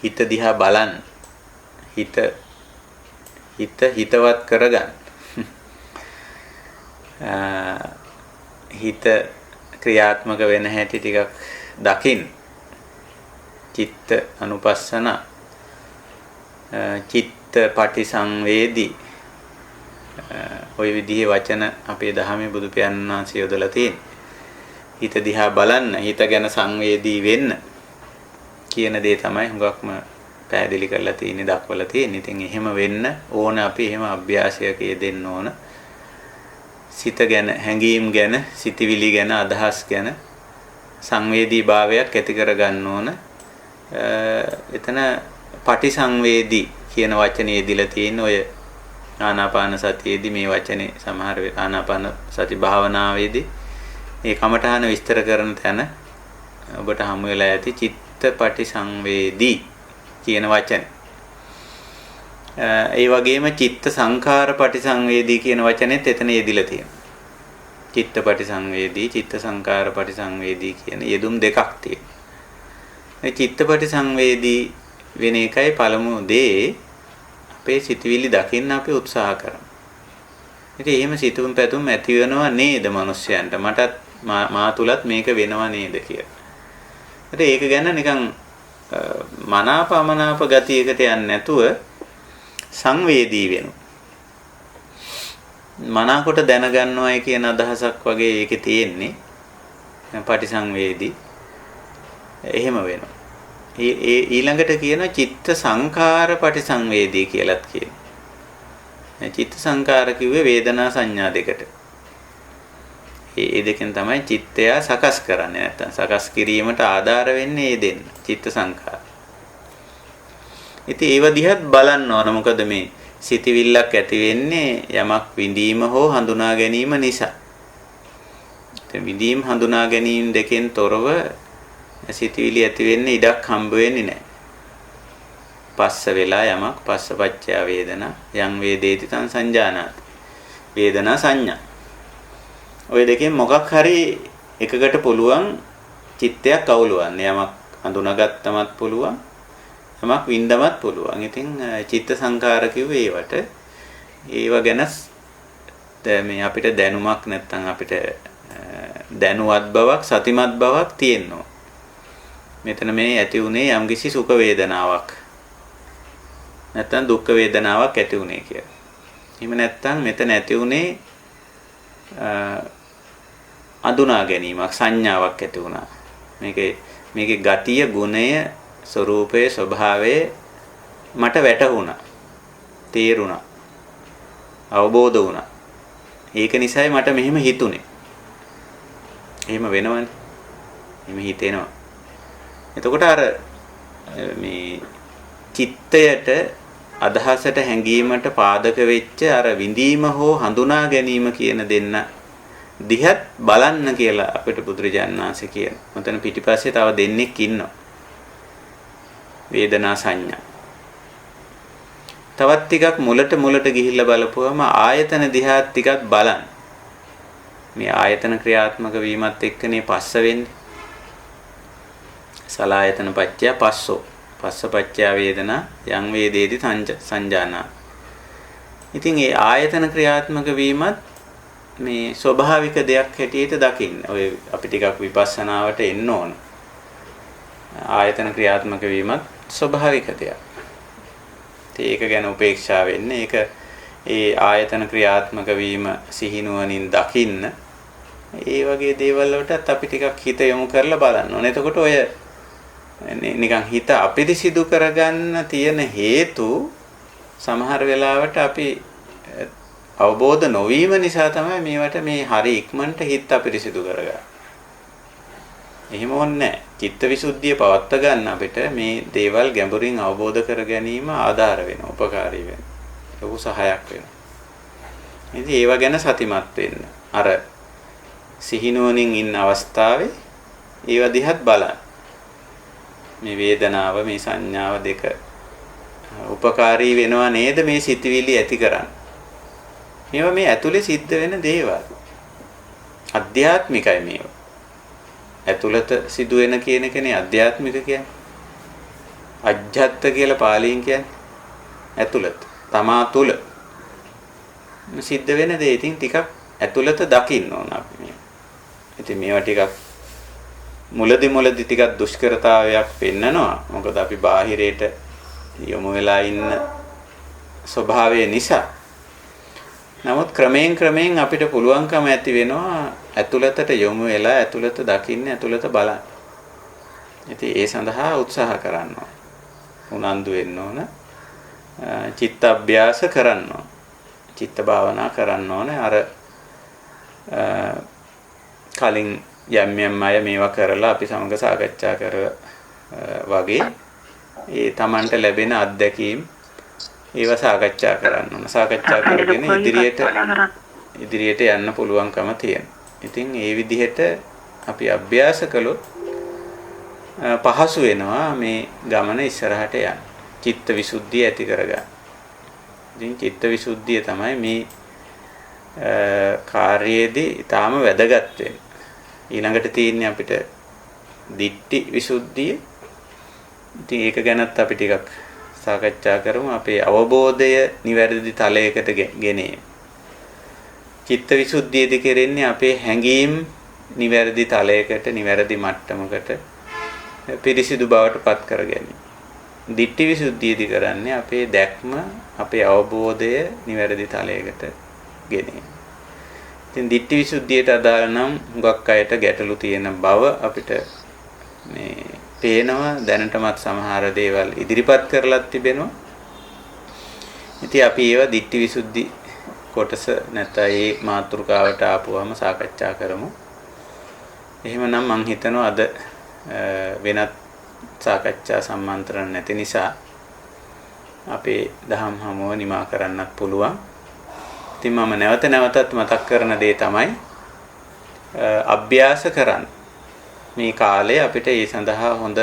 හිත දිහා බලන්න. හිතවත් කරගන්න. හිත ක්‍රියාත්මක වෙන හැටි ටිකක් දකින්න. චිත්ත අනුපස්සන, චිත්ත පටිසංවේදී ওই විදිහේ වචන අපේ දහමේ බුදු පියාණන් වහන්සේ යොදලා තියෙනවා. හිත දිහා බලන්න, හිත ගැන සංවේදී වෙන්න කියන දේ තමයි හුඟක්ම පැහැදිලි කරලා තියෙන්නේ, දක්වලා තියෙන්නේ. ඉතින් එහෙම වෙන්න ඕන, අපි එහෙම අභ්‍යාසයක යෙදෙන්න ඕන. සිත ගැන, හැඟීම් ගැන, සිතිවිලි ගැන, අදහස් ගැන සංවේදී භාවයක් ඇති කර ගන්න ඕන. එතන පටිසංවේදී කියන වචනේ දීලා තියෙන ඔය ආනාපාන සතියේදී මේ වචනේ සමහර ආනාපාන සති භාවනාවේදී මේ කමඨහන විස්තර කරන තැන ඔබට හමු වෙලා ඇති චිත්ත පටිසංවේදී කියන වචනේ. ඒ වගේම චිත්ත සංඛාර පටිසංවේදී කියන වචනේත් එතන යෙදිලා තියෙනවා. චිත්ත පටිසංවේදී, චිත්ත සංඛාර පටිසංවේදී කියන යෙදුම් දෙකක් තියෙනවා. මේ චිත්ත පටිසංවේදී වෙන එකයි පළමු දේ අපේ සිතවිලි දකින්න අපි උත්සාහ කරනවා. ඉතින් එහෙම සිතුම් පැතුම් ඇති වෙනව නේද මිනිස්යන්ට? මටත් මා තුලත් මේක වෙනව නේද කියලා. ඉතින් ඒක ගැන නිකන් මනාපමනාප ගතියකට යන්නේ නැතුව සංවේදී වෙනවා. මනාකොට දැනගන්නවයි කියන අදහසක් වගේ ඒකේ තියෙන්නේ. පටිසංවේදී එහෙම වෙනවා. ඊළඟට කියනවා චිත්ත සංඛාර පටිසංවේදී කියලාත් කියනවා. චිත්ත සංඛාර කිව්වේ වේදනා සංඥා දෙකට. ඒ දෙකෙන් තමයි චිත්තය සකස් කරන්නේ. නැත්තම් සකස් කිරීමට ආධාර වෙන්නේ මේ දෙන්න. චිත්ත සංඛාර. ඉතින් ඒව දිහත් බලන්න ඕන. මොකද මේ සිතවිල්ලක් ඇති වෙන්නේ යමක් විඳීම හෝ හඳුනා ගැනීම නිසා. ඉතින් විඳීම් හඳුනා ගැනීම දෙකෙන් තොරව සිතවිලි ඇති වෙන්නේ ඉඩක් හම්බ වෙන්නේ නැහැ. පස්ස වෙලා යමක් පස්සපච්චය වේදනා යං වේදේති තං සංජානාති. වේදනා සංඥා. ওই දෙකෙන් මොකක් හරි එකකට පුළුවන් චිත්තයක් අවුලවන්න. යමක් අඳුනගත්තමත් පුළුවන්. යමක් වින්දමත් පුළුවන්. ඉතින් චිත්ත සංකාර කිව්වේ ඒවට. ඒව ගැන මේ අපිට දැනුමක් නැත්නම් අපිට දැනුවත් බවක් සතිමත් බවක් තියෙනවා. මෙතන මේ ඇති උනේ යම්කිසි සුඛ වේදනාවක්. නැත්නම් දුක්ඛ වේදනාවක් ඇති උනේ කියලා. එහෙම නැත්නම් මෙතන ඇති උනේ අඳුනා ගැනීමක් සංඥාවක් ඇති වුණා. මේකේ ගතිය, ගුණය, ස්වરૂපයේ ස්වභාවය මට වැටහුණා. තේරුණා. අවබෝධ වුණා. ඒක නිසායි මට මෙහෙම හිතුනේ. එහෙම වෙනවනේ. එහෙම හිතෙනවා. එතකොට අර මේ චිත්තයට අදහසට හැඟීමට පාදක වෙච්ච අර විඳීම හෝ හඳුනා ගැනීම කියන දෙන්න දිහත් බලන්න කියලා අපිට බුදුරජාණන් වහන්සේ කියන. මතන පිටිපස්සේ තව දෙන්නෙක් ඉන්නවා. වේදනා සංඥා. තවත් ටිකක් මුලට ගිහිල්ලා බලපුවම ආයතන දිහා ටිකක් බලන්න. මේ ආයතන ක්‍රියාත්මක වීමත් එක්කනේ පස්ස වෙන්නේ. සලායතන පච්චය පස්සෝ. පස්ස පච්චය වේදනා යං වේදේති සංජානා. ඉතින් ඒ ආයතන ක්‍රියාත්මක වීමත් මේ ස්වභාවික දෙයක් හැටියට දකින්න. ඔය අපි ටිකක් විපස්සනාවට එන්න ඕන. ආයතන ක්‍රියාත්මක වීමත් ස්වභාවික දෙයක්. ඒක ගැන උපේක්ෂා වෙන්න. ඒක ඒ ආයතන ක්‍රියාත්මක වීම සිහිනුවණින් දකින්න. ඒ වගේ දේවල් වලටත් අපි ටිකක් හිත යොමු කරලා බලන්න ඕනේ. එතකොට ඔය නිකන් හිත අපිරිසිදු කරගන්න තියෙන හේතු සමහර වෙලාවට අපි අවබෝධ නොවීම නිසා තමයි මේවට මේ හරි ඉක්මනට හිත අපිරිසිදු කරගන්නේ. එහෙම ඕනේ නැහැ. චිත්තවිසුද්ධිය පවත්වා ගන්න අපිට මේ දේවල් ගැඹුරින් අවබෝධ කර ගැනීම ආධාර වෙනවා, උපකාරී වෙනවා. ලොකු සහායක් වෙනවා. ඉතින් ඒව ගැන සතිමත් වෙන්න. අර සිහිනුවණින් ඉන්න අවස්ථාවේ ඒව දිහත් බලන්න. මේ වේදනාව, මේ සංඥාව දෙක උපකාරී වෙනවා නේද මේ සිතවිලි ඇති කරන්නේ. මේවා මේ ඇතුලේ සිද්ධ වෙන දේවල්. අධ්‍යාත්මිකයි මේවා. ඇතුළත සිදුවෙන කියන එකනේ අධ්‍යාත්මික කියන්නේ. අජ්ජත් කියලා පාලියෙන් කියන්නේ ඇතුළත. තමා තුල සිද්ධ වෙන දේ ඉතින් ටිකක් ඇතුළත දකින්න ඕන අපි මේ. ඉතින් මේවා ටිකක් මුලදි ටිකක් දුෂ්කරතාවයක් පෙන්නනවා. මොකද අපි බාහිරයට යොමු වෙලා ඉන්න ස්වභාවය නිසා. නමුත් ක්‍රමයෙන් අපිට පුළුවන්කම ඇති වෙනවා ඇතුළතට යොමු වෙලා ඇතුළත දකින්න, ඇතුළත බලන්න. ඉතින් ඒ සඳහා උත්සාහ කරන්න ඕන. උනන්දු වෙන්න ඕන. චිත්ත අභ්‍යාස කරන්න ඕන. චිත්ත භාවනා කරන්න ඕන. අර කලින් යම් අය මේවා කරලා අපි සමග සාකච්ඡා වගේ ඒ Tamanට ලැබෙන අත්දැකීම් ඒව සාකච්ඡා කරන්න ඕන. සාකච්ඡා කරගෙන ඉදිරියට යන්න පුළුවන්කම තියෙනවා. ඉතින් ඒ විදිහට අපි අභ්‍යාස කළොත් පහසු වෙනවා මේ ගමන ඉස්සරහට යන්න. චිත්ත විසුද්ධිය ඇති කරගන්න. ඉතින් චිත්ත විසුද්ධිය තමයි මේ කාර්යයේදී ඊටාම වැදගත් වෙන්නේ. ඊළඟට තියෙන්නේ අපිට දිට්ඨි විසුද්ධිය. ඉතින් ඒක ගැනත් අපි ටිකක් සාකච්ඡා කරමු. අපේ අවබෝධය නිවැරදි තලයකට ගෙනේ. චිත්ත විසුද්ධියදී කරන්නේ අපේ හැඟීම් නිවැරදි තලයකට, නිවැරදි මට්ටමකට පිරිසිදු බවට පත් කර ගැනීම. දිට්ඨි විසුද්ධියදී කරන්නේ අපේ දැක්ම, අපේ අවබෝධය නිවැරදි තලයකට ගෙනීම. ඉතින් දිට්ඨි විසුද්ධියට අදාළ නම් හුඟක් අයට ගැටලු තියෙන බව අපිට මේ පේනවා. දැනටමත් සමහර දේවල් ඉදිරිපත් කරලත් තිබෙනවා. ඉතින් අපි ඒවා දිට්ඨි විසුද්ධි කොටස නැත්නම් ඒ මාතෘකාවට ආපුවම සාකච්ඡා කරමු. එහෙමනම් මම හිතනවා අද වෙනත් සාකච්ඡා සම්මන්ත්‍රණ නැති නිසා අපේ දහම් හමුව නිමා කරන්නත් පුළුවන්. ඉතින් මම නැවතත් මතක් කරන දේ තමයි අභ්‍යාස කරන්න. මේ කාලේ අපිට ඒ සඳහා හොඳ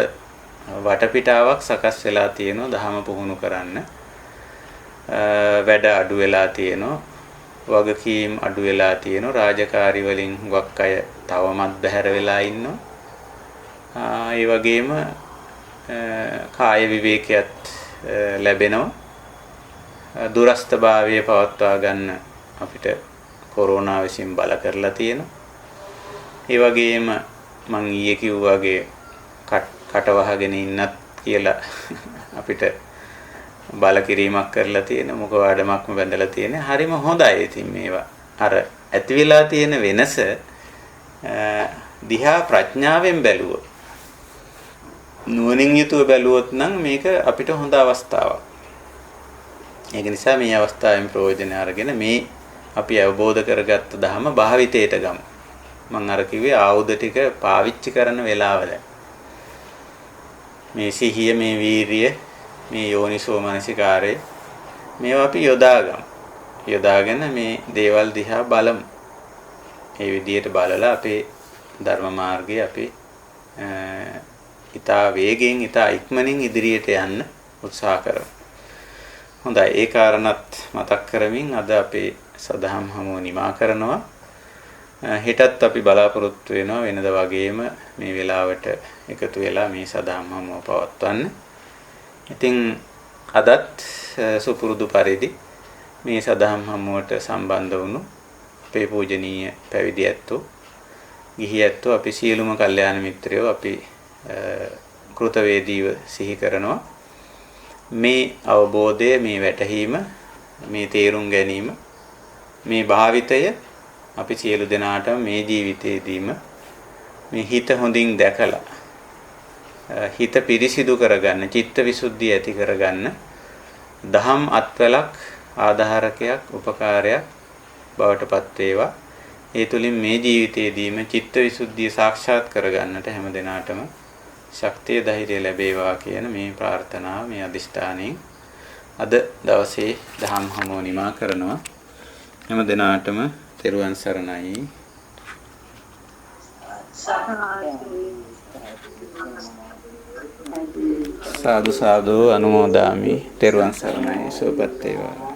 වටපිටාවක් සකස් වෙලා තියෙනවා දහම පුහුණු කරන්න. වැඩ අඩු වෙලා තියෙනවා. වගකීම් අඩු වෙලා තියෙනවා. රාජකාරි වලින් හුඟක් අය තවමත් බැහැර වෙලා ඉන්නවා. ඒ වගේම කාය විවේකයක් ලැබෙනවා. දුරස්ථභාවය පවත්වා ගන්න අපිට කොරෝනා විසින් බල කරලා තියෙනවා. ඒ වගේම මං ඊයේ කිව්වා වගේ කට වහගෙන ඉන්නත් කියලා අපිට බල කිරීමක් කරලා තියෙන මොකවාඩමක්ම බැඳලා තියෙන. හරිම හොඳයි. ඉතින් මේවා අර ඇති වෙලා තියෙන වෙනස දිහා ප්‍රඥාවෙන් බැලුවොත් නුවණින් යුතුව බැලුවොත් නම් මේක අපිට හොඳ අවස්ථාවක්. ඒක නිසා මේ අවස්ථාවෙන් ප්‍රයෝජන අරගෙන මේ අපි අවබෝධ කරගත්ත ධර්ම භාවිතයට ගමු. මම අර කිව්වේ ආයුධ ටික පාවිච්චි කරන වෙලාවල මේ සිහිය, මේ වීරිය, මේ යෝනිසෝ මනසිකාරය මේවා අපි යොදාගමු. යොදාගෙන මේ දේවල් දිහා බලමු. මේ විදිහට බලලා අපේ ධර්ම මාර්ගයේ අපි ඊට වේගෙන් ඊට ඉක්මනින් ඉදිරියට යන්න උත්සාහ කරමු. හොඳයි, ඒ කාරණත් මතක් කරමින් අද අපේ සදහම් හමුව නිමා කරනවා. හෙටත් අපි බලාපොරොත්තු වෙනවා වෙනද වගේම මේ වෙලාවට එකතු වෙලා මේ සදහම් හමුව පවත්වන්න. ඉතින් අදත් සුපුරුදු පරිදි මේ සදහම් හමුවට සම්බන්ධ වුණු අපේ පූජනීය පැවිදි ඇත්තෝ, ගිහි ඇත්තෝ, අපි සියලුම කල්යාණ මිත්‍රයෝ අපි කෘතවේදීව සිහි කරනවා. මේ අවබෝධය, මේ වැටහීම, මේ තේරුම් ගැනීම, මේ භාවිතය අපි සියලු දෙනාටම මේ ජීවිතයේදීම මේ හිත හොඳින් දැකලා හිත පිරිසිදු කරගන්න, චිත්ත විසුද්ධිය ඇති කරගන්න දහම් අත්වලක්, ආධාරකයක්, උපකාරයක් බවට පත් වේවා. ඒ තුලින් මේ ජීවිතයේදීම චිත්ත විසුද්ධිය සාක්ෂාත් කරගන්නට හැම දිනාටම ශක්තිය, ධෛර්යය ලැබේවා කියන මේ ප්‍රාර්ථනාව, මේ අදිෂ්ඨානයෙන් අද දවසේ දහම් හමුව නිමා කරනවා. හැම දිනාටම තෙරුවන් සරණයි. සාදු සාදු අනුමෝදාමි. තෙරුවන් සරණයි. සුවපත් වේවා.